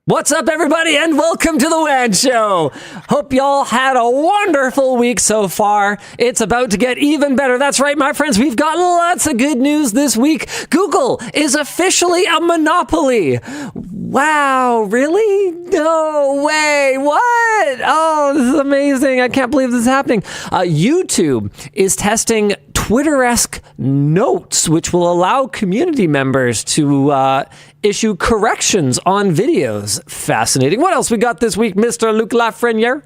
What's up, everybody, and welcome to the WAN Show. Hope y'all had a wonderful week so far. It's about to get even better. That's right, my friends. We've got lots of good news this week. Google is officially a monopoly. Wow, really? No way. What? Oh, this is amazing. I can't believe this is happening. YouTube is testing Twitter-esque notes, which will allow community members to issue corrections on videos. Fascinating. What else we got this week, Mr. Luke Lafreniere?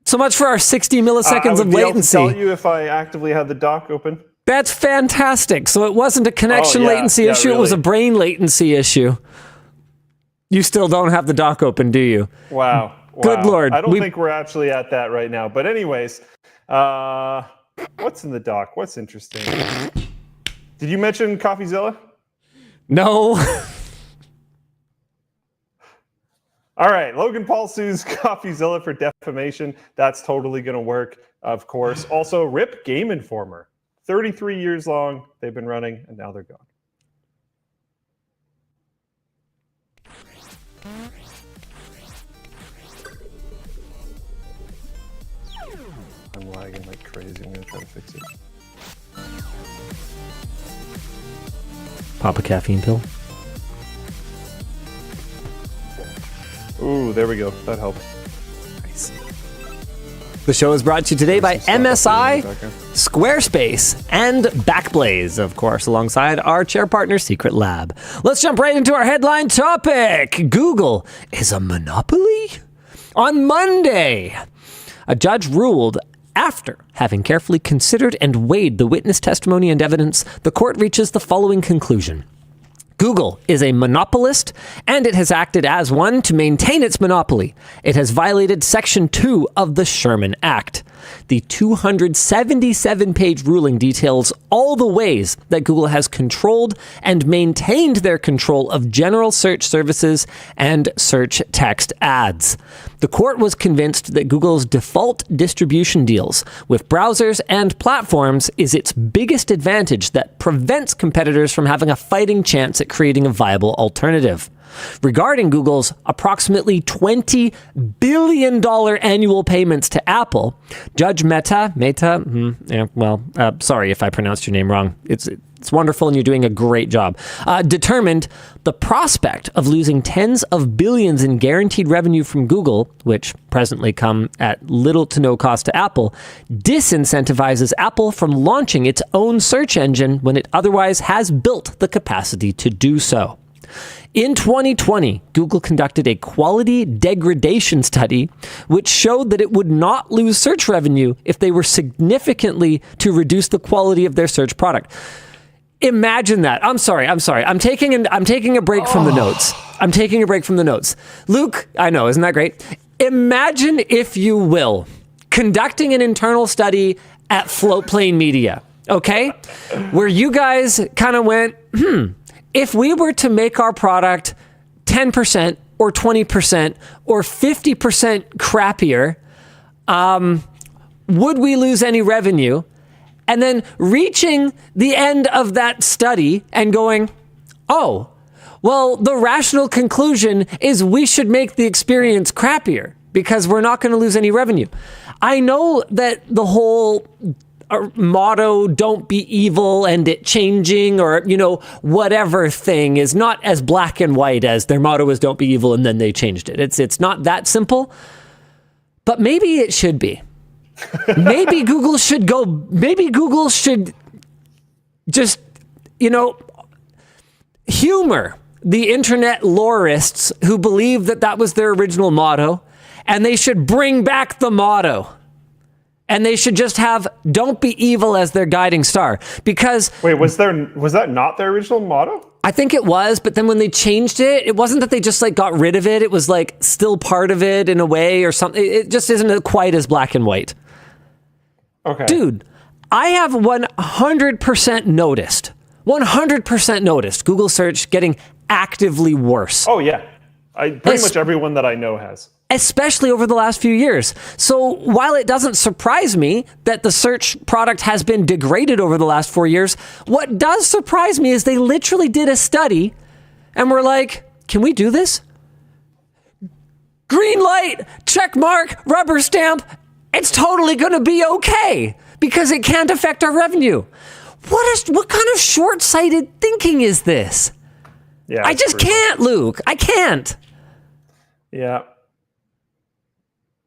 So much for our 60 milliseconds of latency. I would be able to tell you if I actively had the dock open. That's fantastic. So it wasn't a connection latency issue, really. It was a brain latency issue. You still don't have the dock open, do you? Wow. Good Lord. I don't think we're actually at that right now. But anyways, what's in the dock? What's interesting? Did you mention CoffeeZilla? No. All right. Logan Paul sues CoffeeZilla for defamation. That's totally going to work, of course. Also, RIP Game Informer. 33 years long they've been running, and now they're gone. I'm lagging like crazy. I'm going to try to fix it. Pop a caffeine pill. Ooh, there we go. That helped. Nice. The show is brought to you today by MSI, Squarespace, and Backblaze, of course, alongside our chair partner, Secret Lab. Let's jump right into our headline topic. Google is a monopoly? On Monday, a judge ruled after having carefully considered and weighed the witness testimony and evidence, the court reaches the following conclusion. Google is a monopolist, and it has acted as one to maintain its monopoly. It has violated Section 2 of the Sherman Act. The 277-page ruling details all the ways that Google has controlled and maintained their control of general search services and search text ads. The court was convinced that Google's default distribution deals with browsers and platforms is its biggest advantage that prevents competitors from having a fighting chance at creating a viable alternative. Regarding Google's approximately $20 billion annual payments to Apple, Judge sorry if I pronounced your name wrong. It's wonderful and you're doing a great job. Determined the prospect of losing tens of billions in guaranteed revenue from Google, which presently come at little to no cost to Apple, disincentivizes Apple from launching its own search engine when it otherwise has built the capacity to do so. In 2020, Google conducted a quality degradation study, which showed that it would not lose search revenue if they were significantly to reduce the quality of their search product. Imagine that. I'm sorry. I'm taking a break from the notes. I'm taking a break from the notes. Luke, I know, isn't that great? Imagine, if you will, conducting an internal study at Floatplane Media, okay? Where you guys kind of went, if we were to make our product 10% or 20% or 50% crappier, would we lose any revenue? And then reaching the end of that study and going, oh, well, the rational conclusion is we should make the experience crappier because we're not going to lose any revenue. I know that the whole motto, don't be evil, and it changing, or, whatever thing is not as black and white as their motto is don't be evil and then they changed it. It's not that simple, but maybe it should be. Maybe Google should just, humor the internet lorists who believe that was their original motto, and they should bring back the motto. And they should just have "Don't be evil" as their guiding star. Because wait, was that not their original motto? I think it was, but then when they changed it, it wasn't that they just got rid of it. It was still part of it in a way or something. It just isn't quite as black and white. Okay, dude, I have 100% noticed Google search getting actively worse. Oh yeah, pretty much everyone that I know has. Especially over the last few years. So while it doesn't surprise me that the search product has been degraded over the last 4 years, what does surprise me is they literally did a study and were like, can we do this? Green light, check mark, rubber stamp. It's totally going to be okay because it can't affect our revenue. What kind of short-sighted thinking is this? Yeah, I just can't, Luke. I can't. Yeah.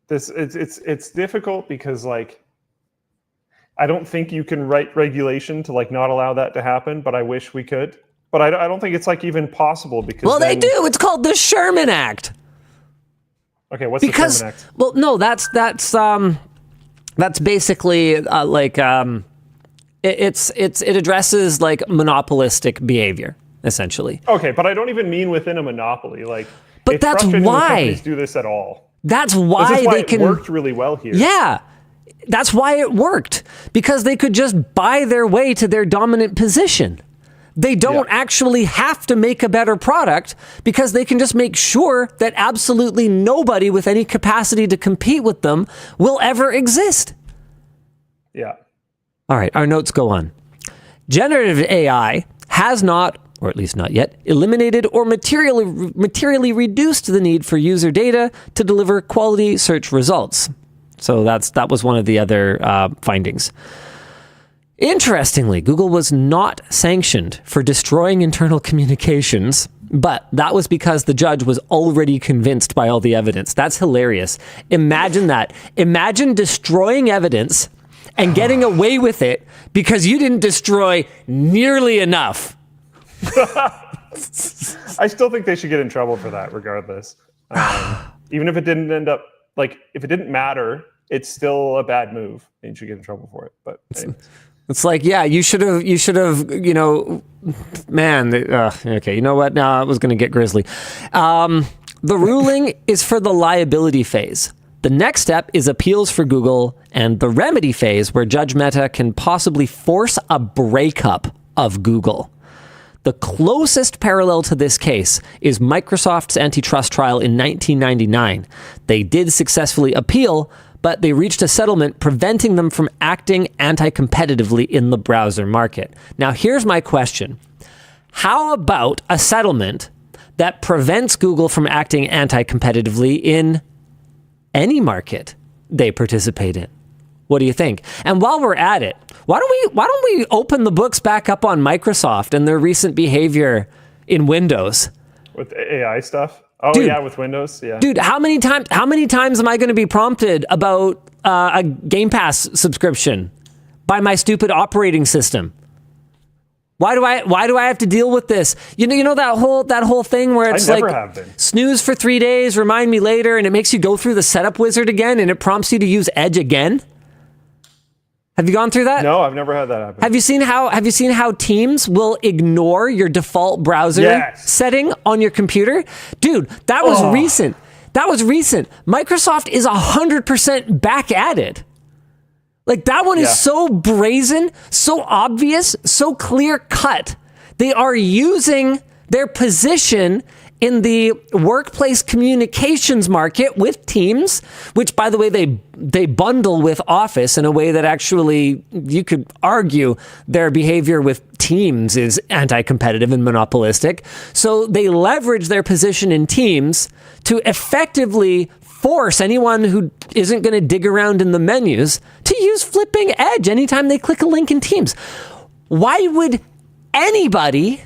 It's difficult because like I don't think you can write regulation to like not allow that to happen, but I wish we could. But I don't think it's like even possible because they do. It's called the Sherman Act. Okay, what's the Sherman Act? Well, no, that's basically it addresses like monopolistic behavior essentially. Okay, but I don't even mean within a monopoly. Like, but that's why companies do this at all. That's why it worked really well here. Yeah, that's why it worked because they could just buy their way to their dominant position. They don't actually have to make a better product because they can just make sure that absolutely nobody with any capacity to compete with them will ever exist. Yeah. All right, our notes go on. Generative AI has not, or at least not yet, eliminated or materially reduced the need for user data to deliver quality search results. So that was one of the other findings. Interestingly, Google was not sanctioned for destroying internal communications, but that was because the judge was already convinced by all the evidence. That's hilarious. Imagine that. Imagine destroying evidence and getting away with it because you didn't destroy nearly enough. I still think they should get in trouble for that regardless. Even if it didn't end up, like, if it didn't matter, it's still a bad move and you should get in trouble for it. But anyways. It's like, yeah, you should have, man, okay, you know what? No, I was going to get grisly. The ruling is for the liability phase. The next step is appeals for Google and the remedy phase where Judge Mehta can possibly force a breakup of Google. The closest parallel to this case is Microsoft's antitrust trial in 1999. They did successfully appeal, but they reached a settlement preventing them from acting anti-competitively in the browser market. Now, here's my question. How about a settlement that prevents Google from acting anti-competitively in any market they participate in? What do you think? And while we're at it, why don't we open the books back up on Microsoft and their recent behavior in Windows? With AI stuff? Oh, dude, yeah, with Windows, yeah. Dude, how many times am I going to be prompted about a Game Pass subscription by my stupid operating system? Why do I have to deal with this? You know that whole thing where it's like snooze for 3 days, remind me later, and it makes you go through the setup wizard again, and it prompts you to use Edge again. Have you gone through that? No, I've never had that happen. Have you seen how Teams will ignore your default browser setting on your computer? Dude, that was recent. That was recent. Microsoft is 100% back at it. Like, that one is so brazen, so obvious, so clear cut. They are using their position in the workplace communications market with Teams, which, by the way, they bundle with Office in a way that actually you could argue their behavior with Teams is anti-competitive and monopolistic. So they leverage their position in Teams to effectively force anyone who isn't going to dig around in the menus to use flipping Edge anytime they click a link in Teams. Why would anybody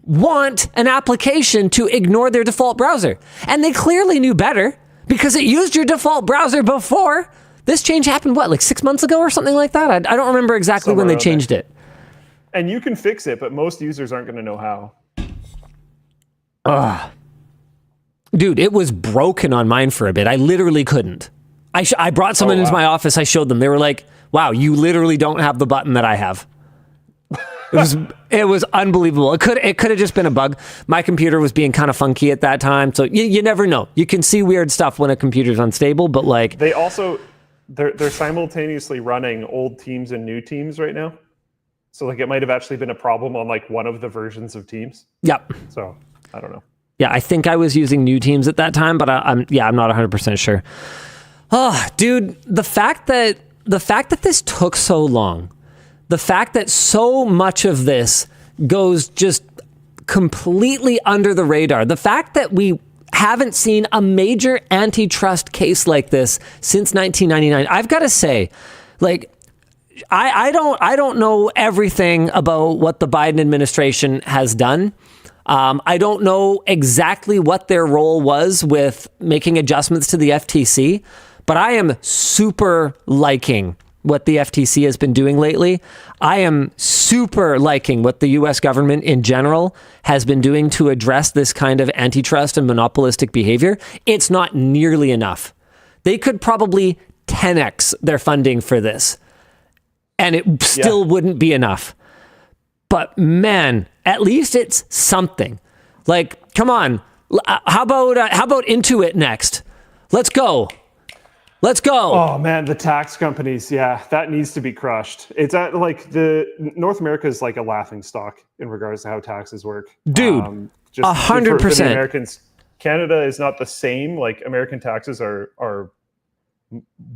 want an application to ignore their default browser? And they clearly knew better because it used your default browser before. This change happened, like 6 months ago or something like that? I don't remember exactly when they changed it. And you can fix it, but most users aren't going to know how. Dude, it was broken on mine for a bit. I literally couldn't. I brought someone into my office. I showed them. They were like, wow, you literally don't have the button that I have. It was unbelievable. It could have just been a bug. My computer was being kind of funky at that time, so you never know. You can see weird stuff when a computer's unstable, but like they're simultaneously running old Teams and new Teams right now. So like it might have actually been a problem on like one of the versions of Teams. Yep. So I don't know. Yeah, I think I was using new Teams at that time, but I'm not 100% sure. Oh, dude, the fact that this took so long. The fact that so much of this goes just completely under the radar. The fact that we haven't seen a major antitrust case like this since 1999. I've got to say, like, I don't know everything about what the Biden administration has done. I don't know exactly what their role was with making adjustments to the FTC, but I am super liking what the FTC has been doing lately. I am super liking what the US government in general has been doing to address this kind of antitrust and monopolistic behavior. It's not nearly enough. They could probably 10x their funding for this, and it still wouldn't be enough. But man, at least it's something. Like, come on. How about Intuit next? Let's go. Let's go. Oh man, the tax companies. Yeah, that needs to be crushed. It's at like North America is like a laughing stock in regards to how taxes work. Dude, 100%. Americans, Canada is not the same. Like American taxes are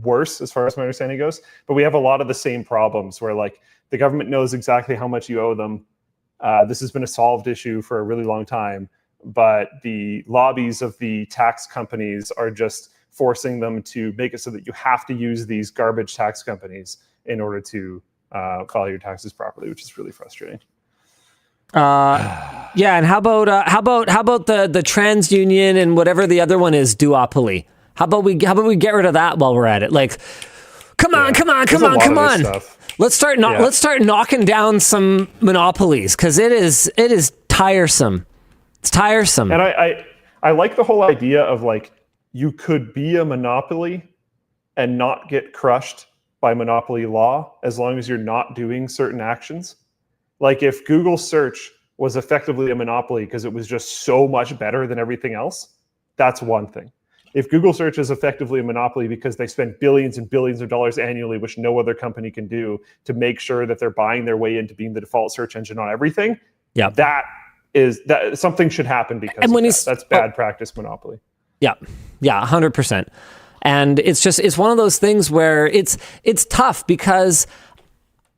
worse as far as my understanding goes, but we have a lot of the same problems where like the government knows exactly how much you owe them. This has been a solved issue for a really long time, but the lobbies of the tax companies are just forcing them to make it so that you have to use these garbage tax companies in order to file your taxes properly, which is really frustrating. Yeah, and how about the TransUnion and whatever the other one is, duopoly? How about we get rid of that while we're at it? Like, come on. Let's start knocking down some monopolies, because it is tiresome. It's tiresome. And I like the whole idea of like, you could be a monopoly and not get crushed by monopoly law as long as you're not doing certain actions. Like if Google search was effectively a monopoly because it was just so much better than everything else, that's one thing. If Google search is effectively a monopoly because they spend billions and billions of dollars annually, which no other company can do, to make sure that they're buying their way into being the default search engine on everything, that something should happen, because that's bad practice monopoly. Yeah, 100%. And it's one of those things where it's tough because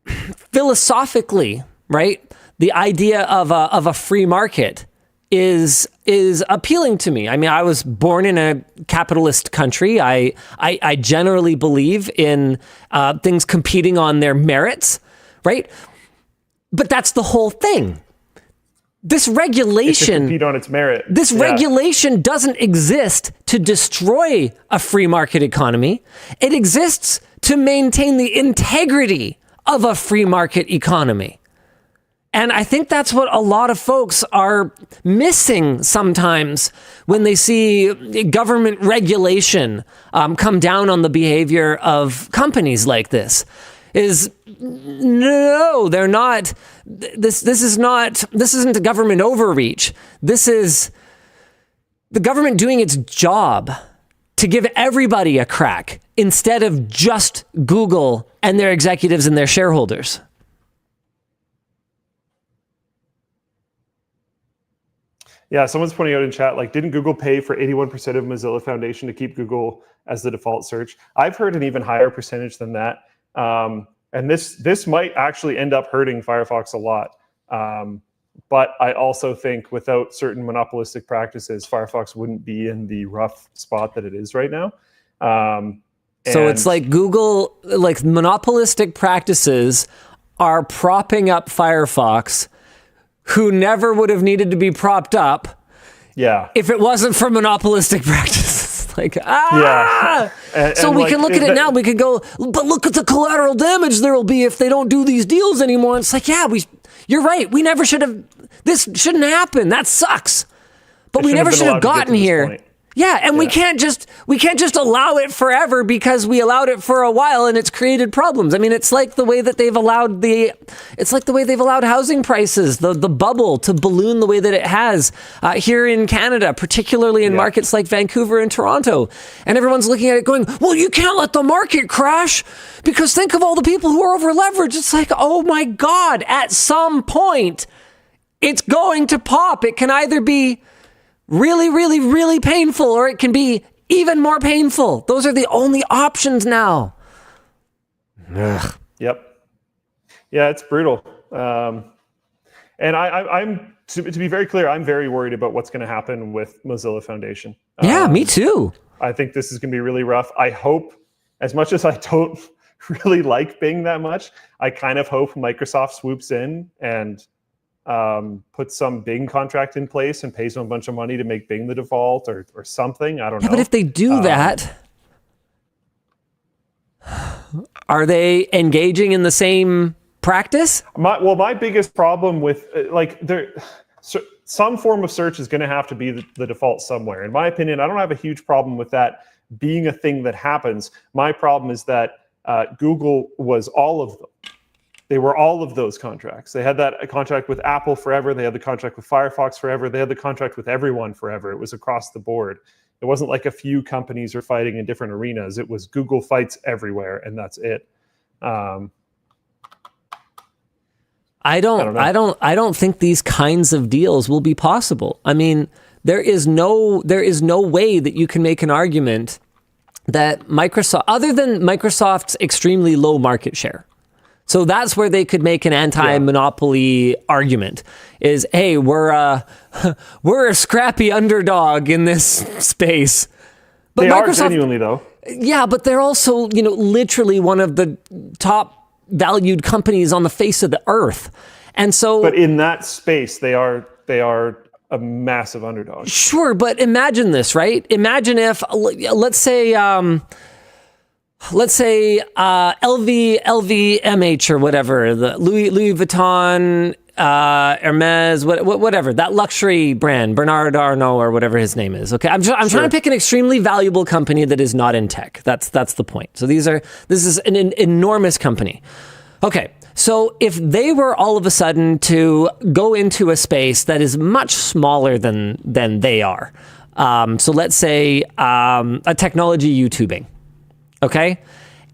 philosophically, right, the idea of a free market is appealing to me. I mean, I was born in a capitalist country. I generally believe in things competing on their merits, right? But that's the whole thing. This regulation, compete on its merit. This regulation doesn't exist to destroy a free market economy. It exists to maintain the integrity of a free market economy. And I think that's what a lot of folks are missing sometimes when they see government regulation come down on the behavior of companies like this. No, they're not. This isn't a government overreach. This is the government doing its job to give everybody a crack instead of just Google and their executives and their shareholders. Yeah, someone's pointing out in chat, like, didn't Google pay for 81% of Mozilla Foundation to keep Google as the default search? I've heard an even higher percentage than that. And this might actually end up hurting Firefox a lot. But I also think without certain monopolistic practices, Firefox wouldn't be in the rough spot that it is right now. So it's like Google, like monopolistic practices are propping up Firefox, who never would have needed to be propped up if it wasn't for monopolistic practices. Like, so we can look at it now. We could go, but look at the collateral damage there will be if they don't do these deals anymore. It's like, you're right. We never should have. This shouldn't happen. That sucks. But we never should have gotten here. Yeah, and we can't just allow it forever because we allowed it for a while and it's created problems. I mean, it's like the way that they've allowed housing prices, the bubble to balloon the way that it has here in Canada, particularly in markets like Vancouver and Toronto. And everyone's looking at it going, well, you can't let the market crash because think of all the people who are over leveraged. It's like, oh my God, at some point it's going to pop. It can either be really, really, really painful, or it can be even more painful. Those are the only options now. Ugh. Yep. Yeah, it's brutal. And to be very clear, I'm very worried about what's going to happen with Mozilla Foundation. Yeah, me too. I think this is going to be really rough. I hope, as much as I don't really like Bing that much, I kind of hope Microsoft swoops in and puts some Bing contract in place and pays them a bunch of money to make Bing the default or something. I don't know. But if they do that, are they engaging in the same practice? My biggest problem with some form of search is going to have to be the default somewhere. In my opinion, I don't have a huge problem with that being a thing that happens. My problem is that Google was all of them. They were all of those contracts. They had that contract with Apple forever. They had the contract with Firefox forever. They had the contract with everyone forever. It was across the board. It wasn't like a few companies are fighting in different arenas. It was Google fights everywhere, and that's it. I don't think these kinds of deals will be possible. I mean, there is no way that you can make an argument that Microsoft, other than Microsoft's extremely low market share. So that's where they could make an anti-monopoly argument is, hey, we're a scrappy underdog in this space. But they Microsoft, are genuinely, though. Yeah, but they're also, literally one of the top valued companies on the face of the earth. And so, but in that space, they are a massive underdog. Sure, but imagine this, right? Imagine if, let's say LVMH or whatever, the Louis Vuitton, Hermes, whatever, that luxury brand, Bernard Arnault or whatever his name is. Okay, I'm trying to pick an extremely valuable company that is not in tech. That's the point. So this is an enormous company. Okay, so if they were all of a sudden to go into a space that is much smaller than they are, so let's say a technology YouTubing. Okay,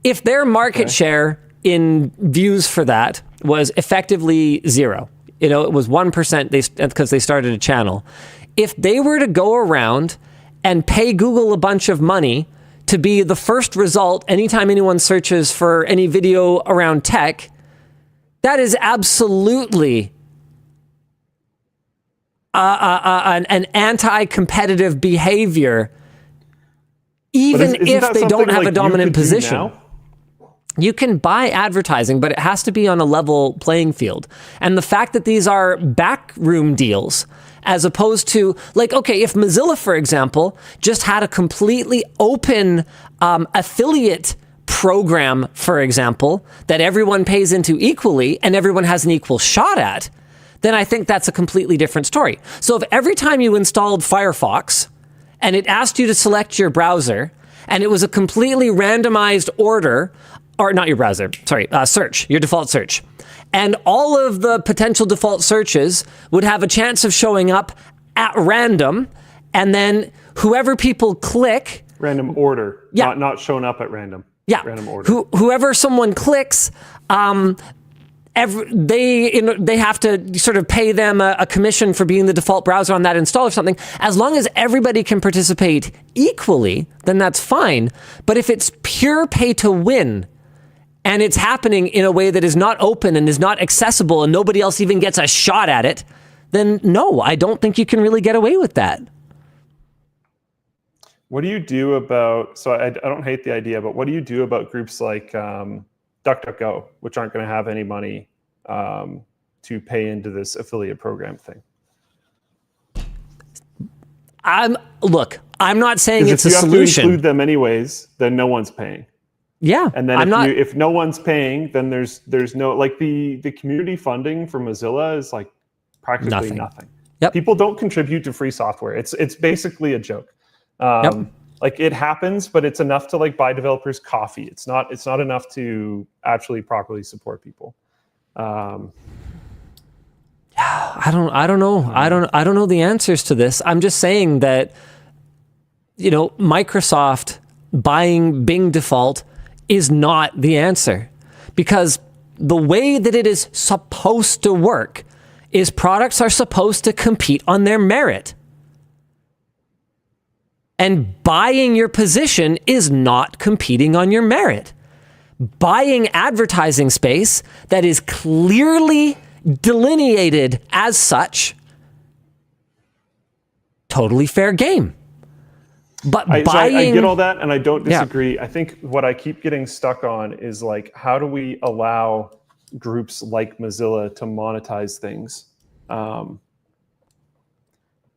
if their market share in views for that was effectively zero, it was 1% because they started a channel. If they were to go around and pay Google a bunch of money to be the first result anytime anyone searches for any video around tech, that is absolutely an anti-competitive behavior, even if they don't have a dominant position. You can buy advertising, but it has to be on a level playing field. And the fact that these are backroom deals, as opposed to, if Mozilla, for example, just had a completely open affiliate program, for example, that everyone pays into equally and everyone has an equal shot at, then I think that's a completely different story. So if every time you installed Firefox and it asked you to select your browser and it was a completely randomized order, or not your browser, sorry, search, your default search, and all of the potential default searches would have a chance of showing up at random, and then whoever people click... Random order, not showing up at random. Yeah, random order. Whoever someone clicks, they have to sort of pay them a commission for being the default browser on that install or something. As long as everybody can participate equally, then that's fine. But if it's pure pay to win, and it's happening in a way that is not open and is not accessible and nobody else even gets a shot at it, then no, I don't think you can really get away with that. What do you do about, so I don't hate the idea, but what do you do about groups like DuckDuckGo, which aren't going to have any money to pay into this affiliate program thing? I'm not saying it's a solution. If you have to include them anyways, then no one's paying. Yeah, and then if no one's paying, then there's no, like, the community funding for Mozilla is like practically nothing. Yep. People don't contribute to free software. It's basically a joke. Like, it happens, but it's enough to buy developers coffee. It's not enough to actually properly support people. I don't know. I don't know the answers to this. I'm just saying that, Microsoft buying Bing default is not the answer, because the way that it is supposed to work is products are supposed to compete on their merit. And buying your position is not competing on your merit. Buying advertising space that is clearly delineated as such totally fair game. But I buying... get all that, and I don't disagree. I think what I keep getting stuck on is like, how do we allow groups like Mozilla to monetize things?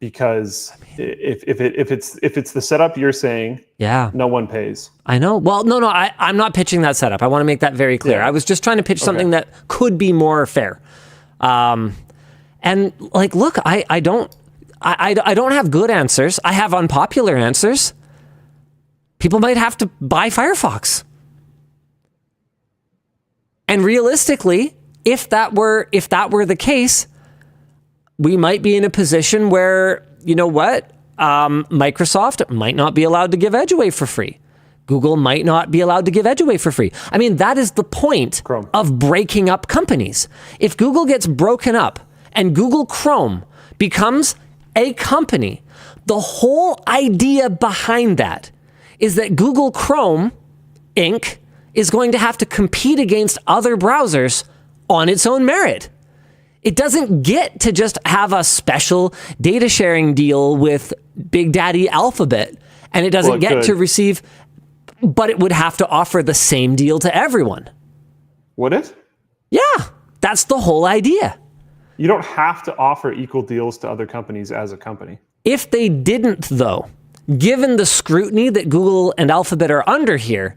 Because if it's the setup you're saying, no one pays. I know. Well, no, I'm not pitching that setup. I want to make that very clear. I was just trying to pitch something that could be more fair. And like, look, I don't have good answers. I have unpopular answers. People might have to buy Firefox. And realistically, if that were the case, we might be in a position where, you know what, Microsoft might not be allowed to give Edge away for free. Google might not be allowed to give Edge away for free. I mean, that is the point of breaking up companies. If Google gets broken up and Google Chrome becomes a company, the whole idea behind that is that Google Chrome Inc. is going to have to compete against other browsers on its own merit. It doesn't get to just have a special data sharing deal with Big Daddy Alphabet, and it doesn't get to receive, but it would have to offer the same deal to everyone. Would it? Yeah, that's the whole idea. You don't have to offer equal deals to other companies as a company. If they didn't, though, given the scrutiny that Google and Alphabet are under here,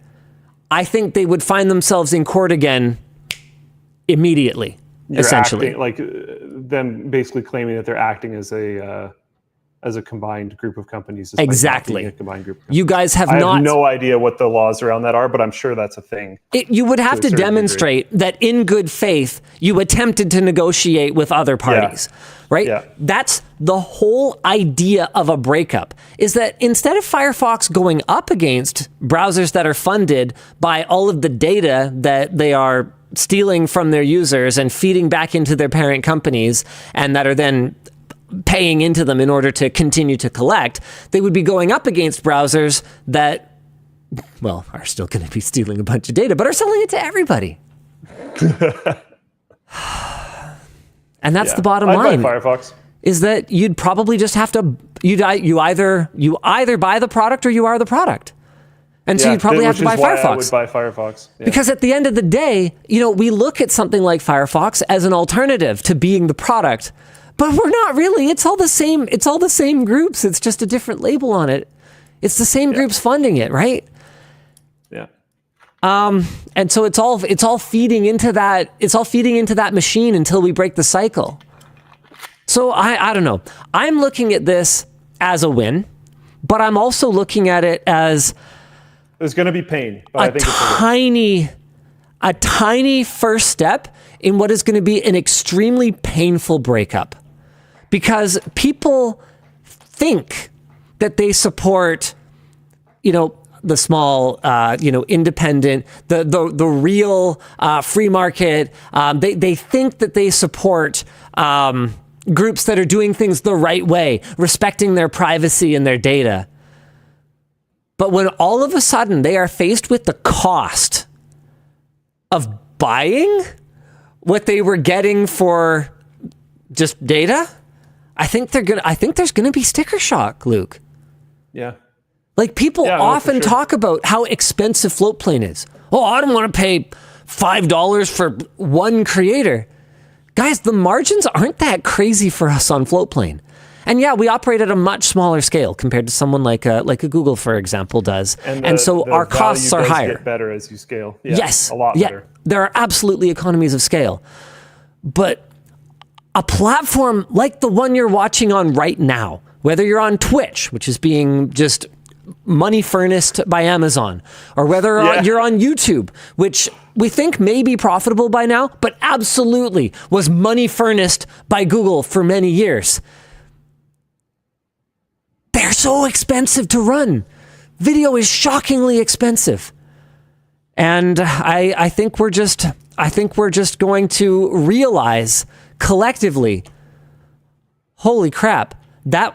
I think they would find themselves in court again immediately. Essentially, like them basically claiming that they're acting as a combined group of companies. Exactly. A combined group of companies. You guys have I have no idea what the laws around that are, but I'm sure that's a thing. You would have to demonstrate that in good faith you attempted to negotiate with other parties, right? Yeah. That's the whole idea of a breakup, is that instead of Firefox going up against browsers that are funded by all of the data that they are stealing from their users and feeding back into their parent companies, and that are then paying into them in order to continue to collect, they would be going up against browsers that, well, are still going to be stealing a bunch of data, but are selling it to everybody. And that's the bottom line. Buy Firefox. Is that you'd probably just have to, you either buy the product or you are the product. And so you'd probably have to buy Firefox. I would buy Firefox. Yeah. Because at the end of the day, we look at something like Firefox as an alternative to being the product, but we're not really. It's all the same. It's all the same groups. It's just a different label on it. It's the same groups funding it, right? Yeah. And so it's all feeding into that. It's all feeding into that machine until we break the cycle. So I don't know. I'm looking at this as a win, but I'm also looking at it as there's going to be pain, but I think a tiny first step in what is going to be an extremely painful breakup, because people think that they support, the small, independent, the real free market. They think that they support groups that are doing things the right way, respecting their privacy and their data. But when all of a sudden they are faced with the cost of buying what they were getting for just data, I think there's gonna be sticker shock, Luke. Yeah. Like people often talk about how expensive Floatplane is. Oh, I don't want to pay $5 for one creator. Guys, the margins aren't that crazy for us on Floatplane. And yeah, we operate at a much smaller scale compared to someone like a Google, for example, does. And so our costs are higher. Get better as you scale. Yeah, yes, a lot better. There are absolutely economies of scale. But a platform like the one you're watching on right now, whether you're on Twitch, which is being just money furnished by Amazon, or whether you're on YouTube, which we think may be profitable by now, but absolutely was money furnished by Google for many years. They're so expensive to run. Video is shockingly expensive. And I think we're just going to realize collectively, holy crap, that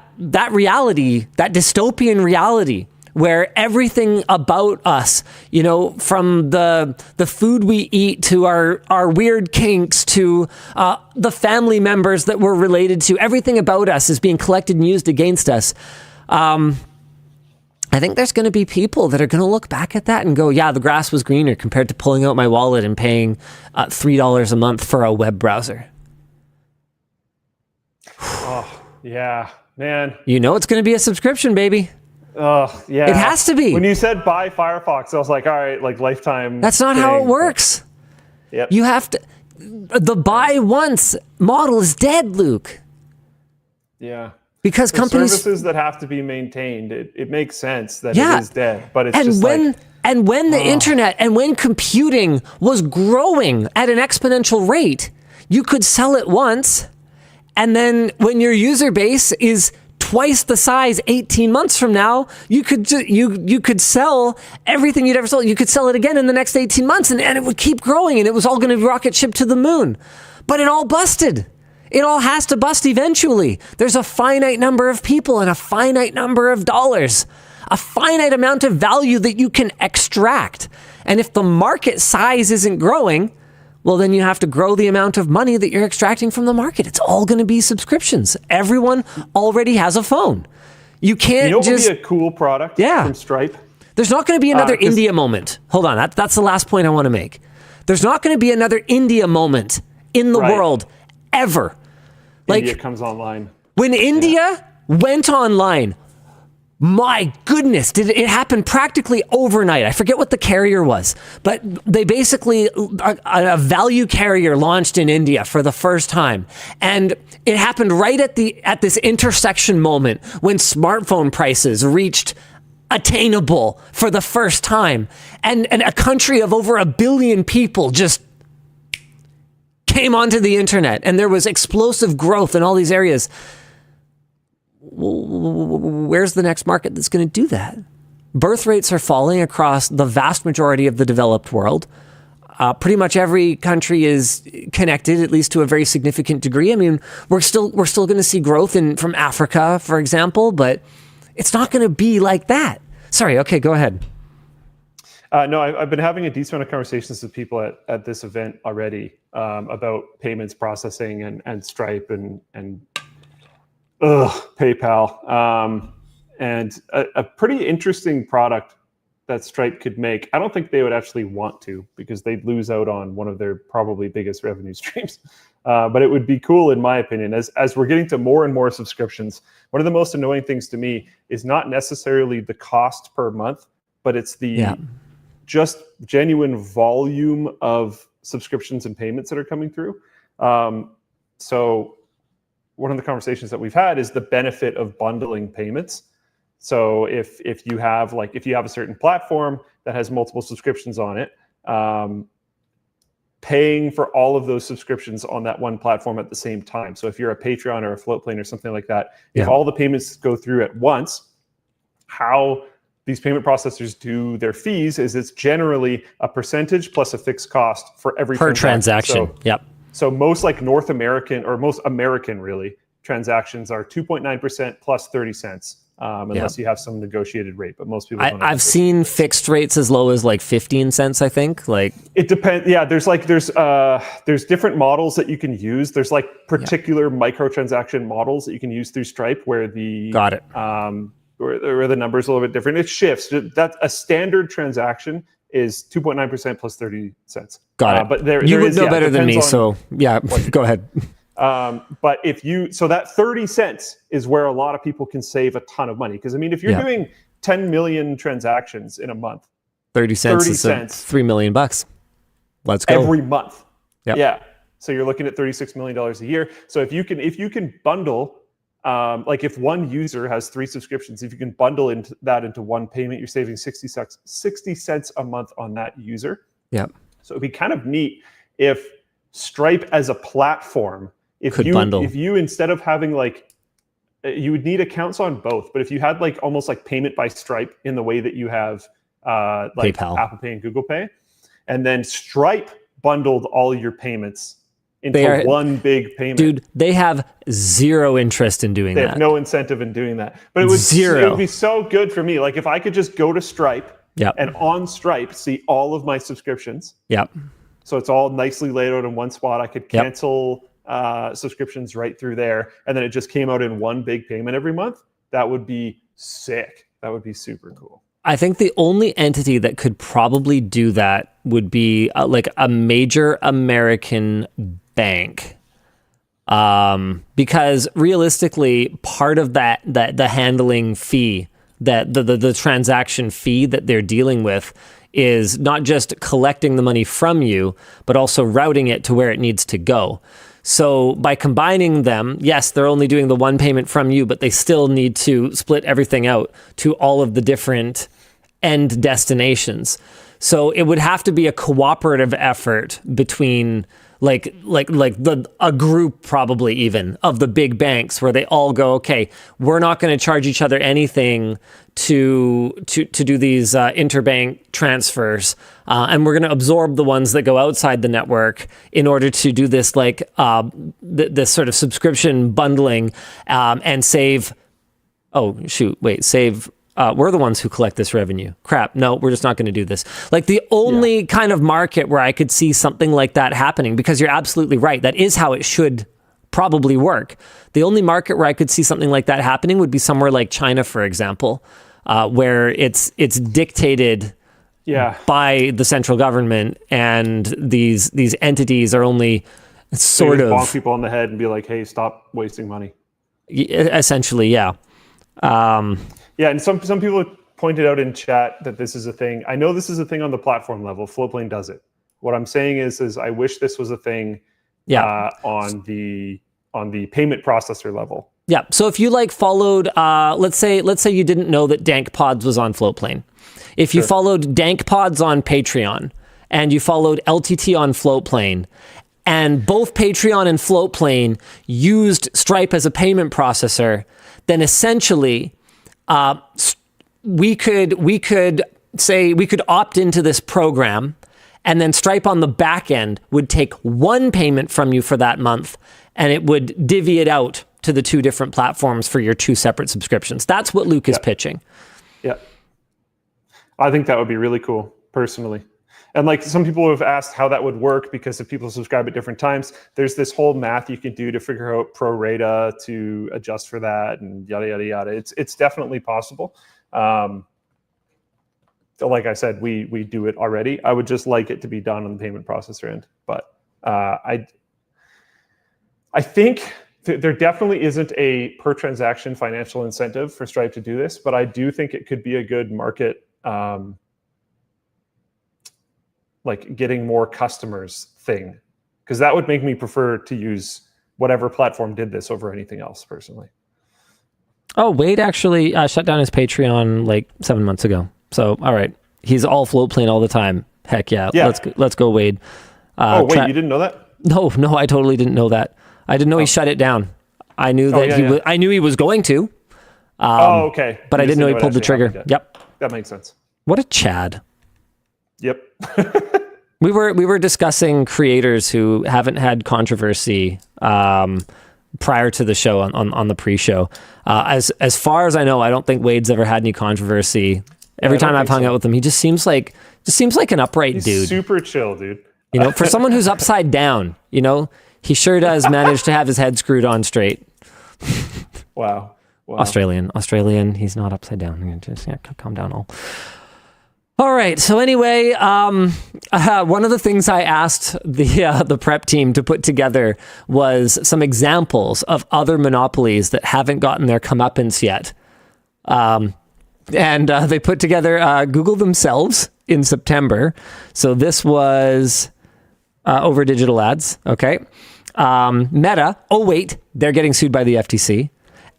reality, that dystopian reality where everything about us, you know, from the food we eat to our weird kinks to the family members that we're related to, everything about us is being collected and used against us. I think there's going to be people that are going to look back at that and go, yeah, the grass was greener compared to pulling out my wallet and paying $3 a month for a web browser. Oh, yeah, man. You know it's going to be a subscription, baby. Oh, yeah. It has to be. When you said buy Firefox, I was like, all right, like lifetime. That's not how it works. Yep. You have to. The buy once model is dead, Luke. Yeah. Because the companies. Services that have to be maintained, it makes sense that it is dead, but it's And when the internet and when computing was growing at an exponential rate, you could sell it once, and then when your user base is twice the size 18 months from now, you could sell everything you'd ever sold. You could sell it again in the next 18 months, and it would keep growing, and it was all going to rocket ship to the moon. But it all busted. It all has to bust eventually. There's a finite number of people and a finite number of dollars, a finite amount of value that you can extract. And if the market size isn't growing, well, then you have to grow the amount of money that you're extracting from the market. It's all going to be subscriptions. Everyone already has a phone. You can't what would be a cool product from Stripe? There's not going to be another India moment. Hold on. That's the last point I want to make. There's not going to be another India moment in the world ever. India comes online. When India went online, my goodness, did it happen practically overnight. I forget what the carrier was, but they basically, a value carrier launched in India for the first time. And it happened right at this intersection moment when smartphone prices reached attainable for the first time. And a country of over 1 billion people just came onto the internet, and there was explosive growth in all these areas. Where's the next market that's going to do that? Birth rates are falling across the vast majority of the developed world. Pretty much every country is connected, at least to a very significant degree. I mean, we're still going to see growth from Africa, for example, but it's not going to be like that. Sorry. Okay, go ahead. No, I've been having a decent amount of conversations with people at this event already about payments processing and Stripe and PayPal, and a pretty interesting product that Stripe could make. I don't think they would actually want to, because they'd lose out on one of their probably biggest revenue streams. But it would be cool, in my opinion, as we're getting to more and more subscriptions. One of the most annoying things to me is not necessarily the cost per month, but it's the just genuine volume of subscriptions and payments that are coming through. So one of the conversations that we've had is the benefit of bundling payments. So if you have a certain platform that has multiple subscriptions on it, paying for all of those subscriptions on that one platform at the same time. So if you're a Patreon or a Floatplane or something like that, if all the payments go through at once, how these payment processors do their fees is it's generally a percentage plus a fixed cost for every transaction. So most North American, or most American really, transactions are 2.9% plus 30 cents, unless you have some negotiated rate. But most people don't. I've seen fixed rates as low as 15 cents, I think. It depends. Yeah, there's different models that you can use. There's particular microtransaction models that you can use through Stripe where the where the numbers are a little bit different. It shifts. That a standard transaction is 2.9% plus 30 cents. Got it. But you would know better than me, so go ahead. But so that 30 cents is where a lot of people can save a ton of money. Because I mean, if you're doing 10 million transactions in a month, 30 cents is $3 million. Let's go. Every month. Yep. Yeah. So you're looking at $36 million a year. So if you can bundle, if one user has 3 subscriptions, if you can bundle into one payment, you're saving 60 cents a month on that user. Yeah. So it'd be kind of neat if Stripe as a platform, if you instead of having you would need accounts on both, but if you had almost payment by Stripe in the way that you have PayPal, Apple Pay and Google Pay, and then Stripe bundled all your payments into one big payment. Dude, they have zero interest in doing that. They have no incentive in doing that. But it would be so good for me. Like if I could just go to Stripe and on Stripe see all of my subscriptions. Yep. So it's all nicely laid out in one spot. I could cancel subscriptions right through there. And then it just came out in one big payment every month. That would be sick. That would be super cool. I think the only entity that could probably do that would be like a major American bank. Because realistically, part of that the handling fee, that the transaction fee that they're dealing with is not just collecting the money from you, but also routing it to where it needs to go. So by combining them, yes, they're only doing the one payment from you, but they still need to split everything out to all of the different end destinations. So it would have to be a cooperative effort between a group probably even of the big banks where they all go, okay, we're not going to charge each other anything to do these interbank transfers, and we're going to absorb the ones that go outside the network in order to do this this sort of subscription bundling and save. Oh shoot! Wait, save. We're the ones who collect this revenue. Crap. No, we're just not going to do this. Like the only kind of market where I could see something like that happening, because you're absolutely right. That is how it should probably work. The only market where I could see something like that happening would be somewhere like China, for example, where it's dictated by the central government, and these entities are only sort of bonk people on the head and be like, hey, stop wasting money. Essentially, yeah. Yeah, and some people pointed out in chat that this is a thing. I know this is a thing on the platform level. Floatplane does it. What I'm saying is I wish this was a thing on the payment processor level. Yeah. So if you followed, let's say you didn't know that DankPods was on Floatplane. If you followed DankPods on Patreon and you followed LTT on Floatplane, and both Patreon and Floatplane used Stripe as a payment processor, then essentially we could opt into this program, and then Stripe on the back end would take one payment from you for that month, and it would divvy it out to the two different platforms for your two separate subscriptions. That's what Luke is pitching. Yeah. I think that would be really cool, personally. And some people have asked how that would work, because if people subscribe at different times, there's this whole math you can do to figure out pro rata to adjust for that and yada, yada, yada. It's definitely possible. Like I said, we do it already. I would just like it to be done on the payment processor end. But I think there definitely isn't a per transaction financial incentive for Stripe to do this, but I do think it could be a good market getting more customers thing, because that would make me prefer to use whatever platform did this over anything else, personally. Oh, Wade actually shut down his Patreon 7 months ago. So, all right, he's all Floatplane all the time. Heck yeah. Let's go, Wade. You didn't know that? No, I totally didn't know that. I didn't know he shut it down. I knew that I knew he was going to. Okay. But I didn't know he pulled the trigger. Yep. That makes sense. What a Chad. Yep. We were discussing creators who haven't had controversy prior to the show on the pre-show. As far as I know, I don't think Wade's ever had any controversy. Every time I've hung out with him, he just seems like an upright dude. He's super chill, dude. For someone who's upside down, he sure does manage to have his head screwed on straight. Wow. Australian. He's not upside down. Just calm down, all. All right. So anyway, one of the things I asked the prep team to put together was some examples of other monopolies that haven't gotten their comeuppance yet. And they put together Google themselves in September. So this was over digital ads. Okay. Meta. Oh, wait, they're getting sued by the FTC.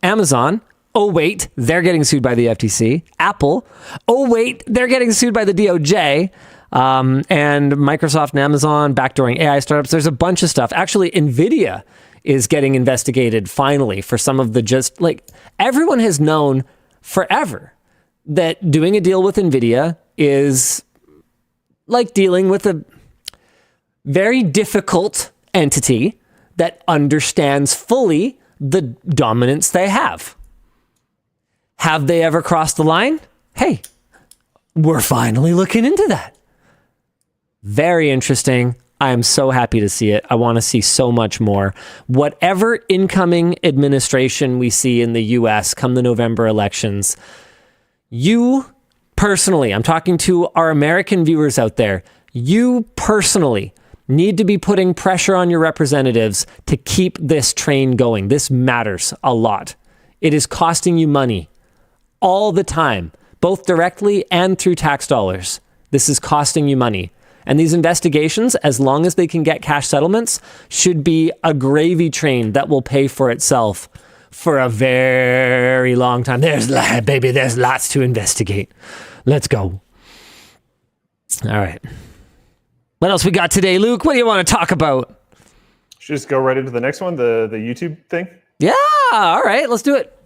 Amazon. Oh, wait, they're getting sued by the FTC. Apple. Oh, wait, they're getting sued by the DOJ. And Microsoft and Amazon backdooring AI startups. There's a bunch of stuff. Actually, NVIDIA is getting investigated finally for some of the everyone has known forever that doing a deal with NVIDIA is like dealing with a very difficult entity that understands fully the dominance they have. Have they ever crossed the line? Hey, we're finally looking into that. Very interesting. I am so happy to see it. I want to see so much more. Whatever incoming administration we see in the US come the November elections, you personally, I'm talking to our American viewers out there, you personally need to be putting pressure on your representatives to keep this train going. This matters a lot. It is costing you money all the time, both directly and through tax dollars. This is costing you money. And these investigations, as long as they can get cash settlements, should be a gravy train that will pay for itself for a very long time. There's lots to investigate. Let's go. All right. What else we got today, Luke? What do you want to talk about? Should just go right into the next one, the YouTube thing? Yeah, all right, let's do it.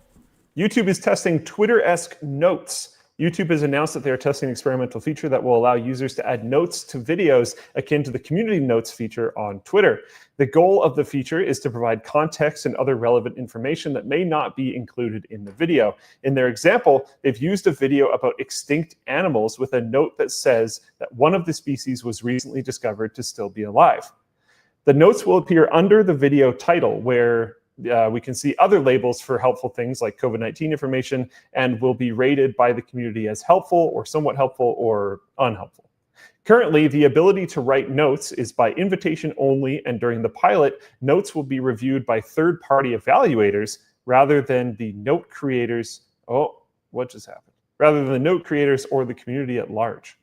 YouTube is testing Twitter-esque notes. YouTube has announced that they are testing an experimental feature that will allow users to add notes to videos akin to the community notes feature on Twitter. The goal of the feature is to provide context and other relevant information that may not be included in the video. In their example, they've used a video about extinct animals with a note that says that one of the species was recently discovered to still be alive. The notes will appear under the video title, where we can see other labels for helpful things like COVID-19 information, and will be rated by the community as helpful or somewhat helpful or unhelpful. Currently, the ability to write notes is by invitation only, and during the pilot, notes will be reviewed by third-party evaluators rather than the note creators. Oh, what just happened? Rather than the note creators or the community at large.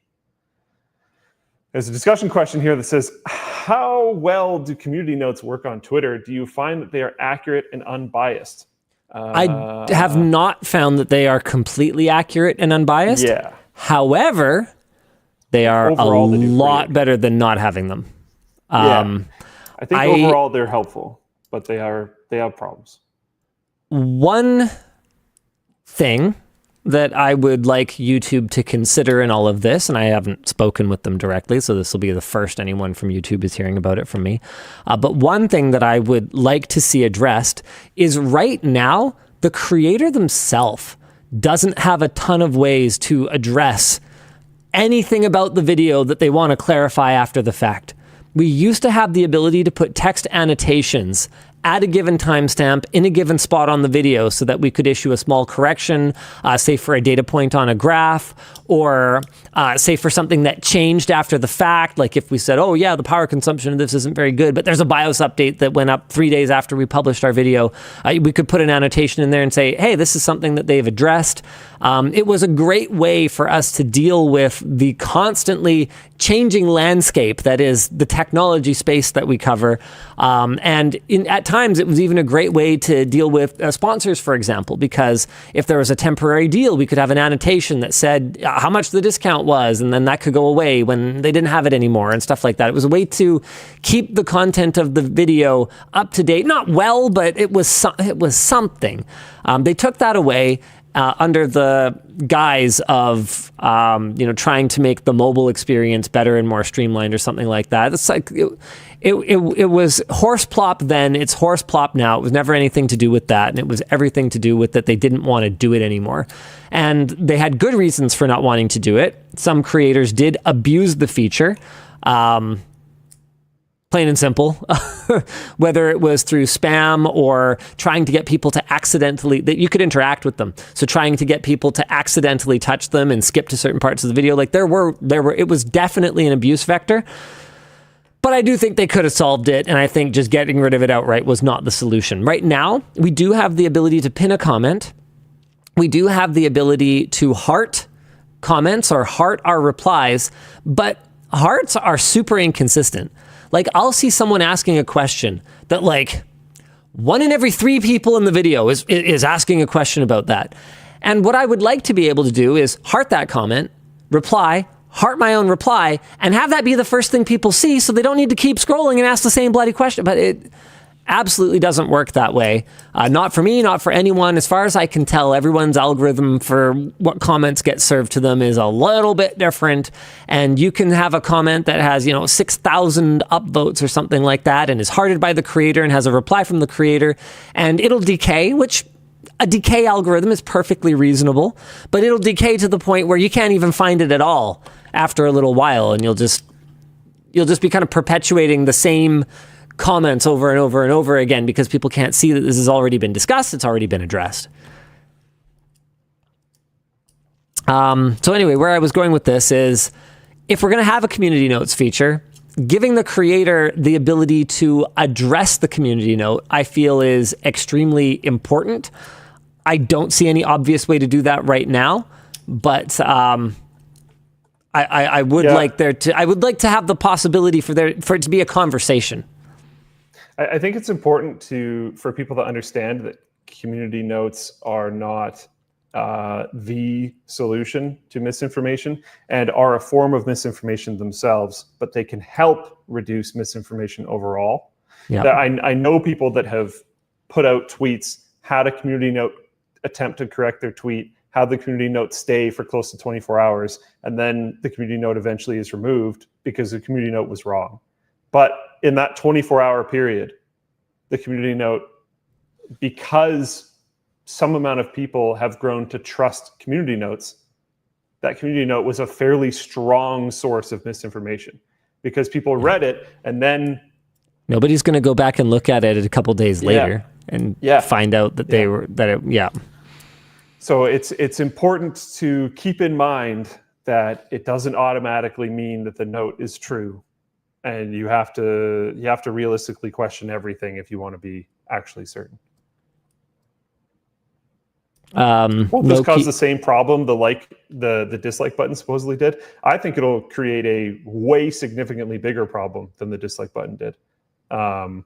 There's a discussion question here that says, how well do community notes work on Twitter? Do you find that they are accurate and unbiased? I have not found that they are completely accurate and unbiased. Yeah. However, they are overall, a lot better than not having them. I think overall they're helpful, but they have problems. One thing that I would like YouTube to consider in all of this, and I haven't spoken with them directly, so this will be the first anyone from YouTube is hearing about it from me. But one thing that I would like to see addressed is right now, the creator themselves doesn't have a ton of ways to address anything about the video that they want to clarify after the fact. We used to have the ability to put text annotations at a given timestamp in a given spot on the video so that we could issue a small correction, say for a data point on a graph, or say for something that changed after the fact. Like if we said, oh yeah, the power consumption of this isn't very good, but there's a BIOS update that went up 3 days after we published our video. We could put an annotation in there and say, hey, this is something that they've addressed. It was a great way for us to deal with the constantly changing landscape that is the technology space that we cover. And at times, it was even a great way to deal with sponsors, for example, because if there was a temporary deal, we could have an annotation that said how much the discount was, and then that could go away when they didn't have it anymore and stuff like that. It was a way to keep the content of the video up to date. Not well, but it was something. They took that away under the guise of trying to make the mobile experience better and more streamlined or something like that. It's like it was horse plop then, it's horse plop now. It was never anything to do with that, and it was everything to do with that they didn't want to do it anymore. And they had good reasons for not wanting to do it. Some creators did abuse the feature. Plain and simple, whether it was through spam or trying to get people to accidentally, that you could interact with them. So trying to get people to accidentally touch them and skip to certain parts of the video. Like there were, it was definitely an abuse vector, but I do think they could have solved it. And I think just getting rid of it outright was not the solution. Right now, we do have the ability to pin a comment. We do have the ability to heart comments or heart our replies, but hearts are super inconsistent. Like, I'll see someone asking a question that, like, 1 in every 3 people in the video is asking a question about that. And what I would like to be able to do is heart that comment, reply, heart my own reply, and have that be the first thing people see so they don't need to keep scrolling and ask the same bloody question. But absolutely doesn't work that way. Not for me, not for anyone. As far as I can tell, everyone's algorithm for what comments get served to them is a little bit different. And you can have a comment that has, 6,000 upvotes or something like that and is hearted by the creator and has a reply from the creator, and it'll decay, which a decay algorithm is perfectly reasonable, but it'll decay to the point where you can't even find it at all after a little while, and you'll just be kind of perpetuating the same comments over and over and over again because people can't see that this has already been discussed, it's already been addressed. So anyway, where I was going with this is, if we're going to have a community notes feature, giving the creator the ability to address the community note, I feel, is extremely important. I don't see any obvious way to do that right now, but I would like to have the possibility for it to be a conversation. I think it's important for people to understand that community notes are not the solution to misinformation and are a form of misinformation themselves, but they can help reduce misinformation overall. Yep. I know people that have put out tweets, had a community note attempt to correct their tweet, had the community note stay for close to 24 hours, and then the community note eventually is removed because the community note was wrong. But in that 24-hour period, the community note, because some amount of people have grown to trust community notes, that community note was a fairly strong source of misinformation because people read it and then nobody's going to go back and look at it a couple days later and find out that they were So it's important to keep in mind that it doesn't automatically mean that the note is true, and you have to realistically question everything if you want to be actually certain. Will this cause the same problem the dislike button supposedly did? I think it'll create a way significantly bigger problem than the dislike button did. But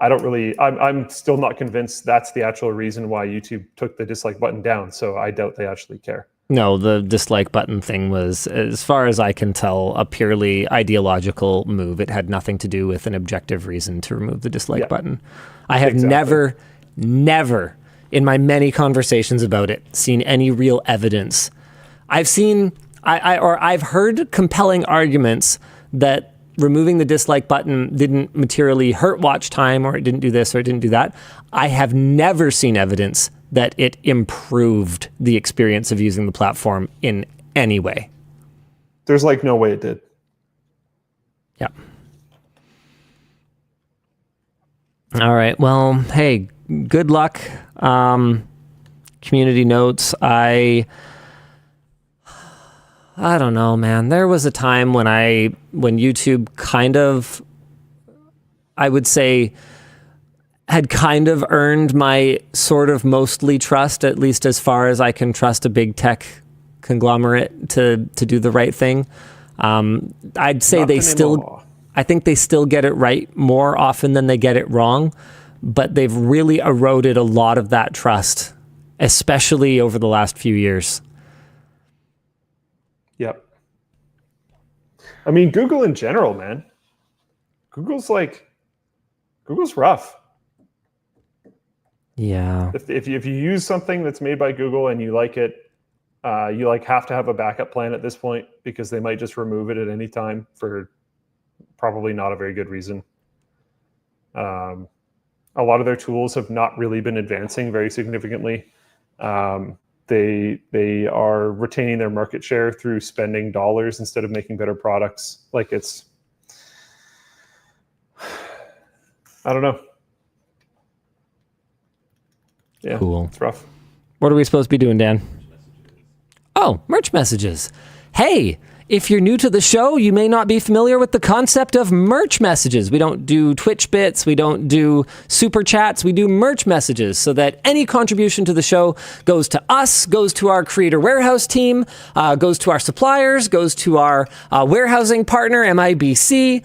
I'm still not convinced that's the actual reason why YouTube took the dislike button down. So I doubt they actually care. No, the dislike button thing was, as far as I can tell, a purely ideological move. It had nothing to do with an objective reason to remove the dislike button. I have never, in my many conversations about it, seen any real evidence. I've heard compelling arguments that removing the dislike button didn't materially hurt watch time, or it didn't do this, or it didn't do that. I have never seen evidence that it improved the experience of using the platform in any way. There's no way it did. Yeah. All right. Well, hey, good luck. Community notes. I don't know, man. There was a time when YouTube kind of, I would say, had kind of earned my sort of mostly trust, at least as far as I can trust a big tech conglomerate to do the right thing. I'd say I think they still get it right more often than they get it wrong, but they've really eroded a lot of that trust, especially over the last few years. Yep. I mean, Google in general, man. Google's rough. Yeah. If you use something that's made by Google and you like it, you have to have a backup plan at this point, because they might just remove it at any time for probably not a very good reason. A lot of their tools have not really been advancing very significantly. They are retaining their market share through spending dollars instead of making better products. I don't know. Yeah, cool. It's rough. What are we supposed to be doing, Dan? Oh, merch messages. Hey, if you're new to the show, you may not be familiar with the concept of merch messages. We don't do Twitch bits. We don't do super chats. We do merch messages, so that any contribution to the show goes to us, goes to our creator warehouse team, goes to our suppliers, goes to our warehousing partner, MIBC,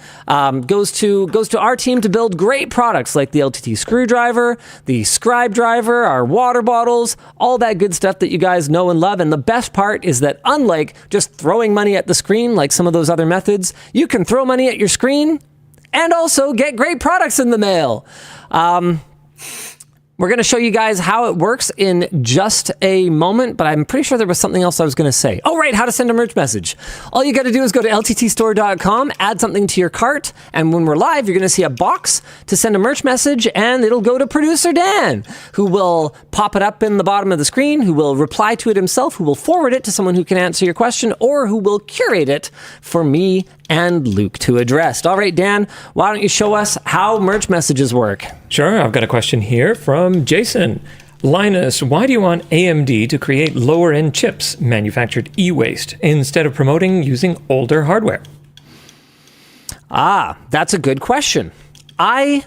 goes to our team to build great products like the LTT screwdriver, the Scribedriver, our water bottles, all that good stuff that you guys know and love. And the best part is that, unlike just throwing money at the screen like some of those other methods, you can throw money at your screen and also get great products in the mail. We're going to show you guys how it works in just a moment, but I'm pretty sure there was something else I was going to say. Oh, right, how to send a merch message. All you got to do is go to LTTstore.com, add something to your cart, and when we're live, you're going to see a box to send a merch message, and it'll go to producer Dan, who will pop it up in the bottom of the screen, who will reply to it himself, who will forward it to someone who can answer your question, or who will curate it for me and Luke to address. All right, Dan, why don't you show us how merch messages work? Sure, I've got a question here from Jason. Linus, why do you want AMD to create lower-end chips, manufactured e-waste, instead of promoting using older hardware? That's a good question. I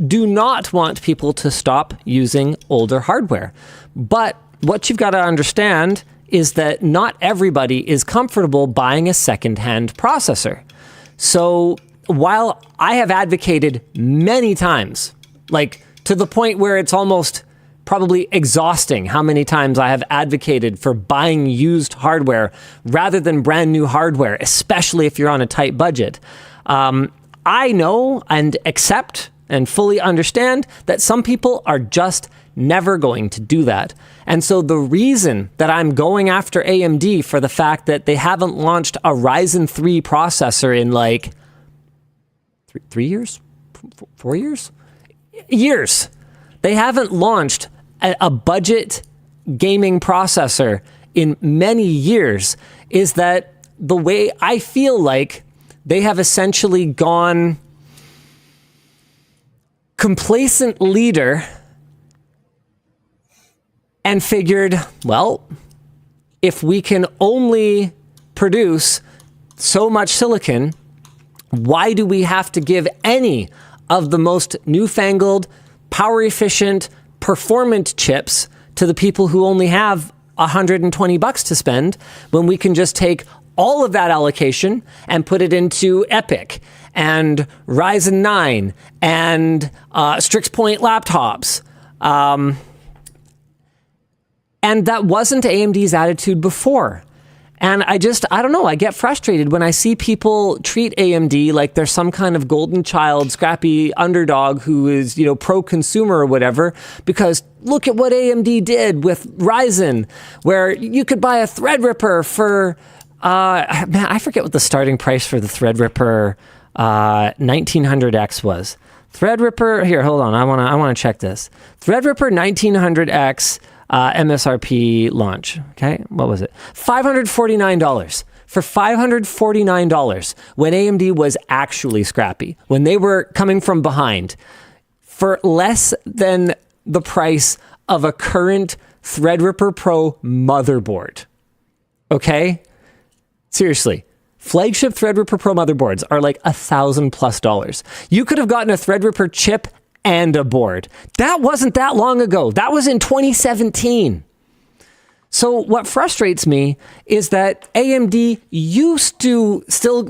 do not want people to stop using older hardware. But what you've got to understand is that not everybody is comfortable buying a second-hand processor. So while I have advocated many times, like to the point where it's almost probably exhausting how many times I have advocated for buying used hardware rather than brand new hardware, especially if you're on a tight budget, I know and accept and fully understand that some people are just never going to do that. And so the reason that I'm going after AMD for the fact that they haven't launched a Ryzen 3 processor in like 3 years? 4 years? Years. They haven't launched a budget gaming processor in many years is that the way I feel like they have essentially gone complacent leader and figured, well, if we can only produce so much silicon, why do we have to give any of the most newfangled, power-efficient, performant chips to the people who only have $120 to spend when we can just take all of that allocation and put it into EPYC and Ryzen 9 and Strix Point laptops? And that wasn't AMD's attitude before. And I don't know, I get frustrated when I see people treat AMD like they're some kind of golden child, scrappy underdog who is, pro-consumer or whatever, because look at what AMD did with Ryzen, where you could buy a Threadripper for, I forget what the starting price for the Threadripper 1900X was. Threadripper, here, hold on, I want to check this. Threadripper 1900X, MSRP launch. Okay, what was it? $549. For $549, when AMD was actually scrappy, when they were coming from behind, for less than the price of a current Threadripper Pro motherboard. Okay? Seriously. Flagship Threadripper Pro motherboards are like $1,000+. You could have gotten a Threadripper chip and a board. That wasn't that long ago. That was in 2017. So what frustrates me is that AMD used to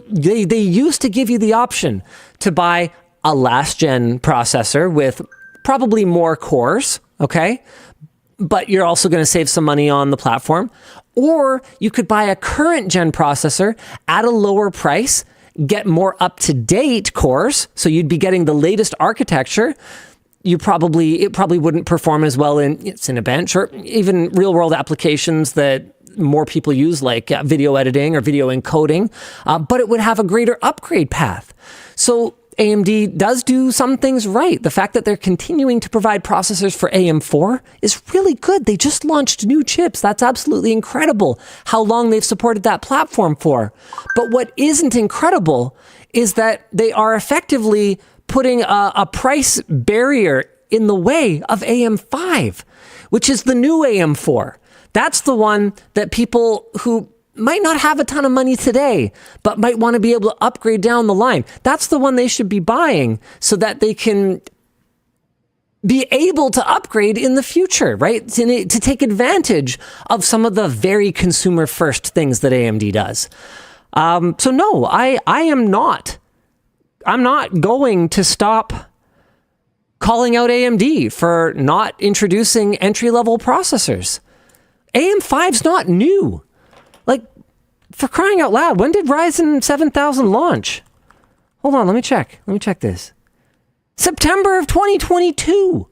they used to give you the option to buy a last gen processor with probably more cores, okay? But you're also going to save some money on the platform. Or you could buy a current gen processor at a lower price, get more up-to-date cores, so you'd be getting the latest architecture. It probably wouldn't perform as well in Cinebench or even real-world applications that more people use, like video editing or video encoding, but it would have a greater upgrade path. So AMD does do some things right. The fact that they're continuing to provide processors for AM4 is really good. They just launched new chips. That's absolutely incredible how long they've supported that platform for. But what isn't incredible is that they are effectively putting a price barrier in the way of AM5, which is the new AM4. That's the one that people who might not have a ton of money today, but might want to be able to upgrade down the line. That's the one they should be buying so that they can be able to upgrade in the future, right? To take advantage of some of the very consumer first things that AMD does. So no, I'm not going to stop calling out AMD for not introducing entry-level processors. AM5's not new. Like, for crying out loud, when did Ryzen 7000 launch? Hold on, let me check. Let me check this. September of 2022.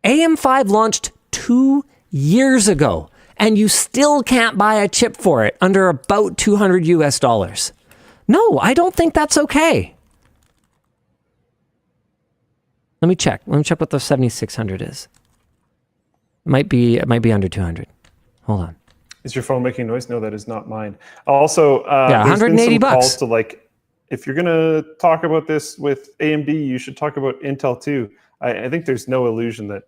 AM5 launched 2 years ago, and you still can't buy a chip for it under about $200 US. No, I don't think that's okay. Let me check. Let me check what the 7600 is. It might be under 200. Hold on. Is your phone making noise? No, that is not mine. Also, yeah, there's been some $180. calls to like, if you're going to talk about this with AMD, you should talk about Intel too. I think there's no illusion that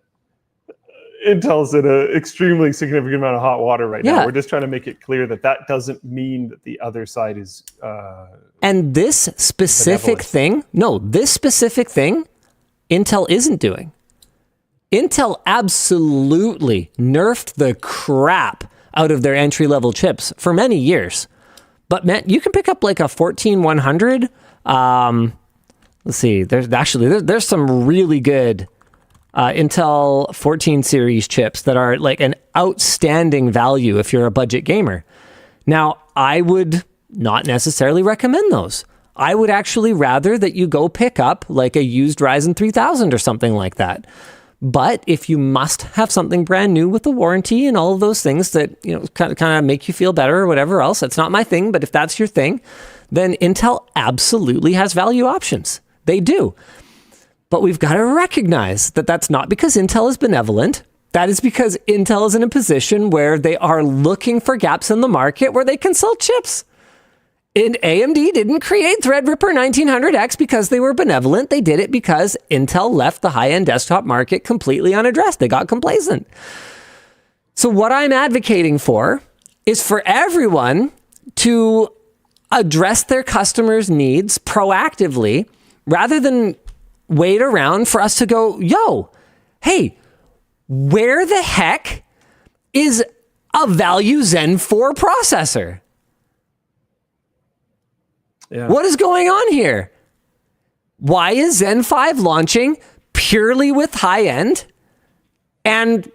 Intel's in an extremely significant amount of hot water right now. We're just trying to make it clear that that doesn't mean that the other side is and this specific thing, Intel isn't doing. Intel absolutely nerfed the crap out of their entry-level chips for many years. But man, you can pick up like a 14100. Let's see. There's some really good Intel 14 series chips that are like an outstanding value if you're a budget gamer. Now, I would not necessarily recommend those. I would actually rather that you go pick up like a used Ryzen 3000 or something like that. But if you must have something brand new with a warranty and all of those things that, you know, kind of make you feel better or whatever else, that's not my thing, but if that's your thing, then Intel absolutely has value options. They do. But we've got to recognize that that's not because Intel is benevolent. That is because Intel is in a position where they are looking for gaps in the market where they can sell chips. And AMD didn't create Threadripper 1900X because they were benevolent. They did it because Intel left the high-end desktop market completely unaddressed. They got complacent. So what I'm advocating for is for everyone to address their customers' needs proactively rather than wait around for us to go, yo, hey, where the heck is a value Zen 4 processor? Yeah. What is going on here? Why is Zen 5 launching purely with high end and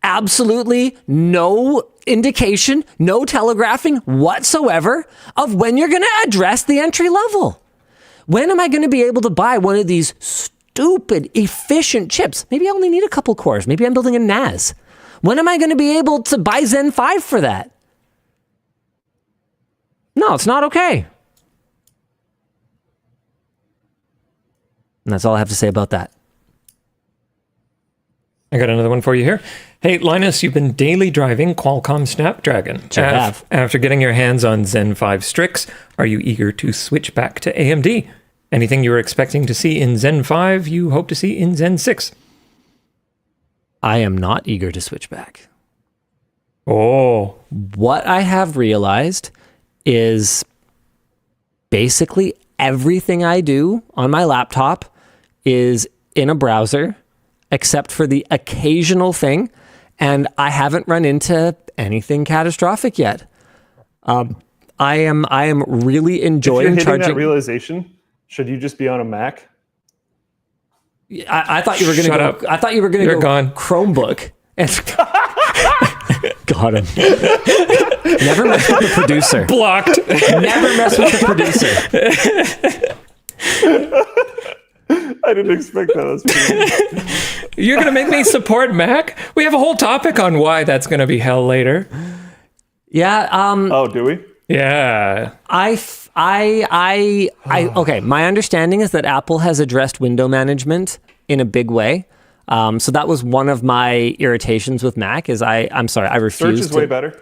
absolutely no indication, no telegraphing whatsoever of when you're going to address the entry level? When am I going to be able to buy one of these stupid, efficient chips? Maybe I only need a couple cores. Maybe I'm building a NAS. When am I going to be able to buy Zen 5 for that? No, it's not okay. And that's all I have to say about that. I got another one for you here. Hey, Linus, you've been daily driving Qualcomm Snapdragon. Sure have. After getting your hands on Zen 5 Strix, are you eager to switch back to AMD? Anything you were expecting to see in Zen 5, you hope to see in Zen 6? I am not eager to switch back. Oh. What I have realized is basically everything I do on my laptop is in a browser, except for the occasional thing, and I haven't run into anything catastrophic yet. I am really enjoying if you're hitting charging. that realization, should you just be on a Mac? I thought you were going to go. Shut up. I thought you were going to You're go gone. Chromebook. And got him. Never mess with the producer. Blocked. Never mess with the producer. I didn't expect that. That's pretty You're going to make me support Mac? We have a whole topic on why that's going to be hell later. Yeah. Oh, do we? Yeah. Okay. My understanding is that Apple has addressed window management in a big way. So that was one of my irritations with Mac. I'm sorry, I refuse. Search is way better.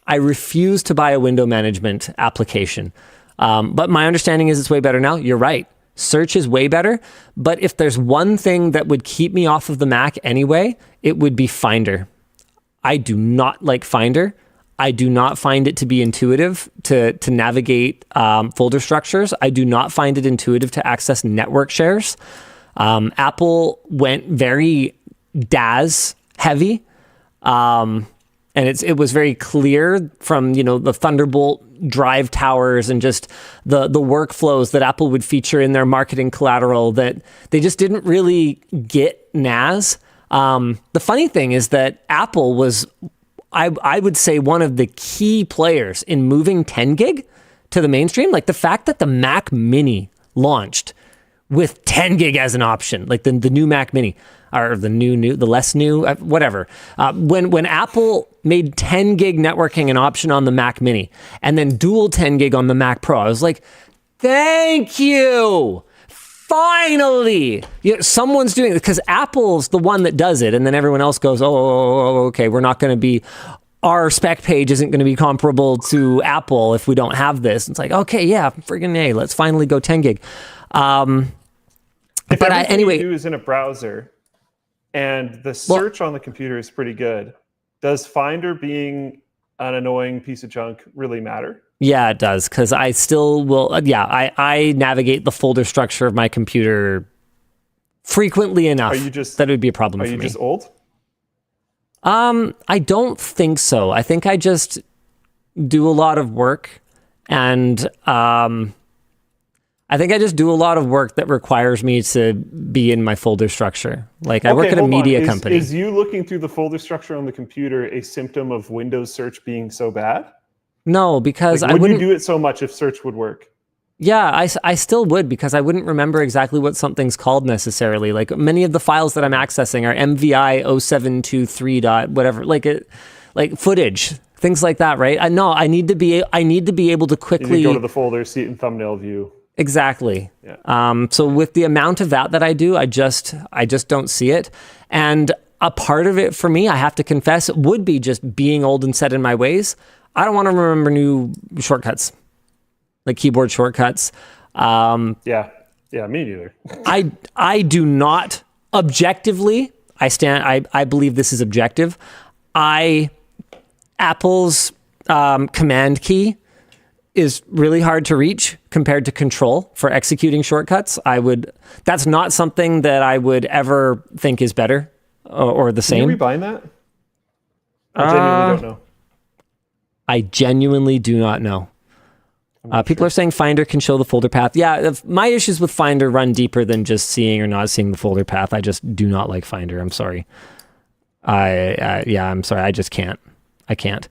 I refuse to buy a window management application. But my understanding is it's way better now. You're right. Search is way better. But if there's one thing that would keep me off of the Mac anyway, it would be Finder. I do not like Finder. I do not find it to be intuitive to navigate folder structures. I do not find it intuitive to access network shares. Apple went very DAS heavy. And it was very clear from, the Thunderbolt drive towers and just the workflows that Apple would feature in their marketing collateral that they just didn't really get NAS. The funny thing is that Apple was, I would say, one of the key players in moving 10 gig to the mainstream. Like the fact that the Mac Mini launched with 10 gig as an option, like the new Mac Mini, or the less new, whatever. When Apple made 10 gig networking an option on the Mac Mini, and then dual 10 gig on the Mac Pro, I was like, thank you. Finally, someone's doing it, because Apple's the one that does it, and then everyone else goes, oh, okay, we're not going to be, our spec page isn't going to be comparable to Apple if we don't have this. It's like, okay, yeah, friggin' A, let's finally go 10 gig. If but everything anyway, you do is in a browser, and the search on the computer is pretty good, does Finder being an annoying piece of junk really matter? Yeah, it does, because I still will. I navigate the folder structure of my computer frequently enough that it would be a problem for me. Are you just old? I don't think so. I think I just do a lot of work, and I think I just do a lot of work that requires me to be in my folder structure. Like I work at a media company. Is you looking through the folder structure on the computer a symptom of Windows search being so bad? No, because I wouldn't wouldn't do it so much if search would work. Yeah, I still would, because I wouldn't remember exactly what something's called necessarily. Like many of the files that I'm accessing are MVI 0723 dot whatever, like footage, things like that, right? I need to be able to quickly go to the folder, see it in thumbnail view. Exactly. Yeah. So with the amount of that I do, I just don't see it. And a part of it for me, I have to confess, would be just being old and set in my ways. I don't want to remember new shortcuts, like keyboard shortcuts. Yeah, me neither. I do not objectively. I believe this is objective. Apple's command key is really hard to reach compared to control for executing shortcuts. That's not something that I would ever think is better or the same. Are you rebuying that? I genuinely don't know. I genuinely do not know. People are saying Finder can show the folder path. Yeah, my issues with Finder run deeper than just seeing or not seeing the folder path. I just do not like Finder. I'm sorry. I'm sorry. I just can't. I can't.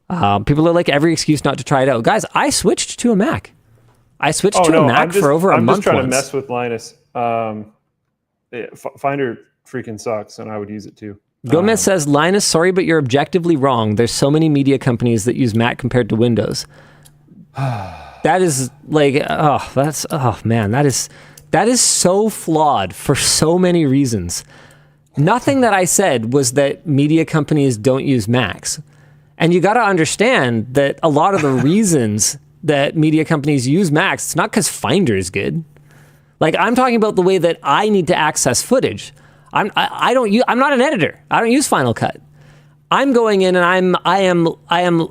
People are like, every excuse not to try it out. Guys, I switched to a Mac. I switched to a Mac for over a month. I'm just trying once. to mess with Linus. Finder freaking sucks, and I would use it too. Gomez says, Linus, sorry, but you're objectively wrong. There's so many media companies that use Mac compared to Windows. That is like, that is so flawed for so many reasons. Nothing that I said was that media companies don't use Macs. And you got to understand that a lot of the reasons that media companies use Macs, it's not because Finder is good. Like I'm talking about the way that I need to access footage. I'm not an editor. I don't use Final Cut. I'm going in and I am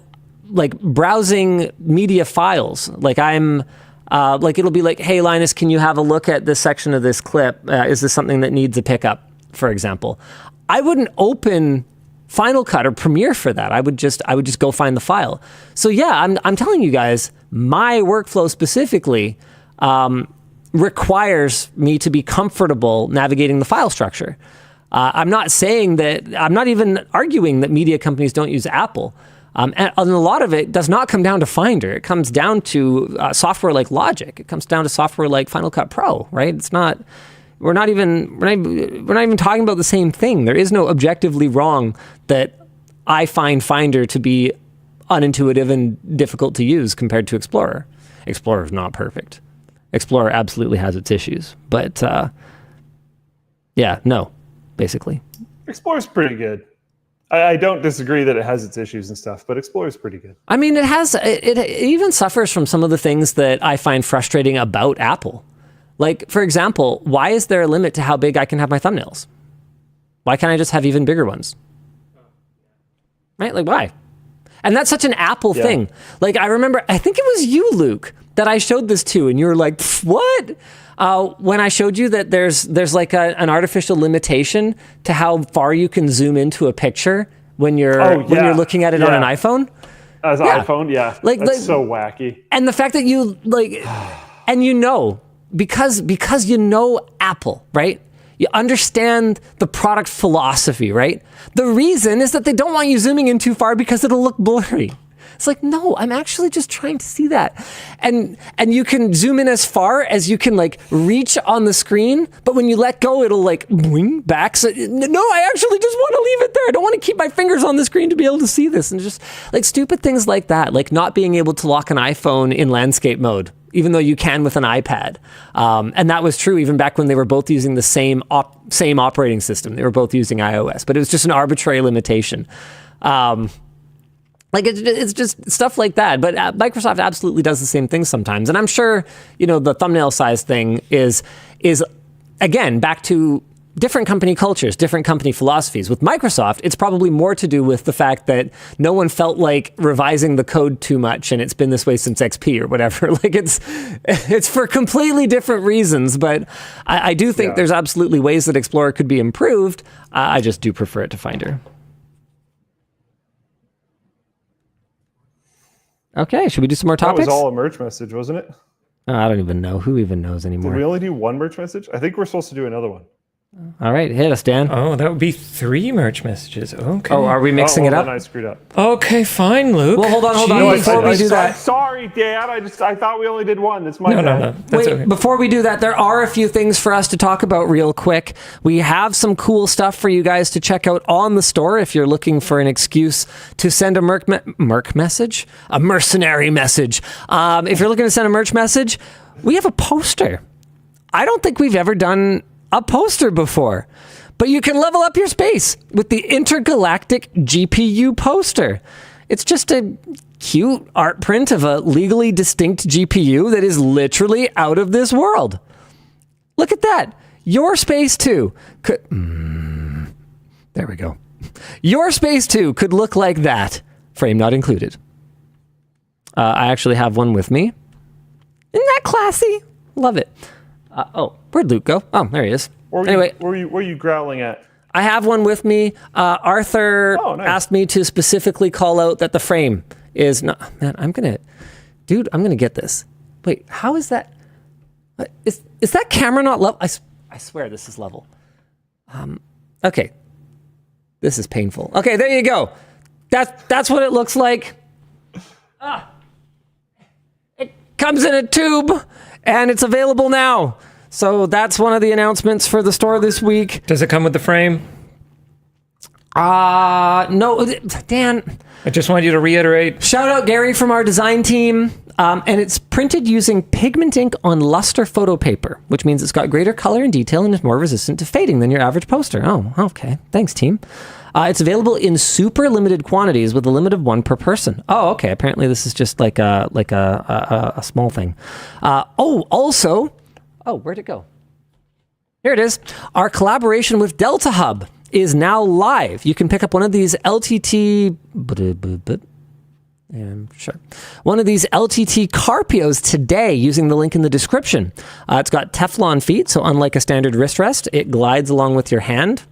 like browsing media files. Like it'll be like, hey Linus, can you have a look at this section of this clip? Is this something that needs a pickup, for example? I wouldn't open Final Cut or Premiere for that. I would just go find the file. So yeah, I'm telling you guys, my workflow specifically requires me to be comfortable navigating the file structure. I'm not even arguing that media companies don't use Apple. And a lot of it does not come down to Finder. It comes down to software like Logic. It comes down to software like Final Cut Pro, right? It's not. We're not even talking about the same thing. There is no objectively wrong that I find Finder to be unintuitive and difficult to use compared to Explorer. Explorer is not perfect. Explorer absolutely has its issues, but basically. Explorer's pretty good. I don't disagree that it has its issues and stuff, but Explorer's pretty good. I mean, it even suffers from some of the things that I find frustrating about Apple. Like, for example, why is there a limit to how big I can have my thumbnails? Why can't I just have even bigger ones? Right? Like, why? And that's such an Apple thing. Like, I remember, I think it was you, Luke, that I showed this to, and you were like, what? When I showed you that there's like an artificial limitation to how far you can zoom into a picture when you're looking at it on an iPhone. As an iPhone, that's so wacky. And the fact that you like, and because you know Apple, right? You understand the product philosophy, right? The reason is that they don't want you zooming in too far because it'll look blurry. It's like, no, I'm actually just trying to see that. And you can zoom in as far as you can like reach on the screen, but when you let go, it'll like boing back. So no, I actually just want to leave it there. I don't want to keep my fingers on the screen to be able to see this. And just like stupid things like that, like not being able to lock an iPhone in landscape mode, even though you can with an iPad. And that was true even back when they were both using the same operating system. They were both using iOS, but it was just an arbitrary limitation. Like it's just stuff like that. But Microsoft absolutely does the same thing sometimes. And I'm sure, the thumbnail size thing is again, back to different company cultures, different company philosophies. With Microsoft, it's probably more to do with the fact that no one felt like revising the code too much, and it's been this way since XP or whatever. Like it's for completely different reasons, but I do think there's absolutely ways that Explorer could be improved. I just do prefer it to Finder. Okay, should we do some more topics? That was all a merch message, wasn't it? I don't even know. Who even knows anymore? Did we only do one merch message? I think we're supposed to do another one. All right, hit us, Dan. Oh, that would be 3 merch messages. Okay. Oh, are we mixing it up? Then I screwed up. Okay, fine, Luke. Well, hold on. Jeez. Before we do that. Sorry, Dan. I thought we only did one. That's my bad. No. That's okay. Before we do that, there are a few things for us to talk about real quick. We have some cool stuff for you guys to check out on the store if you're looking for an excuse to send a merc message? A mercenary message. If you're looking to send a merch message, we have a poster. I don't think we've ever done a poster before. But you can level up your space with the intergalactic GPU poster. It's just a cute art print of a legally distinct GPU that is literally out of this world. Look at that. Your space too could... there we go. Your space too could look like that. Frame not included. I actually have one with me. Isn't that classy? Love it. Where'd Luke go? Oh, there he is. Anyway, where are you growling at? I have one with me. Arthur asked me to specifically call out that the frame is not... Man, I'm going to get this. Wait, how is that? Is that camera not level? I swear this is level. Okay. This is painful. Okay, there you go. That's what it looks like. It comes in a tube, and it's available now. So that's one of the announcements for the store this week. Does it come with the frame? No, Dan. I just want you to reiterate. Shout out Gary from our design team. And it's printed using pigment ink on luster photo paper, which means it's got greater color and detail and is more resistant to fading than your average poster. Oh, okay. Thanks, team. It's available in super limited quantities with a limit of 1 per person. Oh, okay. Apparently this is just like a small thing. Also... Oh, where'd it go? Here it is. Our collaboration with DeltaHub is now live. You can pick up one of these LTT... One of these LTT Carpios today using the link in the description. It's got Teflon feet, so unlike a standard wrist rest, it glides along with your hand.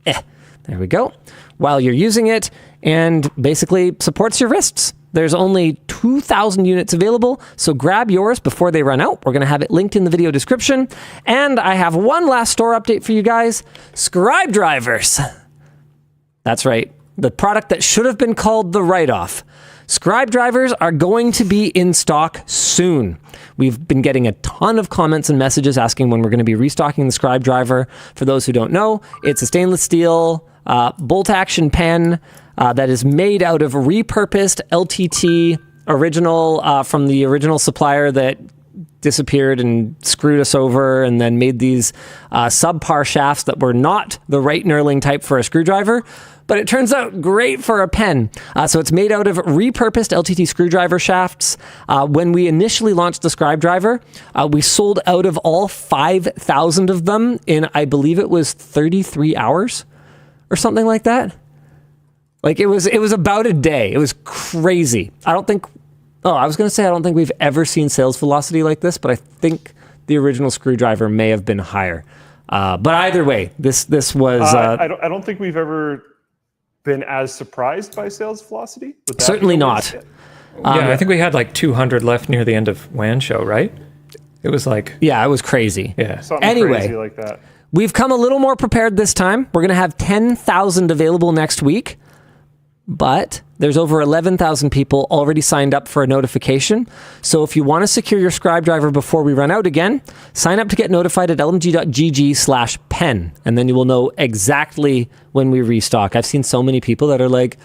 There we go. While you're using it, and basically supports your wrists. There's only 2,000 units available, so grab yours before they run out. We're going to have it linked in the video description. And I have one last store update for you guys. Scribedrivers. That's right. The product that should have been called the write-off. Scribedrivers are going to be in stock soon. We've been getting a ton of comments and messages asking when we're going to be restocking the Scribedriver. For those who don't know, it's a stainless steel bolt-action pen that is made out of repurposed LTT original from the original supplier that disappeared and screwed us over and then made these subpar shafts that were not the right knurling type for a screwdriver, but it turns out great for a pen. So it's made out of repurposed LTT screwdriver shafts. When we initially launched the Scribedriver, we sold out of all 5,000 of them in, I believe it was 33 hours or something like that. Like it was about a day. It was crazy. I don't think we've ever seen sales velocity like this, but I think the original Screwdriver may have been higher. But either way, this was... I don't think we've ever been as surprised by sales velocity. Certainly not. I think we had like 200 left near the end of WAN show, right? It was like... Yeah, it was crazy. Yeah. Something crazy like that. We've come a little more prepared this time. We're going to have 10,000 available next week. but there's over 11,000 people already signed up for a notification. So if you want to secure your Scribedriver before we run out again, sign up to get notified at lmg.gg/pen, and then you will know exactly when we restock. I've seen so many people that are like,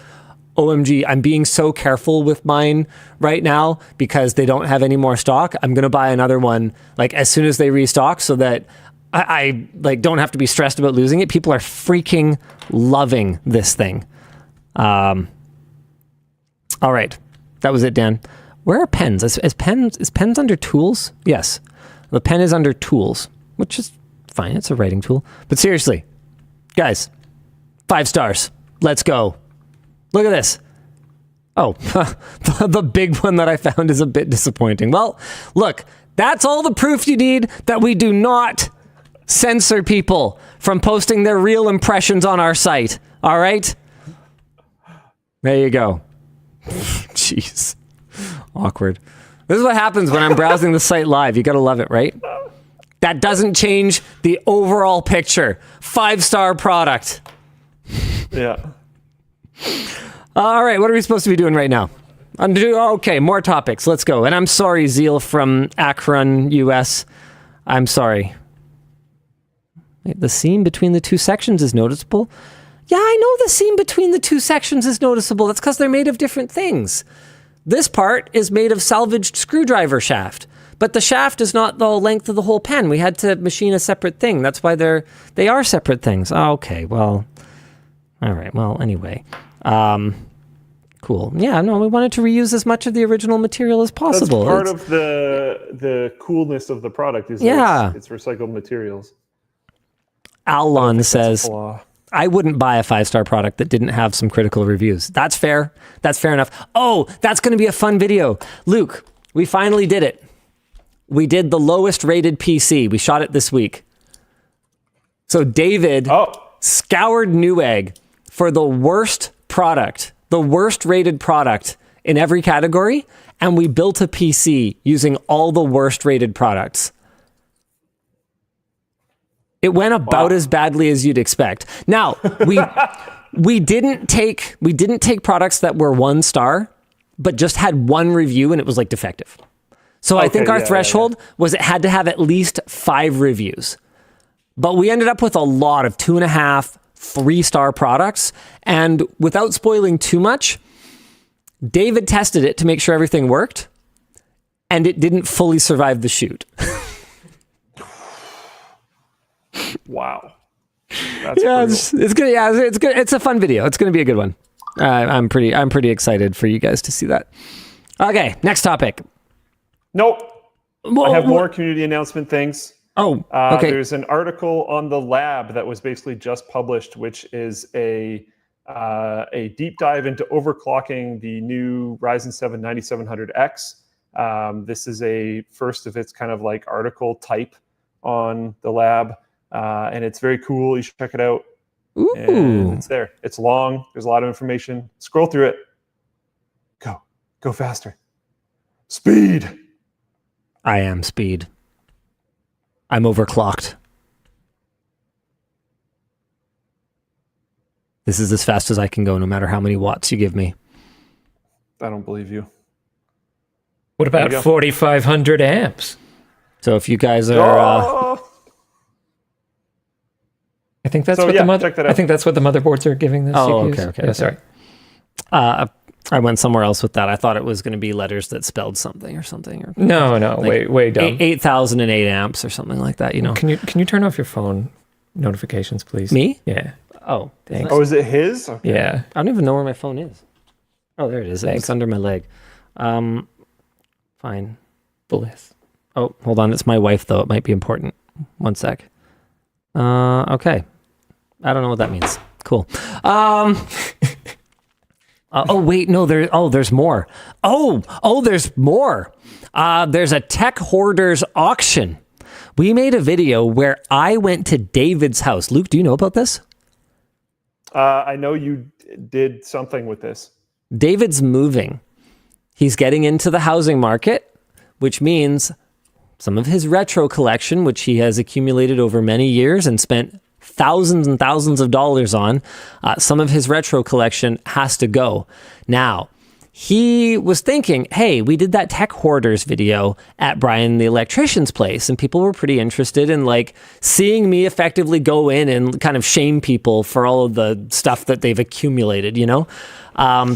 OMG, I'm being so careful with mine right now because they don't have any more stock. I'm going to buy another one like as soon as they restock so that I like don't have to be stressed about losing it. People are freaking loving this thing. All right. That was it, Dan. Where are pens? Is pens under tools? Yes. The pen is under tools, which is fine. It's a writing tool. But seriously, guys, 5 stars. Let's go. Look at this. Oh, the big one that I found is a bit disappointing. Well, look, that's all the proof you need that we do not censor people from posting their real impressions on our site. All right? There you go. Jeez. Awkward. This is what happens when I'm browsing the site live. You got to love it, right? That doesn't change the overall picture. 5-star product. Yeah. All right, what are we supposed to be doing right now? Okay, more topics. Let's go. And I'm sorry, Zeal from Akron, US. I'm sorry. The seam between the two sections is noticeable. Yeah, I know the seam between the two sections is noticeable. That's because they're made of different things. This part is made of salvaged screwdriver shaft, but the shaft is not the length of the whole pen. We had to machine a separate thing. That's why they are separate things. Okay, well, all right. Well, anyway, cool. Yeah, no, we wanted to reuse as much of the original material as possible. That's part of the coolness of the product is it's recycled materials. Alon says, I wouldn't buy a 5-star product that didn't have some critical reviews. That's fair. That's fair enough. Oh, that's going to be a fun video. Luke, we finally did it. We did the lowest rated PC. We shot it this week. So David scoured NewEgg for the worst product, the worst rated product in every category, and we built a PC using all the worst rated products. It went about as badly as you'd expect. Now, we didn't take products that were 1 star, but just had 1 review and it was like defective. So I think our threshold was it had to have at least 5 reviews. But we ended up with a lot of 2.5, 3-star products. And without spoiling too much, David tested it to make sure everything worked, and it didn't fully survive the shoot. Wow. That's it's good. Yeah, it's good. It's a fun video. It's going to be a good one. I'm pretty excited for you guys to see that. Okay, next topic. Nope. I have more community announcement things. Oh, okay. There's an article on the lab that was basically just published, which is a deep dive into overclocking the new Ryzen 7 9700X. This is a first of its kind of like article type on the lab. And it's very cool. You should check it out. Ooh. And it's there. It's long. There's a lot of information. Scroll through it. Go faster. Speed. I am speed. I'm overclocked. This is as fast as I can go, no matter how many watts you give me. I don't believe you. What about 4,500 amps? So if you guys are... I think that's I think that's what the motherboards are giving this. Oh, CPUs. okay. Sorry. I went somewhere else with that. I thought it was going to be letters that spelled something or something. Or no, like way dumb. 8,008 amps or something like that. You know. Can you turn off your phone notifications, please? Me? Yeah. Oh, thanks. Oh, is it his? Okay. Yeah. I don't even know where my phone is. Oh, there it is. Thanks. It's under my leg. Fine. Bliss. Oh, hold on. It's my wife though. It might be important. One sec. Okay. I don't know what that means. Cool. Oh wait, no. There's more. There's more. There's a tech hoarders auction. We made a video where I went to David's house. Luke, do you know about this? I know you did something with this. David's moving. He's getting into the housing market, which means some of his retro collection, which he has accumulated over many years and spent thousands and thousands of dollars on. Some of his retro collection has to go. Now, he was thinking, hey, we did that tech hoarders video at Brian the electrician's place, and people were pretty interested in like seeing me effectively go in and kind of shame people for all of the stuff that they've accumulated, you know?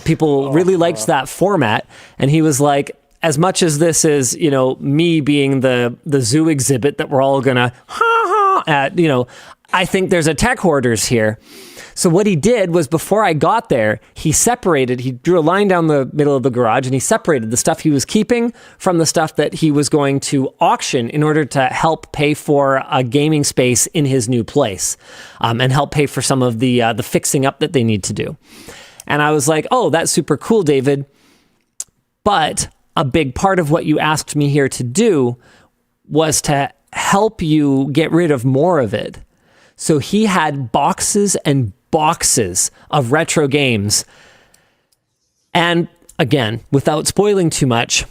People really liked that format, and he was like, as much as this is, you know, me being the zoo exhibit that we're all gonna ha at, you know, I think there's a tech hoarders here. So what he did was, before I got there, he drew a line down the middle of the garage, and he separated the stuff he was keeping from the stuff that he was going to auction in order to help pay for a gaming space in his new place, and help pay for some of the fixing up that they need to do. And I was like, oh, that's super cool, David. But a big part of what you asked me here to do was to help you get rid of more of it. So he had boxes and boxes of retro games. And again, without spoiling too much,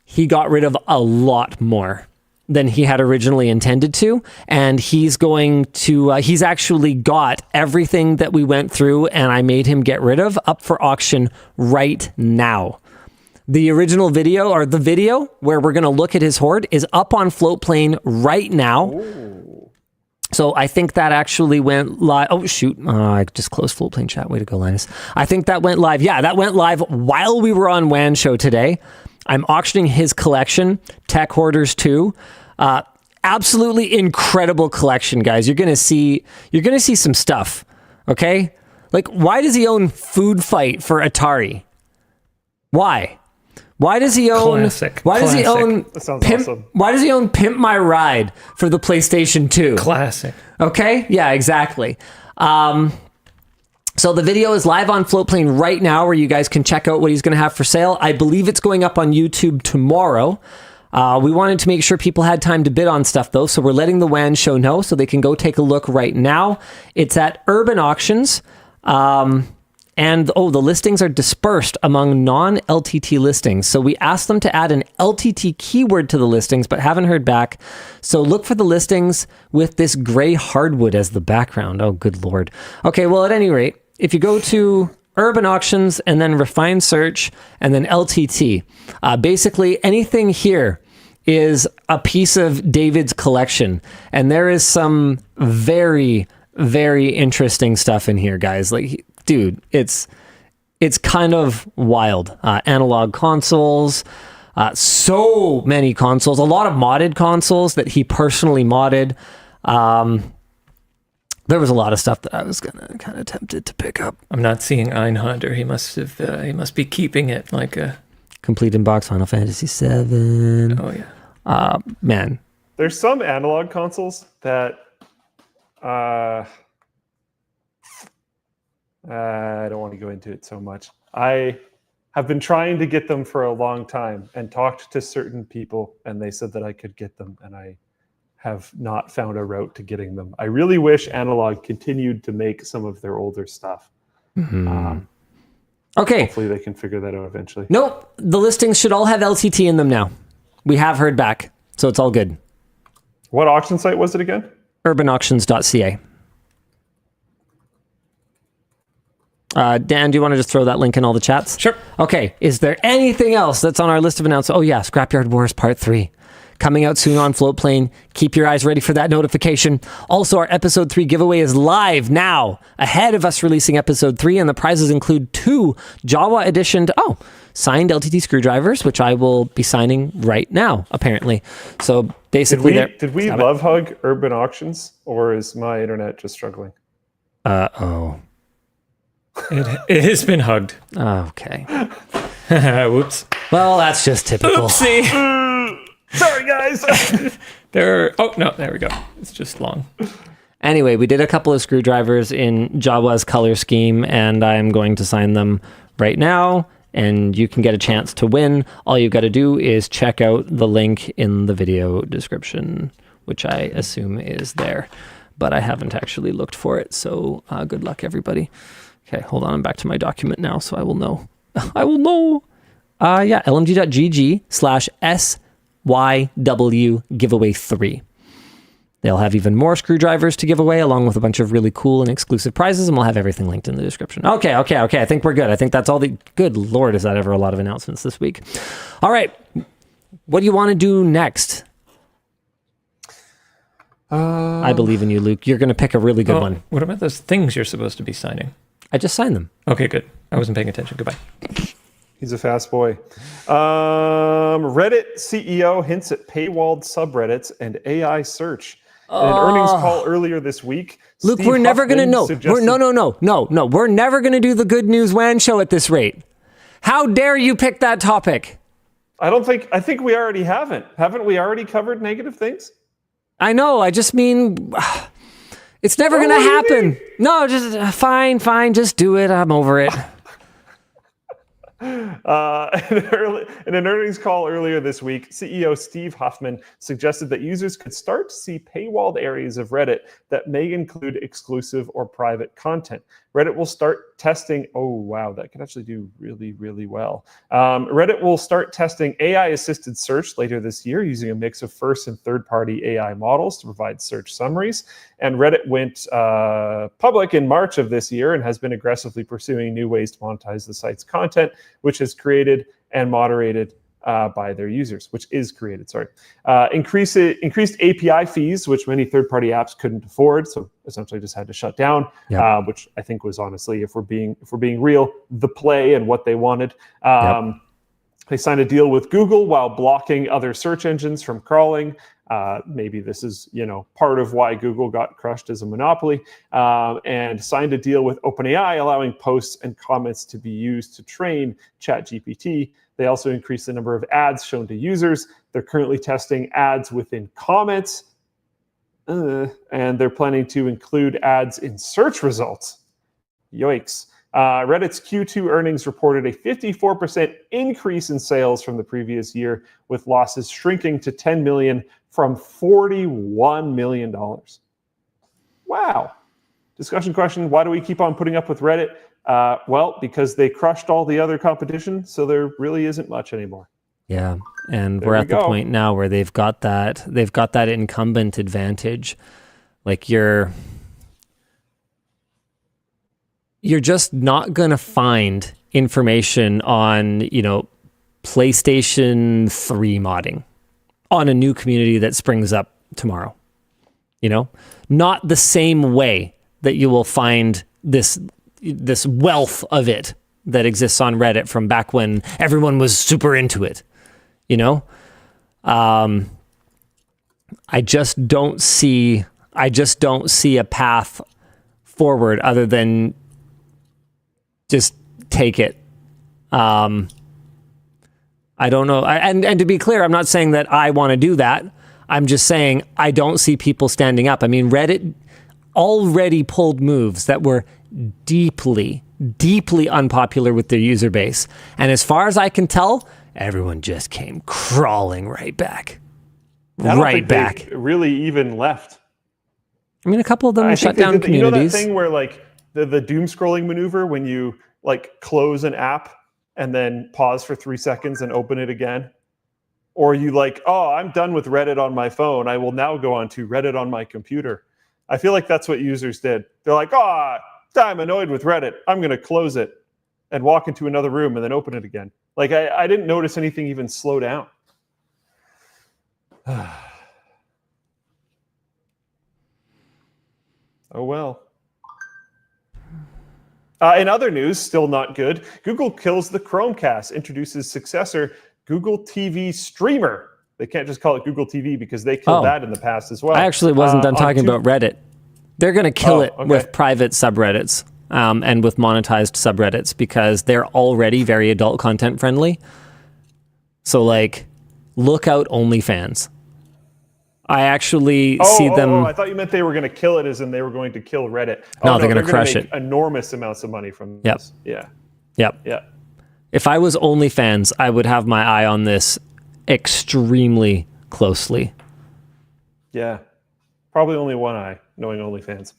he got rid of a lot more than he had originally intended to. And he's going to, he's actually got everything that we went through and I made him get rid of up for auction right now. The original video, or the video where we're going to look at his hoard, is up on Floatplane right now. Ooh. So I think that actually went live. Oh, shoot. I just closed Floatplane chat. Way to go, Linus. I think that went live. Yeah, that went live while we were on WAN show today. I'm auctioning his collection, Tech Hoarders 2. Absolutely incredible collection, guys. You're going to see some stuff, okay? Like, why does he own Food Fight for Atari? Why? Why does he own? Classic. Why does he own? That sounds Pimp, awesome. Why does he own Pimp My Ride for the PlayStation 2? Classic. Okay, yeah, exactly. So the video is live on Floatplane right now, where you guys can check out what he's going to have for sale. I believe it's going up on YouTube tomorrow. We wanted to make sure people had time to bid on stuff, though, so we're letting the WAN show know so they can go take a look right now. It's at Urban Auctions. And the listings are dispersed among non-LTT listings. So we asked them to add an LTT keyword to the listings, but haven't heard back. So look for the listings with this gray hardwood as the background. Oh, good Lord. Okay, well, at any rate, if you go to Urban Auctions and then Refine Search and then LTT, basically anything here is a piece of David's collection. And there is some very, very interesting stuff in here, guys. Like, dude, it's kind of wild. Analog consoles, so many consoles, a lot of modded consoles that he personally modded. There was a lot of stuff that I was kind of tempted to pick up. I'm not seeing Einhunter. He must be keeping it like a complete in box Final Fantasy VII. Oh yeah, man. There's some analog consoles that I don't want to go into it so much. I have been trying to get them for a long time and talked to certain people, and they said that I could get them, and I have not found a route to getting them. I really wish Analog continued to make some of their older stuff. Mm-hmm. Okay. Hopefully they can figure that out eventually. Nope. The listings should all have LTT in them now. We have heard back, so it's all good. What auction site was it again? urbanauctions.ca. Dan, do you want to just throw that link in all the chats? Sure. Okay. Is there anything else that's on our list of announcements? Oh, yeah. Scrapyard Wars Part 3. Coming out soon on Floatplane. Keep your eyes ready for that notification. Also, our Episode 3 giveaway is live now, ahead of us releasing Episode 3, and the prizes include 2 Jawa-edition, signed LTT screwdrivers, which I will be signing right now, apparently. So basically... Did we love hug Urban Auctions, or is my internet just struggling? Uh-oh. It has been hugged. Okay. Whoops. Well, that's just typical. Oopsie. Sorry, guys. There we go. It's just long. Anyway, we did a couple of screwdrivers in Jawa's color scheme, and I'm going to sign them right now, and you can get a chance to win. All you've got to do is check out the link in the video description, which I assume is there, but I haven't actually looked for it, so good luck, everybody. Okay, hold on. I'm back to my document now, so I will know. I will know. Yeah, lmg.gg/SYW giveaway 3. They'll have even more screwdrivers to give away, along with a bunch of really cool and exclusive prizes, and we'll have everything linked in the description. Okay. I think we're good. I think that's all the... Good Lord, is that ever a lot of announcements this week. All right. What do you want to do next? I believe in you, Luke. You're going to pick a really good one. What about those things you're supposed to be signing? I just signed them. Okay, good. I wasn't paying attention. Goodbye. He's a fast boy. Reddit CEO hints at paywalled subreddits and AI search. In an earnings call earlier this week, Luke, Steve we're never going to know. suggested- No. We're never going to do the Good News WAN show at this rate. How dare you pick that topic? I think we already haven't. Haven't we already covered negative things? I know. I just mean, it's never going to happen. No, just fine. Just do it. I'm over it. In an earnings call earlier this week, CEO Steve Huffman suggested that users could start to see paywalled areas of Reddit that may include exclusive or private content. Reddit will start testing... Oh, wow, that could actually do really, really well. Reddit will start testing AI-assisted search later this year using a mix of first and third-party AI models to provide search summaries. And Reddit went public in March of this year and has been aggressively pursuing new ways to monetize the site's content, which is created and moderated by their users, increased API fees, which many third-party apps couldn't afford, so essentially just had to shut down. Which I think was honestly, if we're being real, the play and what they wanted. They signed a deal with Google while blocking other search engines from crawling. Maybe this is, part of why Google got crushed as a monopoly, and signed a deal with OpenAI, allowing posts and comments to be used to train ChatGPT. They also increased the number of ads shown to users. They're currently testing ads within comments, and they're planning to include ads in search results. Yikes. Reddit's Q2 earnings reported a 54% increase in sales from the previous year, with losses shrinking to $10 million from $41 million. Wow. Discussion question, why do we keep on putting up with Reddit? Well, because they crushed all the other competition, so there really isn't much anymore. Yeah, and we're at the point now where they've got that incumbent advantage. Like you're just not going to find information on, PlayStation 3 modding on a new community that springs up tomorrow. Not the same way that you will find this wealth of it that exists on Reddit from back when everyone was super into it. I just don't see a path forward other than just take it. I don't know. And to be clear, I'm not saying that I want to do that. I'm just saying I don't see people standing up. I mean, Reddit already pulled moves that were deeply, deeply unpopular with their user base. And as far as I can tell, everyone just came crawling right back. Right back. Really even left. I mean, a couple of them shut down communities. That thing where the doom scrolling maneuver when you close an app and then pause for 3 seconds and open it again? Or you I'm done with Reddit on my phone. I will now go on to Reddit on my computer. I feel like that's what users did. They're like, I'm annoyed with Reddit. I'm going to close it and walk into another room and then open it again. I didn't notice anything even slow down. Oh, well. In other news, still not good, Google kills the Chromecast, introduces successor Google TV Streamer. They can't just call it Google TV because they killed that in the past as well. I actually wasn't done talking about Reddit. They're going to kill it with private subreddits and with monetized subreddits because they're already very adult content friendly. So look out OnlyFans. I actually see them... I thought you meant they were going to kill it as in they were going to kill Reddit. No, they're going to crush it. Enormous amounts of money from this. Yeah. Yep. Yeah. If I was OnlyFans, I would have my eye on this extremely closely. Yeah. Probably only one eye, knowing OnlyFans.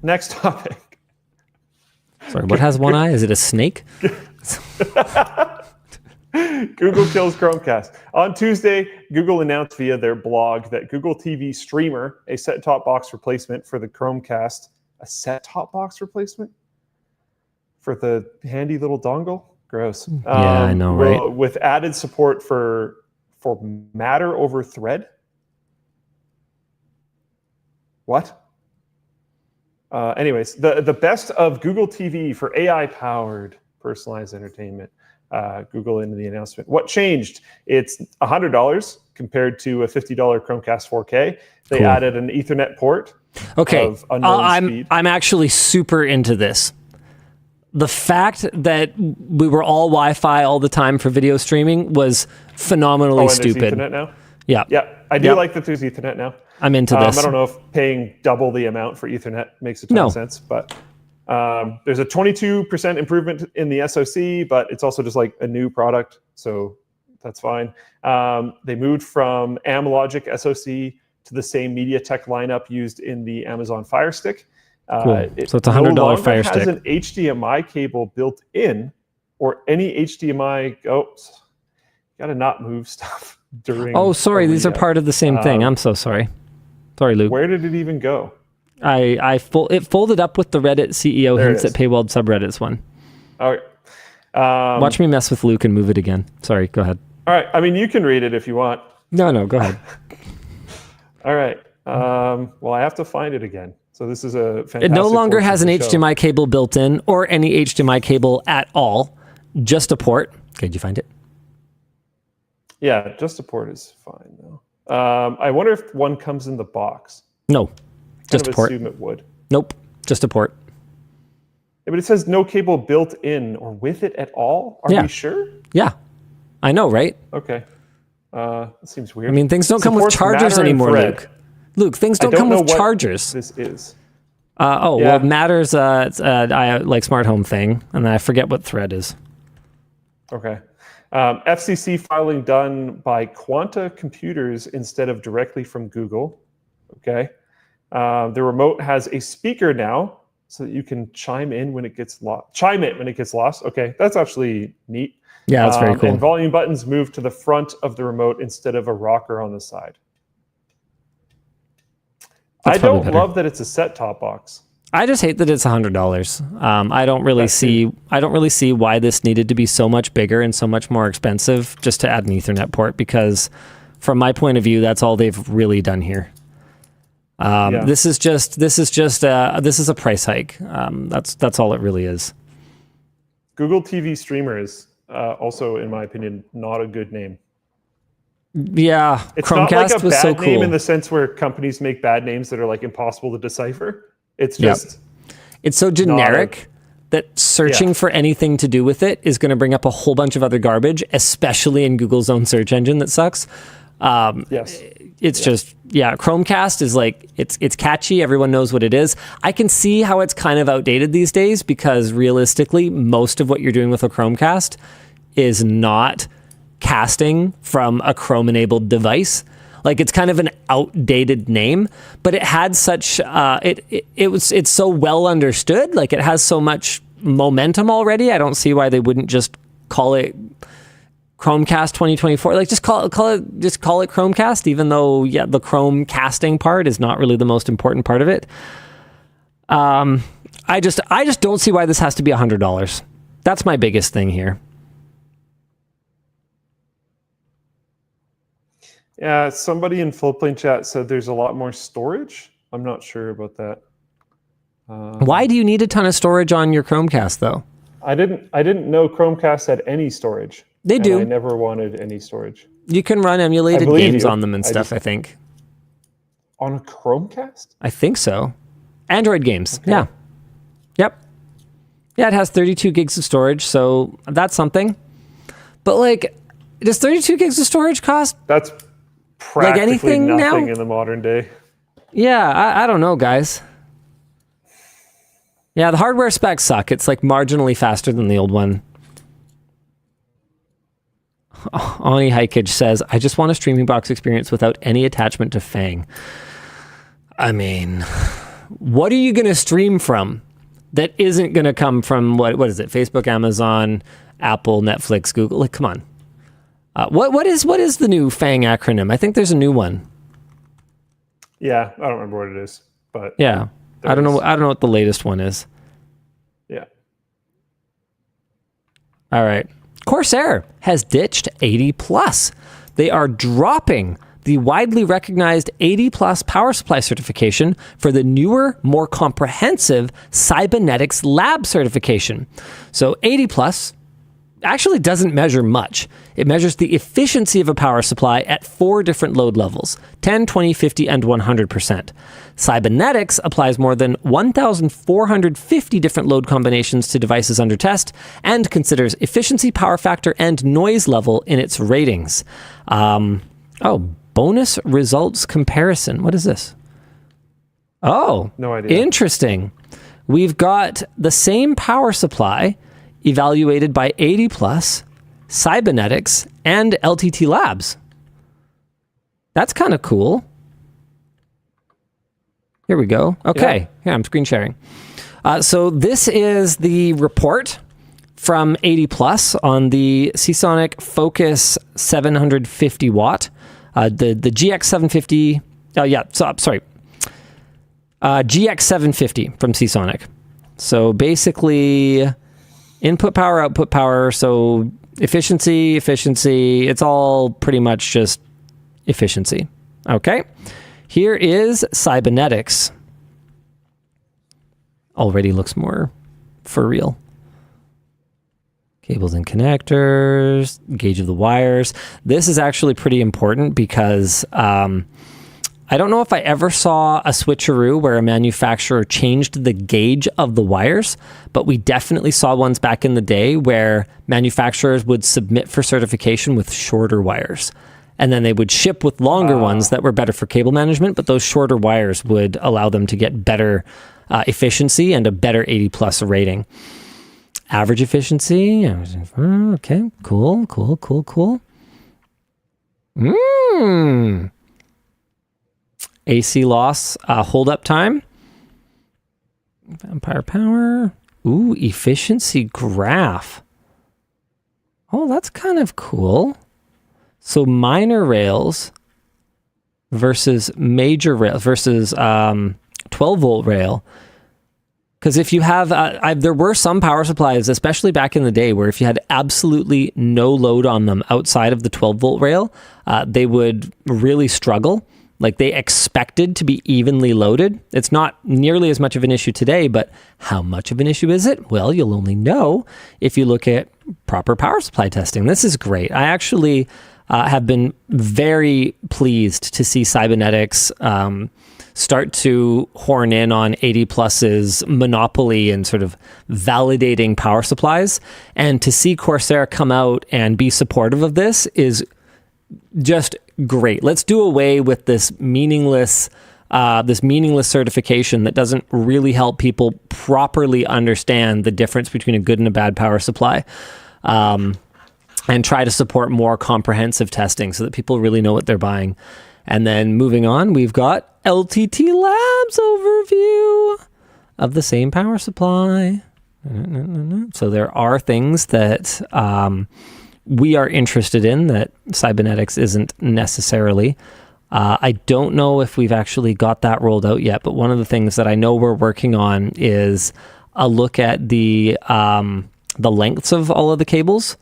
Next topic. Sorry, what has one eye? Is it a snake? Google kills Chromecast. On Tuesday, Google announced via their blog that Google TV Streamer, a set-top box replacement for the Chromecast, a set-top box replacement for the handy little dongle? Gross. Yeah, I know, right? With added support for Matter over Thread. What? Anyways, the best of Google TV for AI-powered personalized entertainment. Google into the announcement. What changed? It's $100 compared to a $50 Chromecast 4K. They Cool. added an Ethernet port. Okay, Of unknown speed. I'm actually super into this. The fact that we were all Wi-Fi all the time for video streaming was phenomenally And there's stupid. Ethernet now? Yeah, Yeah, I do Yeah. like that there's Ethernet now. I'm into this. I don't know if paying double the amount for Ethernet makes a ton of sense, but there's a 22% improvement in the SoC, but it's also just like a new product, so that's fine. They moved from Amlogic SoC to the same MediaTek lineup used in the Amazon Fire Stick. Cool. So it's a $100 Fire Stick. It has an HDMI cable built in, or any HDMI. Got to not move stuff during. Oh, sorry, these are read. part of the same thing. I'm so sorry. Sorry, Luke. Where did it even go? It folded up with the Reddit CEO There it hints is. at paywalled subreddits one. Okay. Watch me mess with Luke and move it again. Sorry, go ahead. All right. I mean, you can read it if you want. No, go ahead. All right. Well, I have to find it again. So this is a fantastic. It no longer portion has of an the show. HDMI cable built in or any HDMI cable at all. Just a port. Okay, did you find it? Yeah, just a port is fine though. I wonder if one comes in the box. No, just a Kind of port. assume it would. Nope, just a port. Yeah, but it says no cable built in or with it at all. Are Yeah. we sure? Yeah, I know, right? Okay. That seems weird. I mean, things don't come with Supports chargers Matter and anymore, Thread. Luke. Luke, things I don't don't come know with what chargers. this is. Well, Yeah. Matter's I like smart home thing, and I forget what Thread is. Okay. FCC filing done by Quanta Computers instead of directly from Google. Okay. The remote has a speaker now, so that you can chime in when it gets lost. Chime it when it gets lost. Okay, that's actually neat. Yeah, that's very cool. And volume buttons move to the front of the remote instead of a rocker on the side. That's I don't probably better. love that it's a set-top box. I just hate that it's $100. I don't really see why this needed to be so much bigger and so much more expensive just to add an Ethernet port, because from my point of view, that's all they've really done here. Yeah. This is a price hike. That's all it really is. Google TV Streamer is also, in my opinion, not a good name. Yeah, It's Chromecast not like a was bad so name cool. in the sense where companies make bad names that are like impossible to decipher. It's just It's so generic that searching for anything to do with it is going to bring up a whole bunch of other garbage, especially in Google's own search engine that sucks. yes. It's just, Chromecast is like, it's catchy. Everyone knows what it is. I can see how it's kind of outdated these days, because realistically, most of what you're doing with a Chromecast is not casting from a Chrome-enabled device. Like, it's kind of an outdated name, but it had such, it's so well understood. Like, it has so much momentum already. I don't see why they wouldn't just call it Chromecast 2024. Like, just call it Chromecast, even though, the Chrome casting part is not really the most important part of it. I just don't see why this has to be $100. That's my biggest thing here. Yeah, somebody in Floatplane chat said there's a lot more storage. I'm not sure about that. Why do you need a ton of storage on your Chromecast, though? I didn't know Chromecast had any storage. They and do. I never wanted any storage. You can run emulated believe games you. on them and I stuff, just- I think. On a Chromecast? I think so. Android games. Yeah. Yep. Yeah, it has 32 gigs of storage, so that's something. But, like, does 32 gigs of storage cost? That's practically anything nothing now? in the modern day. Yeah, I don't know, guys. Yeah, the hardware specs suck. It's, like, marginally faster than the old one. Ani Hikage says, I just want a streaming box experience without any attachment to Fang. I mean, what are you going to stream from that isn't going to come from, what is it, Facebook, Amazon, Apple, Netflix, Google? Like, come on. What is the new FANG acronym? I think there's a new one. Yeah, I don't remember what it is, but yeah, I don't know what the latest one is. Yeah. All right. Corsair has ditched 80 plus. They are dropping the widely recognized 80 plus power supply certification for the newer, more comprehensive Cybenetics Lab certification. So 80 plus actually doesn't measure much. It measures the efficiency of a power supply at 4 different load levels, 10, 20, 50, and 100%. Cybenetics applies more than 1,450 different load combinations to devices under test and considers efficiency, power factor, and noise level in its ratings. Bonus results comparison. What is this? Oh, no idea. Interesting. We've got the same power supply evaluated by 80 plus, Cybenetics, and LTT Labs. That's kind of cool. Here we go. Okay. Yeah, I'm screen sharing. So this is the report from 80 plus on the Seasonic Focus 750 watt. The GX-750. Oh, yeah. Sorry. GX-750 from Seasonic. So basically, input power, output power. So efficiency. It's all pretty much just efficiency. Okay. Here is Cybenetics. Already looks more for real. Cables and connectors, gauge of the wires. This is actually pretty important because I don't know if I ever saw a switcheroo where a manufacturer changed the gauge of the wires, but we definitely saw ones back in the day where manufacturers would submit for certification with shorter wires. And then they would ship with longer ones that were better for cable management, but those shorter wires would allow them to get better efficiency and a better 80 plus rating. Average efficiency. Okay, cool. AC loss, hold up time. Vampire power. Ooh, efficiency graph. Oh, that's kind of cool. So minor rails versus major rails versus 12 volt rail. Because if you have, there were some power supplies, especially back in the day, where if you had absolutely no load on them outside of the 12 volt rail, they would really struggle. Like they expected to be evenly loaded. It's not nearly as much of an issue today, but how much of an issue is it? Well, you'll only know if you look at proper power supply testing. This is great. I actually have been very pleased to see Cybenetics start to horn in on 80 Plus's monopoly and sort of validating power supplies. And to see Corsair come out and be supportive of this is just great. Let's do away with this meaningless certification that doesn't really help people properly understand the difference between a good and a bad power supply. And try to support more comprehensive testing so that people really know what they're buying. And then moving on, we've got LTT Labs overview of the same power supply. So there are things that we are interested in that Cybenetics isn't necessarily. I don't know if we've actually got that rolled out yet, but one of the things that I know we're working on is a look at the lengths of all of the cables.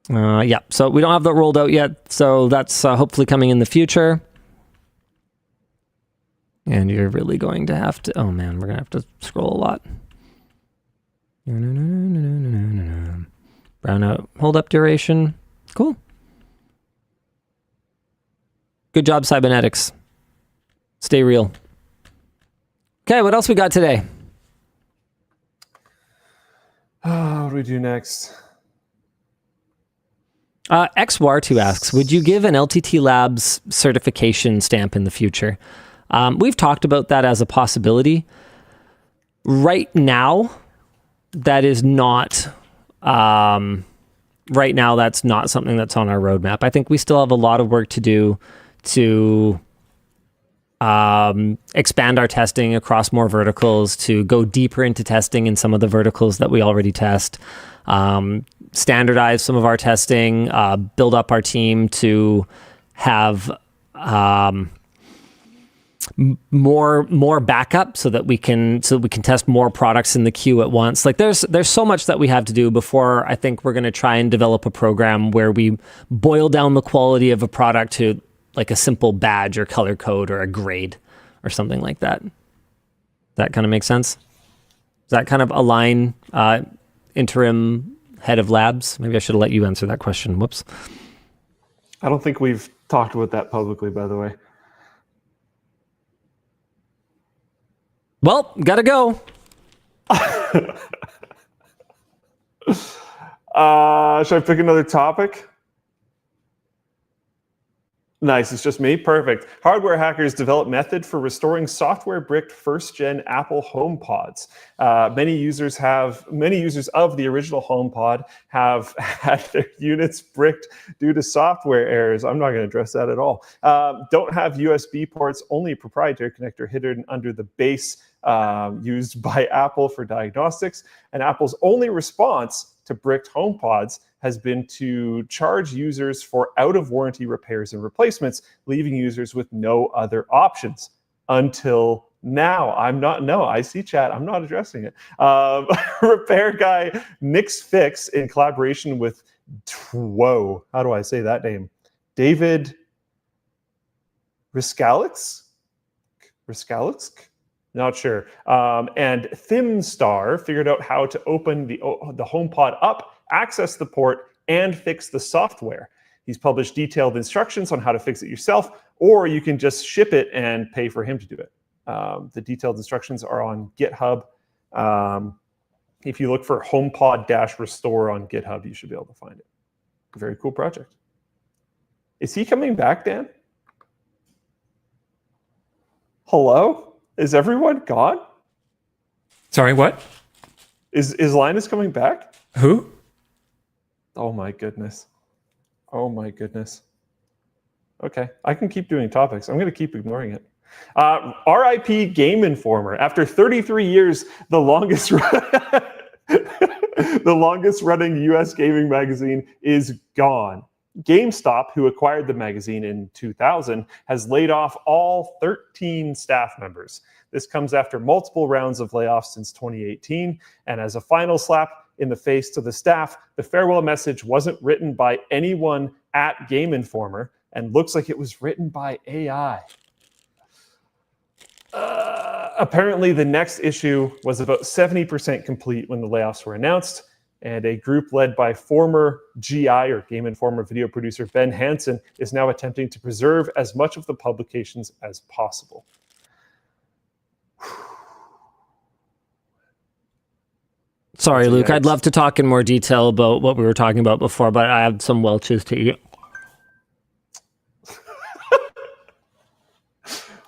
So we don't have that rolled out yet, so that's hopefully coming in the future. And you're really going to have to, oh man, we're going to have to scroll a lot. Brown out, hold up duration. Cool. Good job, Cybenetics. Stay real. Okay, what else we got today? What do we do next? XWAR2 asks, would you give an LTT Labs certification stamp in the future? We've talked about that as a possibility. Right now, that is not... right now, that's not something that's on our roadmap. I think we still have a lot of work to do to expand our testing across more verticals, to go deeper into testing in some of the verticals that we already test, standardize some of our testing, build up our team to have more backup so that we can test more products in the queue at once. Like there's so much that we have to do before I think we're going to try and develop a program where we boil down the quality of a product to like a simple badge or color code or a grade or something like that. That kind of makes sense? Does that kind of align, interim head of labs? Maybe I should have let you answer that question. Whoops. I don't think we've talked about that publicly, by the way. Well, gotta go. Should I pick another topic? Nice, it's just me. Perfect. Hardware hackers develop method for restoring software bricked first-gen Apple HomePods. Many users of the original HomePod have had their units bricked due to software errors. I'm not going to address that at all. Don't have USB ports, only a proprietary connector hidden under the base used by Apple for diagnostics. And Apple's only response to bricked HomePods has been to charge users for out-of-warranty repairs and replacements, leaving users with no other options until now. I see chat, I'm not addressing it. Repair guy Nick's Fix, in collaboration with, how do I say that name? David Riskalix? Not sure. And Thimstar figured out how to open the HomePod up, access the port, and fix the software. He's published detailed instructions on how to fix it yourself, or you can just ship it and pay for him to do it. The detailed instructions are on GitHub. If you look for HomePod-restore on GitHub, you should be able to find it. A very cool project. Is he coming back, Dan? Hello? Is everyone gone? Sorry, what? Is Linus coming back? Who? Oh my goodness. Oh my goodness. Okay, I can keep doing topics. I'm going to keep ignoring it. RIP Game Informer. After 33 years, the longest running US gaming magazine is gone. GameStop, who acquired the magazine in 2000, has laid off all 13 staff members. This comes after multiple rounds of layoffs since 2018, and as a final slap in the face to the staff, the farewell message wasn't written by anyone at Game Informer and looks like it was written by AI. Apparently, the next issue was about 70% complete when the layoffs were announced, and a group led by former GI, or Game Informer video producer, Ben Hansen, is now attempting to preserve as much of the publications as possible. Sorry, Luke, I'd love to talk in more detail about what we were talking about before, but I have some Welch's to eat.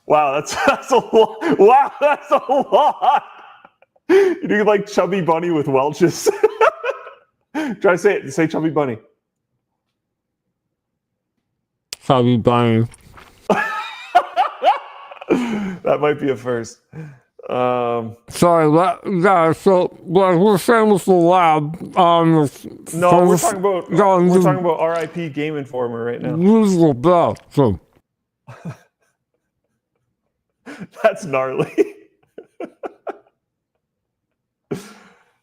Wow, that's a lot. Wow, that's a lot. You do like Chubby Bunny with Welch's. Try to say it. Say Chubby Bunny. Chubby Bunny. That might be a first. Sorry, so what we're saying with the lab. No, we're talking about RIP Game Informer right now. That's gnarly.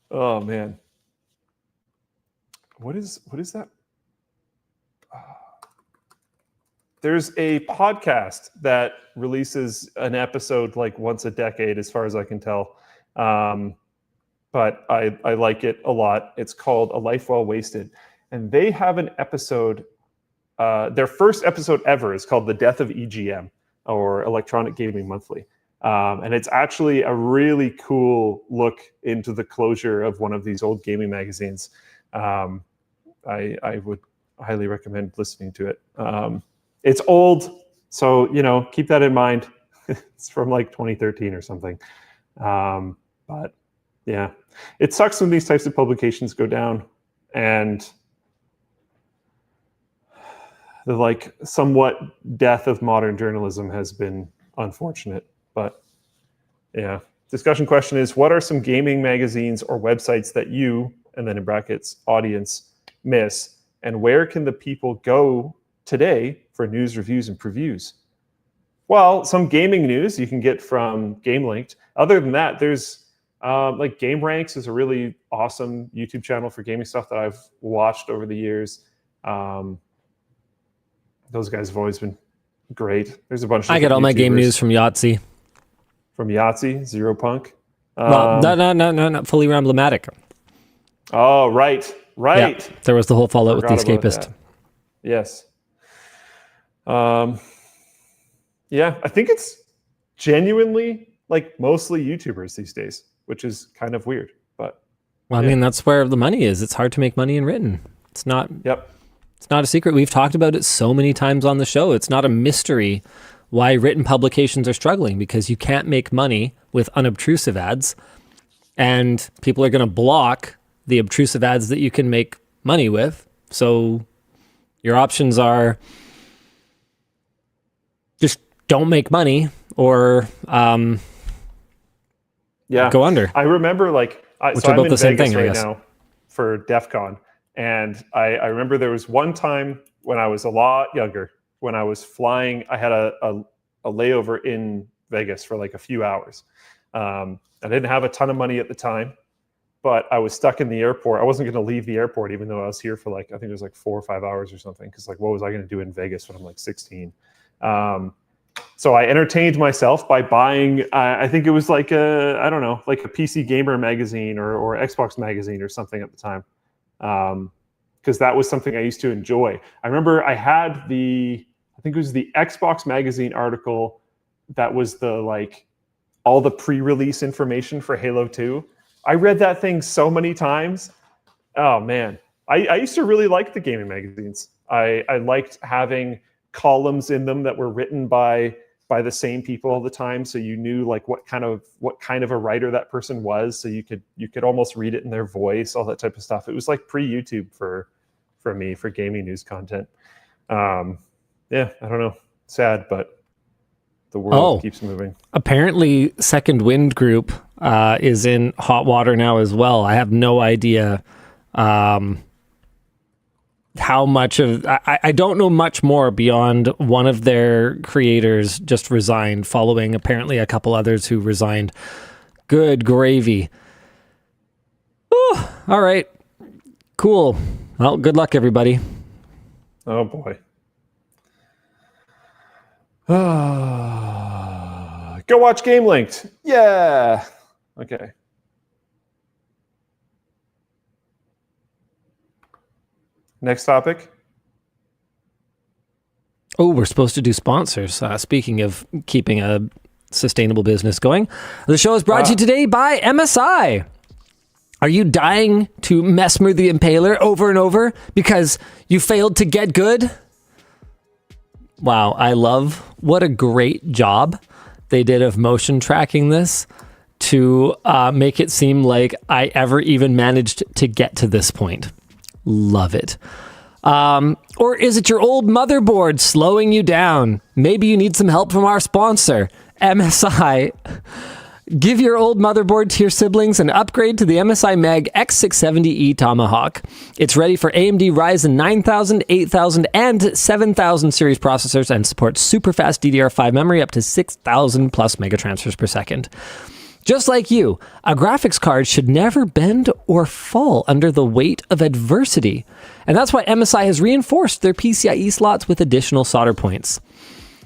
Oh man, what is that? There's a podcast that releases an episode like once a decade, as far as I can tell. But I like it a lot. It's called A Life Well Wasted. And they have an episode, their first episode ever is called The Death of EGM, or Electronic Gaming Monthly. And it's actually a really cool look into the closure of one of these old gaming magazines. I would highly recommend listening to it. It's old, so keep that in mind. It's from like 2013 or something. But yeah, it sucks when these types of publications go down, and the like somewhat death of modern journalism has been unfortunate. But yeah. Discussion question is, what are some gaming magazines or websites that you, and then in brackets, audience, miss? And where can the people go today for news, reviews, and previews? Well, some gaming news you can get from GameLinked. Other than that, there's like Game Ranks is a really awesome YouTube channel for gaming stuff that I've watched over the years. Those guys have always been great. There's a bunch of I get all my game news from Yahtzee. From Yahtzee, Zero Punk. Well, no, not fully emblematic. Oh, right. Yeah, there was the whole fallout with The Escapist. Yes. Yeah, I think it's genuinely like mostly YouTubers these days, which is kind of weird. But well, I mean, that's where the money is. It's hard to make money in written. It's not. Yep. It's not a secret. We've talked about it so many times on the show. It's not a mystery why written publications are struggling, because you can't make money with unobtrusive ads, and people are going to block the obtrusive ads that you can make money with. So your options are just don't make money or go under. I remember like which so are I'm both in the same Vegas thing, I right guess. now for DEF CON, and I remember there was one time when I was a lot younger, when I was flying. I had a layover in Vegas for like a few hours. I didn't have a ton of money at the time, but I was stuck in the airport. I wasn't going to leave the airport, even though I was here for like, I think it was like 4 or 5 hours or something. Because like, what was I going to do in Vegas when I'm like 16? So I entertained myself by buying, I think it was like I don't know, like a PC Gamer magazine or Xbox magazine or something at the time. Because that was something I used to enjoy. I remember I had I think it was the Xbox magazine article that was the like all the pre-release information for Halo 2. I read that thing so many times. Oh man, I used to really like the gaming magazines. I liked having columns in them that were written by the same people all the time, so you knew like what kind of a writer that person was, so you could almost read it in their voice, all that type of stuff. It was like pre-YouTube for me for gaming news content. Yeah, I don't know. Sad, but the world keeps moving. Apparently, Second Wind Group is in hot water now as well. I have no idea how much of... I don't know much more beyond one of their creators just resigned, following apparently a couple others who resigned. Good gravy. Whew, all right. Cool. Well, good luck, everybody. Oh, boy. Go watch Game Linked. Yeah. Okay. Next topic. Oh, we're supposed to do sponsors. Speaking of keeping a sustainable business going, the show is brought to you today by MSI. Are you dying to Mesmer the Impaler over and over because you failed to get good? Wow, I love what a great job they did of motion tracking this to make it seem like I ever even managed to get to this point. Love it. Or is it your old motherboard slowing you down? Maybe you need some help from our sponsor, MSI. Give your old motherboard to your siblings and upgrade to the MSI Meg X670E Tomahawk. It's ready for AMD Ryzen 9000, 8000, and 7000 series processors and supports super fast DDR5 memory up to 6000 plus megatransfers per second. Just like you, a graphics card should never bend or fall under the weight of adversity. And that's why MSI has reinforced their PCIe slots with additional solder points.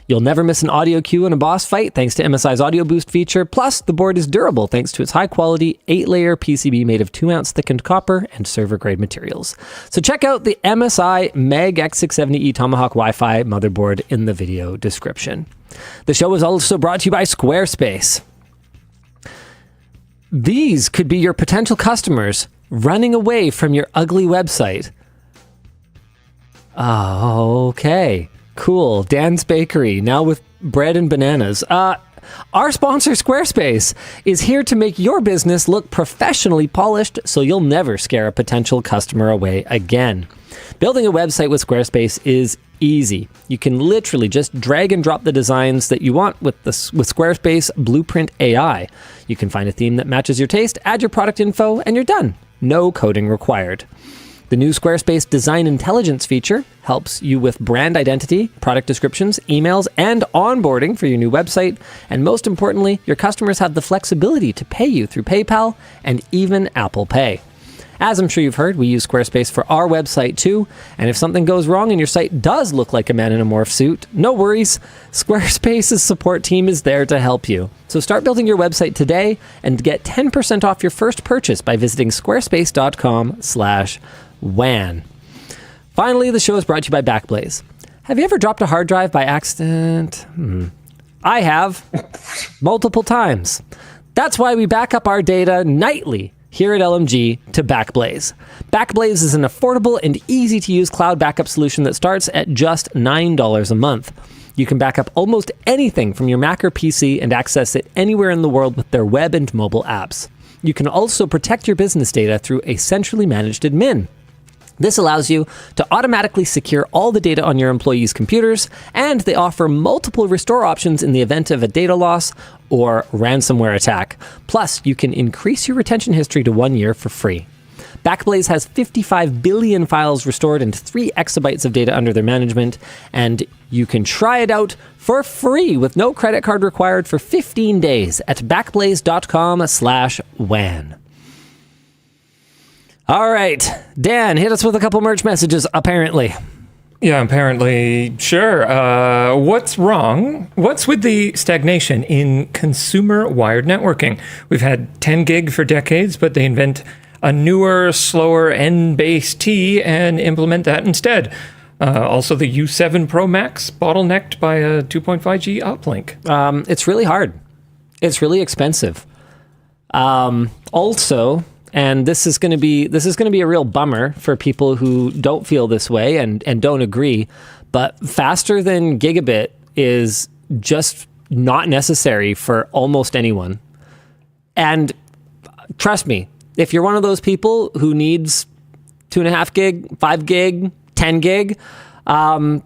You'll never miss an audio cue in a boss fight thanks to MSI's Audio Boost feature. Plus, the board is durable thanks to its high-quality 8-layer PCB made of 2-ounce thickened copper and server-grade materials. So check out the MSI Meg X670E Tomahawk Wi-Fi motherboard in the video description. The show is also brought to you by Squarespace. These could be your potential customers running away from your ugly website. Okay. Cool. Dan's Bakery, now with bread and bananas. Our sponsor, Squarespace, is here to make your business look professionally polished so you'll never scare a potential customer away again. Building a website with Squarespace is easy. You can literally just drag and drop the designs that you want with Squarespace Blueprint AI. You can find a theme that matches your taste, add your product info, and you're done. No coding required. The new Squarespace Design Intelligence feature helps you with brand identity, product descriptions, emails, and onboarding for your new website. And most importantly, your customers have the flexibility to pay you through PayPal and even Apple Pay. As I'm sure you've heard, we use Squarespace for our website too. And if something goes wrong and your site does look like a man in a morph suit, no worries. Squarespace's support team is there to help you. So start building your website today and get 10% off your first purchase by visiting squarespace.com/WAN. Finally, the show is brought to you by Backblaze. Have you ever dropped a hard drive by accident? I have. Multiple times. That's why we back up our data nightly here at LMG to Backblaze. Backblaze is an affordable and easy-to-use cloud backup solution that starts at just $9 a month. You can back up almost anything from your Mac or PC and access it anywhere in the world with their web and mobile apps. You can also protect your business data through a centrally managed admin. This allows you to automatically secure all the data on your employees' computers, and they offer multiple restore options in the event of a data loss or ransomware attack. Plus, you can increase your retention history to 1 year for free. Backblaze has 55 billion files restored and 3 exabytes of data under their management, and you can try it out for free with no credit card required for 15 days at backblaze.com/WAN. All right, Dan, hit us with a couple merch messages, apparently. Yeah, apparently. Sure. What's wrong? What's with the stagnation in consumer wired networking? We've had 10 gig for decades, but they invent a newer, slower N-based T and implement that instead. Also, the U7 Pro Max bottlenecked by a 2.5G uplink. It's really hard. It's really expensive. Also, and this is going to be a real bummer for people who don't feel this way and don't agree, but faster than gigabit is just not necessary for almost anyone. And trust me, if you're one of those people who needs 2.5 gig, 5 gig, 10 gig, I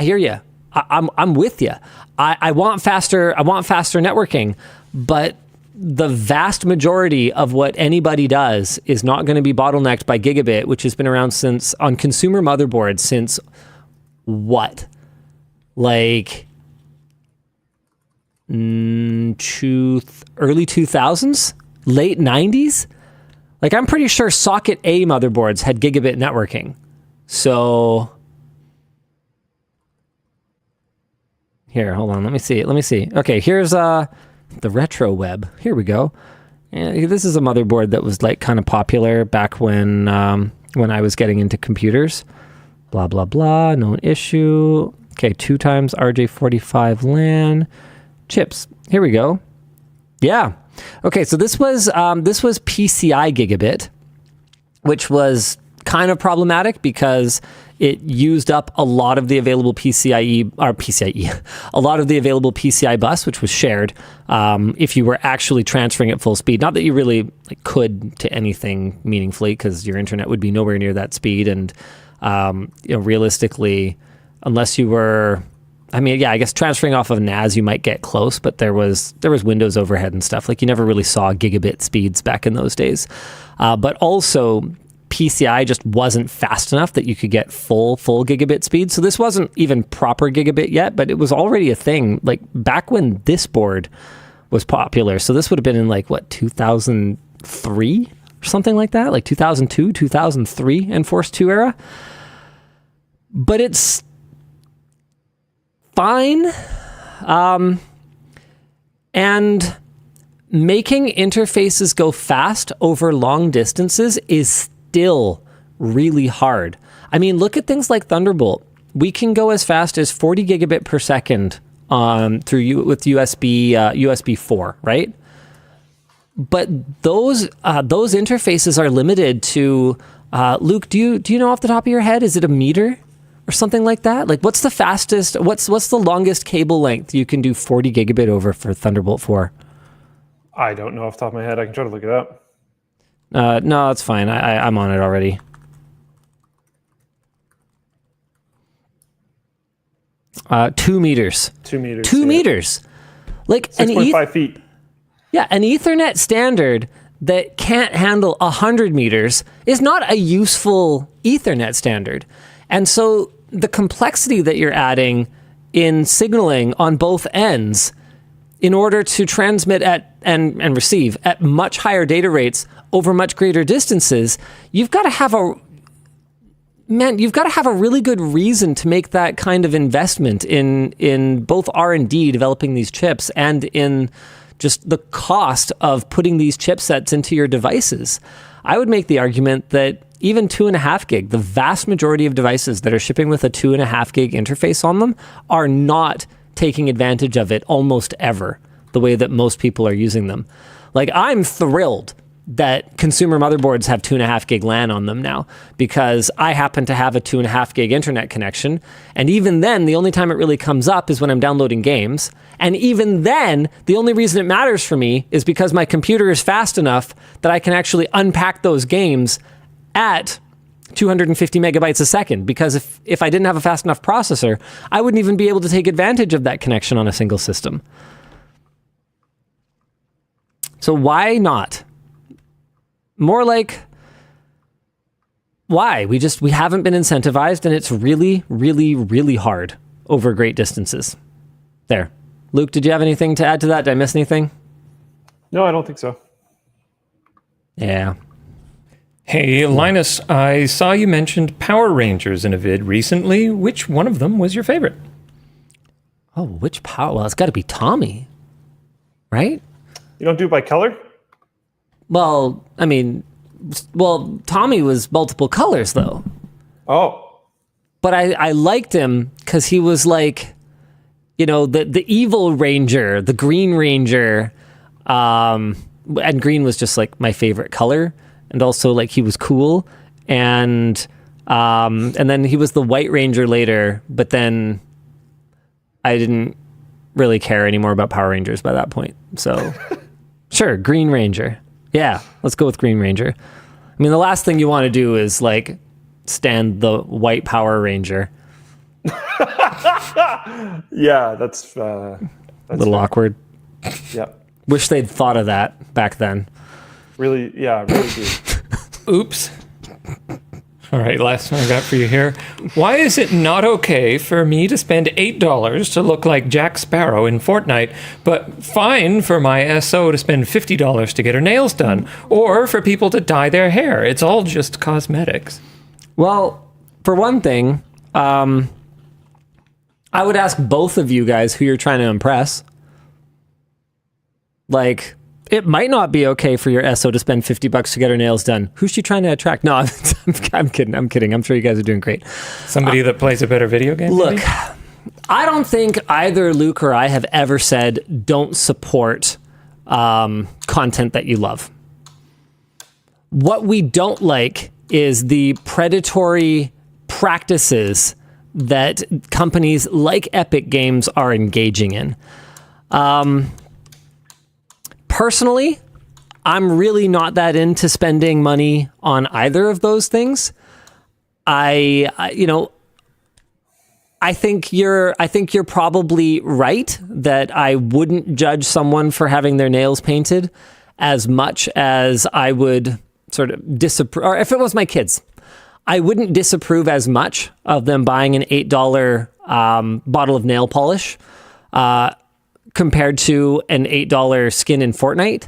hear you. I'm with you. I want faster networking, but the vast majority of what anybody does is not going to be bottlenecked by gigabit, which has been around since on consumer motherboards since what? Like early 2000s, late 90s? Like I'm pretty sure socket A motherboards had gigabit networking. So here, hold on, let me see. Okay, here's the retro web. Here we go. And this is a motherboard that was like kind of popular back when I was getting into computers. Blah, blah, blah. No issue. Okay, 2 times RJ45 LAN. Chips. Here we go. Yeah. Okay, so this was PCI gigabit, which was kind of problematic because it used up a lot of the available a lot of the available PCI bus, which was shared if you were actually transferring at full speed. Not that you really could to anything meaningfully, because your internet would be nowhere near that speed. And realistically, unless you were, I guess transferring off of NAS, you might get close, but there was Windows overhead and stuff. Like you never really saw gigabit speeds back in those days. But also, PCI just wasn't fast enough that you could get full gigabit speed. So this wasn't even proper gigabit yet, but it was already a thing like back when this board was popular. So this would have been in 2003 or something like that, like 2002, 2003 Enforce 2 era. But it's fine. And making interfaces go fast over long distances is still really hard. I mean, look at things like Thunderbolt. We can go as fast as 40 gigabit per second with USB 4, right? But those interfaces are limited to Luke. Do you know off the top of your head? Is it a meter? or something like that? Like, what's the fastest? What's the longest cable length you can do 40 gigabit over for Thunderbolt 4? I don't know off the top of my head. I can try to look it up. No, it's fine. I'm on it already. Uh, 2 meters. 2 meters. 2 meters. Like 6.5 feet. Yeah, an Ethernet standard that can't handle 100 meters is not a useful Ethernet standard. And so the complexity that you're adding in signaling on both ends in order to transmit at and receive at much higher data rates over much greater distances, you've got to have a really good reason to make that kind of investment in both R&D developing these chips and in just the cost of putting these chipsets into your devices. I would make the argument that even 2.5 gig, the vast majority of devices that are shipping with a 2.5 gig interface on them are not taking advantage of it almost ever the way that most people are using them. Like, I'm thrilled that consumer motherboards have 2.5 gig LAN on them now, because I happen to have a 2.5 gig internet connection. And even then, the only time it really comes up is when I'm downloading games. And even then, the only reason it matters for me is because my computer is fast enough that I can actually unpack those games at 250 megabytes a second. Because if I didn't have a fast enough processor, I wouldn't even be able to take advantage of that connection on a single system. So why not? More like, why? We haven't been incentivized, and it's really, really, really hard over great distances. There. Luke, did you have anything to add to that? Did I miss anything? No, I don't think so. Yeah. Hey, Linus, I saw you mentioned Power Rangers in a vid recently. Which one of them was your favorite? Oh, which power? Well, it's got to be Tommy, right? You don't do it by color? Well, I mean, Tommy was multiple colors, though. Oh. But I liked him because he was like, you know, the evil ranger, the Green Ranger. And green was just like my favorite color. And also, like, he was cool. And then he was the White Ranger later. But then I didn't really care anymore about Power Rangers by that point. So, sure, Green Ranger. Yeah, let's go with Green Ranger. I mean, the last thing you want to do is, like, stand the White Power Ranger. Yeah, that's a little awkward. Yeah. Wish they'd thought of that back then. Really do. Oops. All right, last one I got for you here. Why is it not okay for me to spend $8 to look like Jack Sparrow in Fortnite, but fine for my SO to spend $50 to get her nails done, or for people to dye their hair? It's all just cosmetics. Well, for one thing, I would ask both of you guys who you're trying to impress. Like, it might not be okay for your SO to spend $50 to get her nails done. Who's she trying to attract? No, I'm kidding. I'm sure you guys are doing great. Somebody that plays a better video game? Look, maybe? I don't think either Luke or I have ever said don't support content that you love. What we don't like is the predatory practices that companies like Epic Games are engaging in. Personally, I'm really not that into spending money on either of those things. I think you're probably right that I wouldn't judge someone for having their nails painted as much as I would sort of disapprove. Or if it was my kids, I wouldn't disapprove as much of them buying an $8 bottle of nail polish compared to an $8 skin in Fortnite.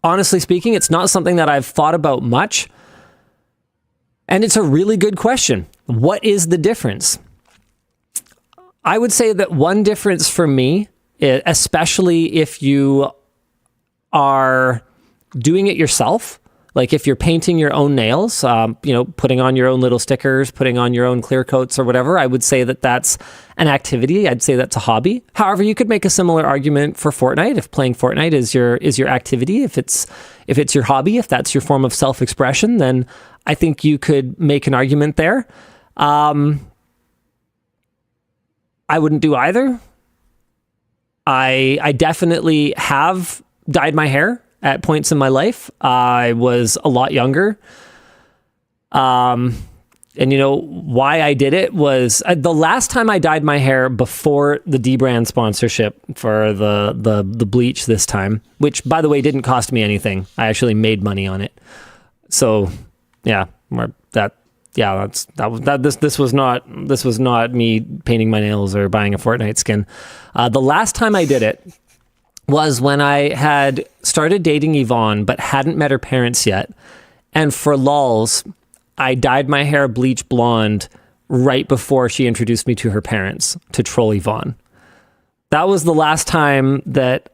Honestly speaking, it's not something that I've thought about much. And it's a really good question. What is the difference? I would say that one difference for me, especially if you are doing it yourself, like if you're painting your own nails, putting on your own little stickers, putting on your own clear coats or whatever, I would say that that's an activity. I'd say that's a hobby. However, you could make a similar argument for Fortnite. If playing Fortnite is your activity, if it's your hobby, if that's your form of self-expression, then I think you could make an argument there. I wouldn't do either. I definitely have dyed my hair at points in my life. I was a lot younger. And why I did it was the last time I dyed my hair before the D-brand sponsorship for the bleach this time, which by the way didn't cost me anything. I actually made money on it. So yeah, this was not me painting my nails or buying a Fortnite skin. The last time I did it was when I had started dating Yvonne but hadn't met her parents yet, and for lulz, I dyed my hair bleach blonde right before she introduced me to her parents to troll Yvonne. That was the last time that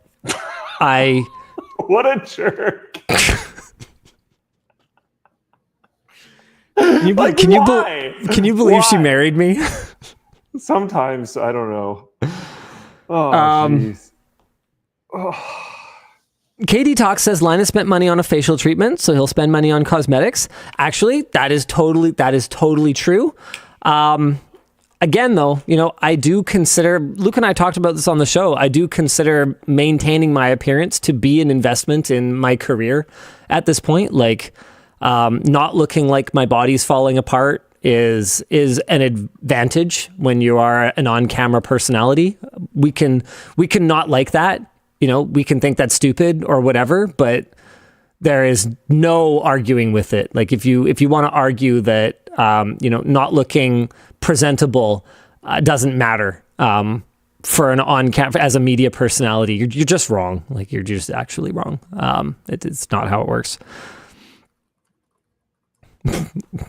I... What a jerk. Can you believe she married me? Sometimes, I don't know. Oh, jeez. Katie Talk says Linus spent money on a facial treatment, so he'll spend money on cosmetics. Actually, that is totally true. Again, though, I do consider, Luke and I talked about this on the show, I do consider maintaining my appearance to be an investment in my career at this point. Like, not looking like my body's falling apart is an advantage when you are an on-camera personality. We can not like that. We can think that's stupid or whatever, but there is no arguing with it. Like if you want to argue that, not looking presentable doesn't matter for an on-camera as a media personality, you're just wrong. Like you're just actually wrong. It's not how it works.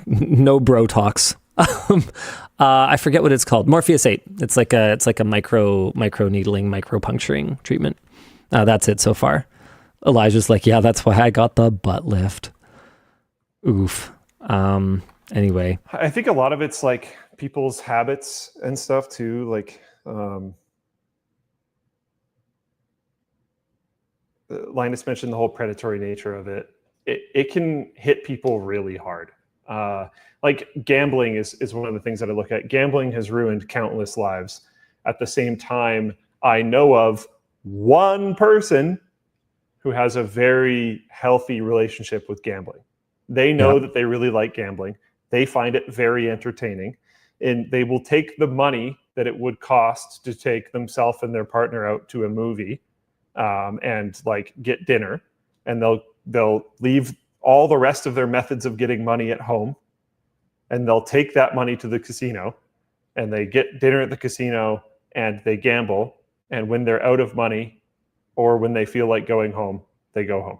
No bro talks. I forget what it's called. Morpheus 8. It's like a micro needling, micro puncturing treatment. That's it so far. Elijah's like, yeah, that's why I got the butt lift. Oof. Anyway, I think a lot of it's like people's habits and stuff too. Like, Linus mentioned the whole predatory nature of it. It can hit people really hard. Like gambling is one of the things that I look at. Gambling has ruined countless lives. At the same time, I know of one person who has a very healthy relationship with gambling. They know that they really like gambling. They find it very entertaining, and they will take the money that it would cost to take themselves and their partner out to a movie and like get dinner, and they'll leave all the rest of their methods of getting money at home, and they'll take that money to the casino, and they get dinner at the casino and they gamble. And when they're out of money or when they feel like going home, they go home.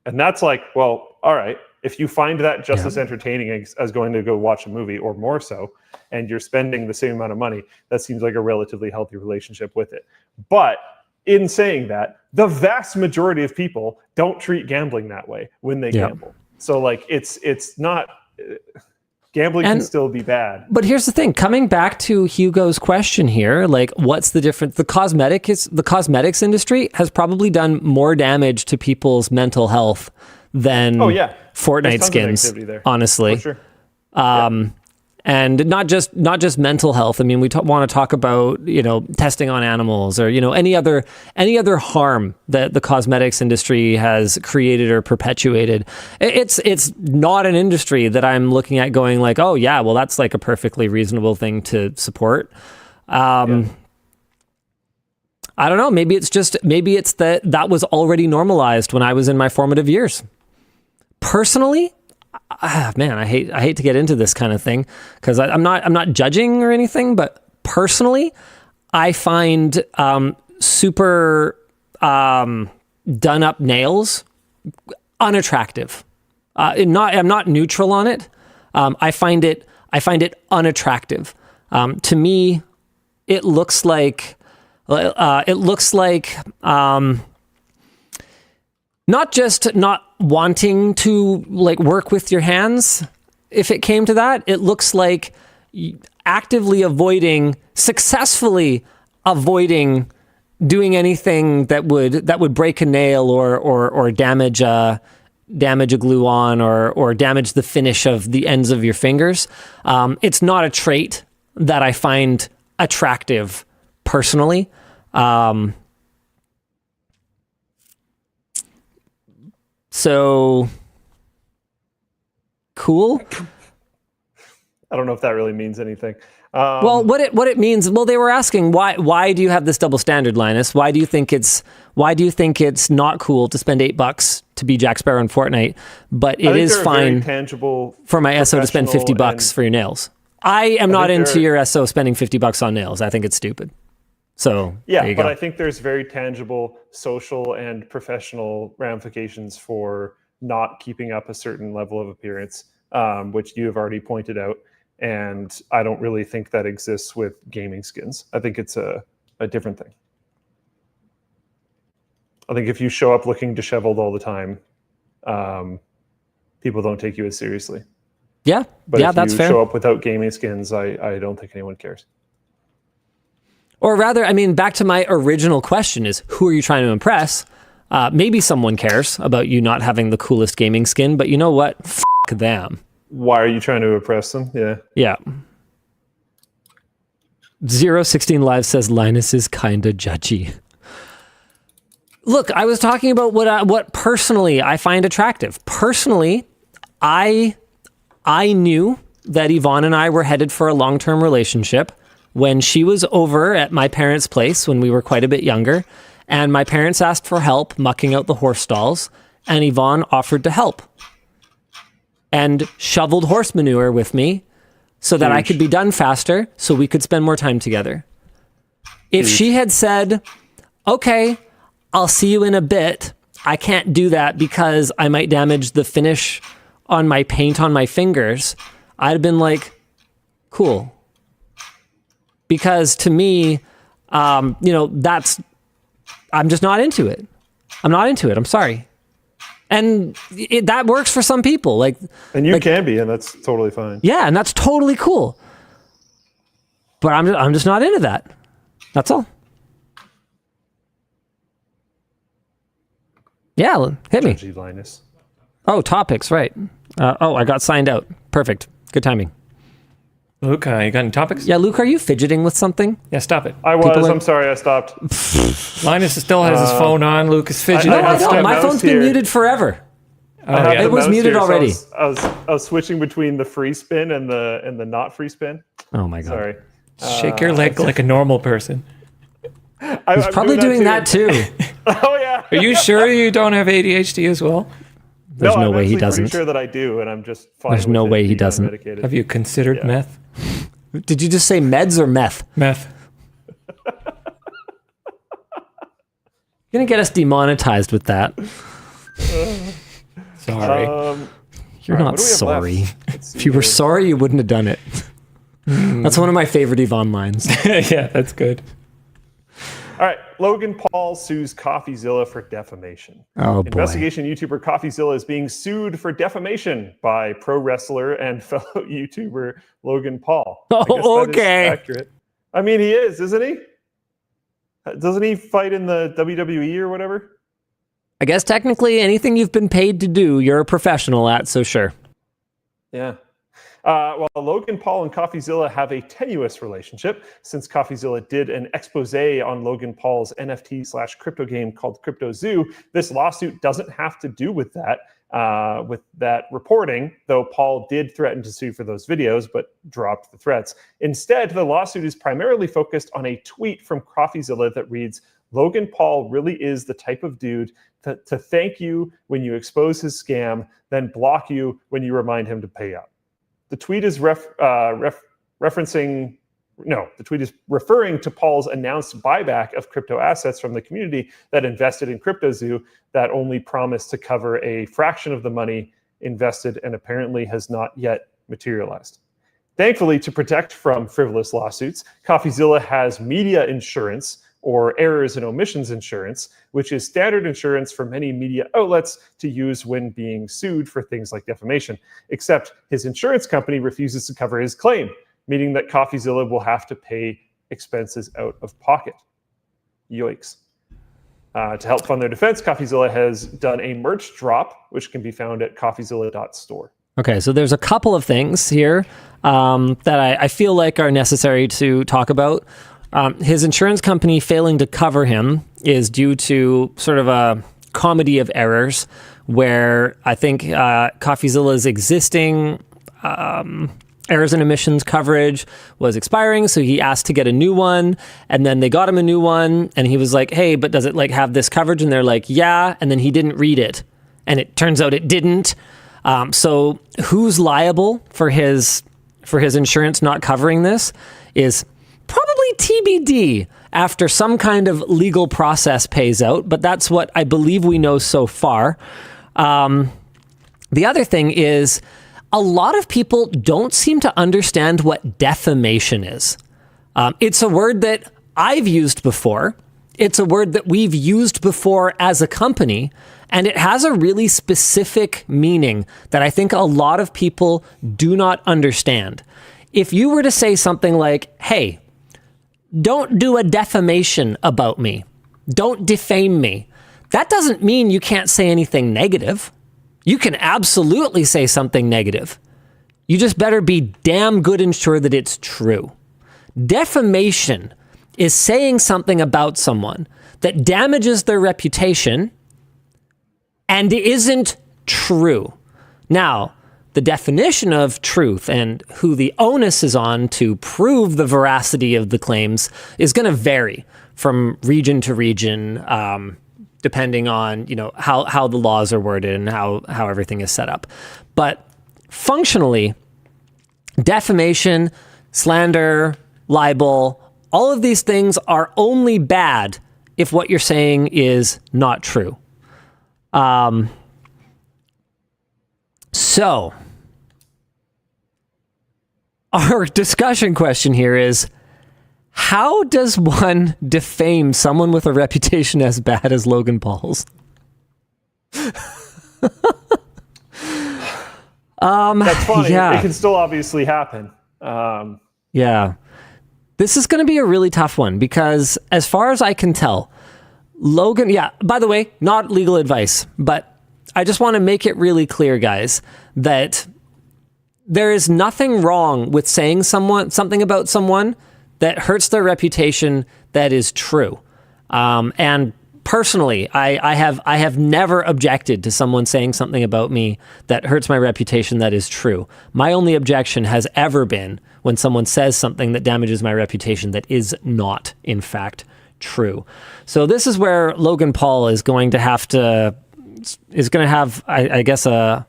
And that's like, well, all right, if you find that just as entertaining as going to go watch a movie or more so, and you're spending the same amount of money, that seems like a relatively healthy relationship with it. But in saying that, the vast majority of people don't treat gambling that way when they gamble. So like it's not... Gambling can still be bad. But here's the thing, coming back to Hugo's question here, like what's the difference? The cosmetics industry has probably done more damage to people's mental health than Fortnite skins, honestly. For sure. And not just mental health. I mean, we want to talk about, testing on animals or, any other harm that the cosmetics industry has created or perpetuated. It's not an industry that I'm looking at going like, oh yeah, well that's like a perfectly reasonable thing to support. I don't know. Maybe it's that was already normalized when I was in my formative years. Personally, man, I hate to get into this kind of thing because I'm not judging or anything, but personally, I find super done up nails unattractive. I'm not neutral on it. I find it unattractive. To me, it looks like not just not wanting to like work with your hands. If it came to that, it looks like actively successfully avoiding doing anything that would break a nail or damage damage a glue on or damage the finish of the ends of your fingers. It's not a trait that I find attractive personally. So cool. I don't know if that really means anything. Well, what it means? Well, they were asking why do you have this double standard, Linus? Why do you think it's not cool to spend $8 to be Jack Sparrow in Fortnite, but it is fine tangible for my SO to spend $50 for your nails? I am not into your SO spending $50 on nails. I think it's stupid. So yeah, but I think there's very tangible social and professional ramifications for not keeping up a certain level of appearance, which you have already pointed out. And I don't really think that exists with gaming skins. I think it's a different thing. I think if you show up looking disheveled all the time, people don't take you as seriously. Yeah, but if that's you fair. Show up without gaming skins, I don't think anyone cares. Or rather, I mean, back to my original question is, who are you trying to impress? Maybe someone cares about you not having the coolest gaming skin, but you know what? F*** them. Why are you trying to impress them? Yeah. Yeah. 016 Live says Linus is kinda judgy. Look, I was talking about what personally I find attractive. Personally, I knew that Yvonne and I were headed for a long-term relationship when she was over at my parents' place when we were quite a bit younger, and my parents asked for help mucking out the horse stalls, and Yvonne offered to help and shoveled horse manure with me so that I could be done faster so we could spend more time together. If she had said, okay, I'll see you in a bit, I can't do that because I might damage the finish on my paint on my fingers, I'd have been like, cool. Because to me, I'm just not into it. I'm not into it. I'm sorry. And that works for some people. And you can be, and that's totally fine. Yeah, and that's totally cool. But I'm just not into that. That's all. Yeah, hit me. Judgy Linus. Oh, topics, right. I got signed out. Perfect. Good timing. Luke, you got any topics? Yeah, Luke, are you fidgeting with something? Yeah, stop it. I was. I'm sorry, I stopped. Linus still has his phone on. Luke is fidgeting. No, I don't. My phone's been muted forever. It was muted already. So I was switching between the free spin and the not free spin. Oh my god! Sorry. Shake your leg like a normal person. He's probably doing that too. Oh yeah. Are you sure you don't have ADHD as well? There's no way he doesn't. I'm pretty sure that I do, and I'm just fine. There's no way he doesn't. Have you considered meth? Did you just say meds or meth? Meth. You're gonna get us demonetized with that. Sorry. You're not sorry. If you were sorry, you wouldn't have done it. That's one of my favorite Yvonne lines. Yeah, that's good. All right, Logan Paul sues CoffeeZilla for defamation. Oh, boy. Investigation YouTuber CoffeeZilla is being sued for defamation by pro wrestler and fellow YouTuber Logan Paul. Oh, okay. Accurate. I mean, he is, isn't he? Doesn't he fight in the WWE or whatever? I guess technically anything you've been paid to do, you're a professional at, so sure. Yeah. Well, Logan Paul and CoffeeZilla have a tenuous relationship since CoffeeZilla did an expose on Logan Paul's NFT/crypto game called Crypto Zoo. This lawsuit doesn't have to do with that reporting, though Paul did threaten to sue for those videos, but dropped the threats. Instead, the lawsuit is primarily focused on a tweet from CoffeeZilla that reads, Logan Paul really is the type of dude to thank you when you expose his scam, then block you when you remind him to pay up. The tweet is referring to Paul's announced buyback of crypto assets from the community that invested in CryptoZoo that only promised to cover a fraction of the money invested and apparently has not yet materialized. Thankfully, to protect from frivolous lawsuits, CoffeeZilla has media insurance, or errors and omissions insurance, which is standard insurance for many media outlets to use when being sued for things like defamation. Except his insurance company refuses to cover his claim, meaning that CoffeeZilla will have to pay expenses out of pocket. Yoicks. To help fund their defense, CoffeeZilla has done a merch drop, which can be found at coffeezilla.store. Okay, so there's a couple of things here that I feel like are necessary to talk about. His insurance company failing to cover him is due to sort of a comedy of errors, where I think CoffeeZilla's existing errors and emissions coverage was expiring, so he asked to get a new one, and then they got him a new one, and he was like, hey, but does it like have this coverage? And they're like, yeah, and then he didn't read it, and it turns out it didn't. So who's liable for his insurance not covering this is probably TBD after some kind of legal process pays out, but that's what I believe we know so far. The other thing is, a lot of people don't seem to understand what defamation is. It's a word that I've used before. It's a word that we've used before as a company, and it has a really specific meaning that I think a lot of people do not understand. If you were to say something like, hey, don't do a defamation about me, don't defame me, that doesn't mean you can't say anything negative. You can absolutely say something negative. You just better be damn good and sure that it's true. Defamation is saying something about someone that damages their reputation and isn't true. Now, the definition of truth and who the onus is on to prove the veracity of the claims is going to vary from region to region, depending on, how the laws are worded and how everything is set up. But functionally, defamation, slander, libel, all of these things are only bad if what you're saying is not true. So our discussion question here is, how does one defame someone with a reputation as bad as Logan Paul's? That's fine. Yeah. It can still obviously happen. Yeah. This is going to be a really tough one because, as far as I can tell, Logan, by the way, not legal advice, but I just want to make it really clear, guys, that there is nothing wrong with saying something about someone that hurts their reputation that is true. And personally, I have never objected to someone saying something about me that hurts my reputation that is true. My only objection has ever been when someone says something that damages my reputation that is not, in fact, true. So this is where Logan Paul is going to have, I guess, a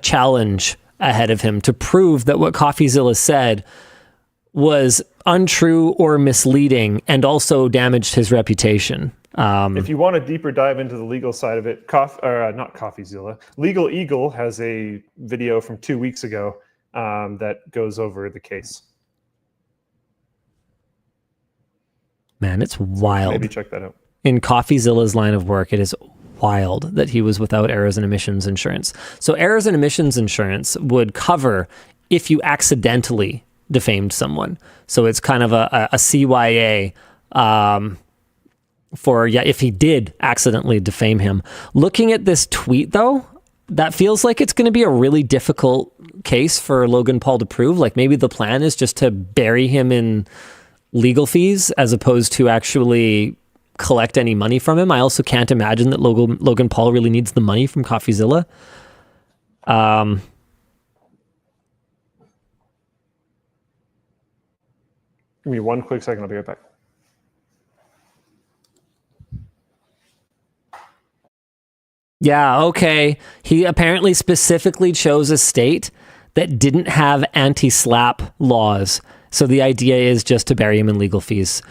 challenge ahead of him to prove that what CoffeeZilla said was untrue or misleading and also damaged his reputation. If you want a deeper dive into the legal side of it, not CoffeeZilla, Legal Eagle has a video from 2 weeks ago that goes over the case. Man, it's wild. Maybe check that out. In CoffeeZilla's line of work, it is wild that he was without errors and omissions insurance. So errors and omissions insurance would cover if you accidentally defamed someone. So it's kind of a CYA for, if he did accidentally defame him. Looking at this tweet, though, that feels like it's going to be a really difficult case for Logan Paul to prove. Like, maybe the plan is just to bury him in legal fees as opposed to actually collect any money from him. I also can't imagine that Logan Paul really needs the money from CoffeeZilla. Give me 1 quick second. I'll be right back. Yeah, okay. He apparently specifically chose a state that didn't have anti-slap laws. So the idea is just to bury him in legal fees.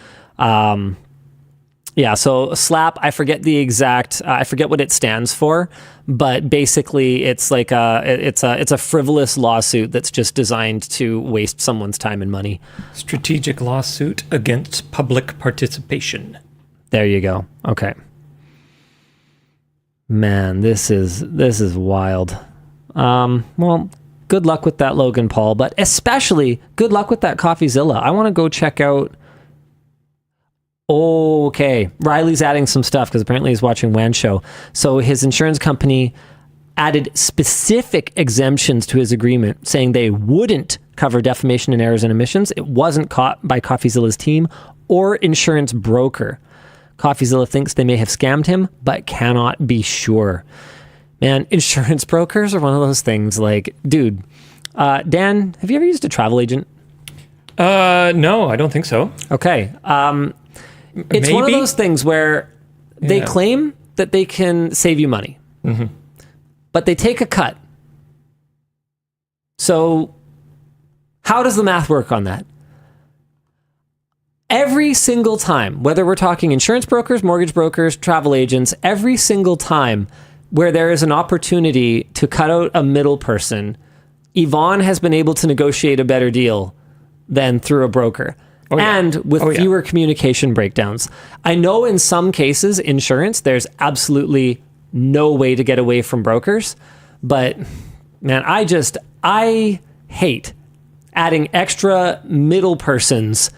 So slap, I forget the exact, I forget what it stands for, but basically it's like it's a frivolous lawsuit that's just designed to waste someone's time and money. Strategic lawsuit against public participation. There you go. Okay. Man, this is wild. Well, good luck with that, Logan Paul, but especially good luck with that CoffeeZilla. I want to go check out. Okay. Riley's adding some stuff because apparently he's watching WAN show. So his insurance company added specific exemptions to his agreement saying they wouldn't cover defamation and errors and omissions. It wasn't caught by CoffeeZilla's team or insurance broker. CoffeeZilla thinks they may have scammed him, but cannot be sure. Man, insurance brokers are one of those things like, dude, Dan, have you ever used a travel agent? No, I don't think so. Okay. It's Maybe? one of those things where they claim that they can save you money, but they take a cut. So how does the math work on that? Every single time, whether we're talking insurance brokers, mortgage brokers, travel agents, every single time where there is an opportunity to cut out a middle person, Yvonne has been able to negotiate a better deal than through a broker. And with fewer communication breakdowns. I know in some cases, insurance, there's absolutely no way to get away from brokers. But man, I hate adding extra middle persons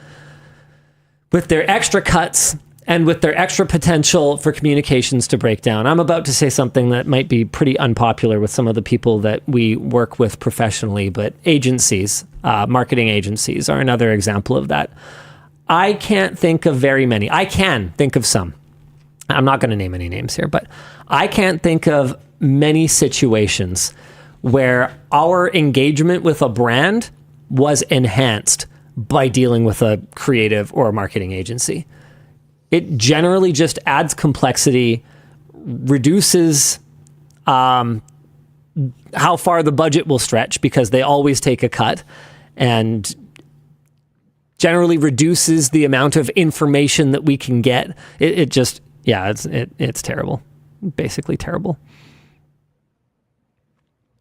with their extra cuts and with their extra potential for communications to break down. I'm about to say something that might be pretty unpopular with some of the people that we work with professionally, but agencies, marketing agencies are another example of that. I can't think of very many. I can think of some. I'm not going to name any names here, but I can't think of many situations where our engagement with a brand was enhanced by dealing with a creative or a marketing agency. It generally just adds complexity, reduces how far the budget will stretch because they always take a cut, and generally reduces the amount of information that we can get. It's terrible. Basically terrible.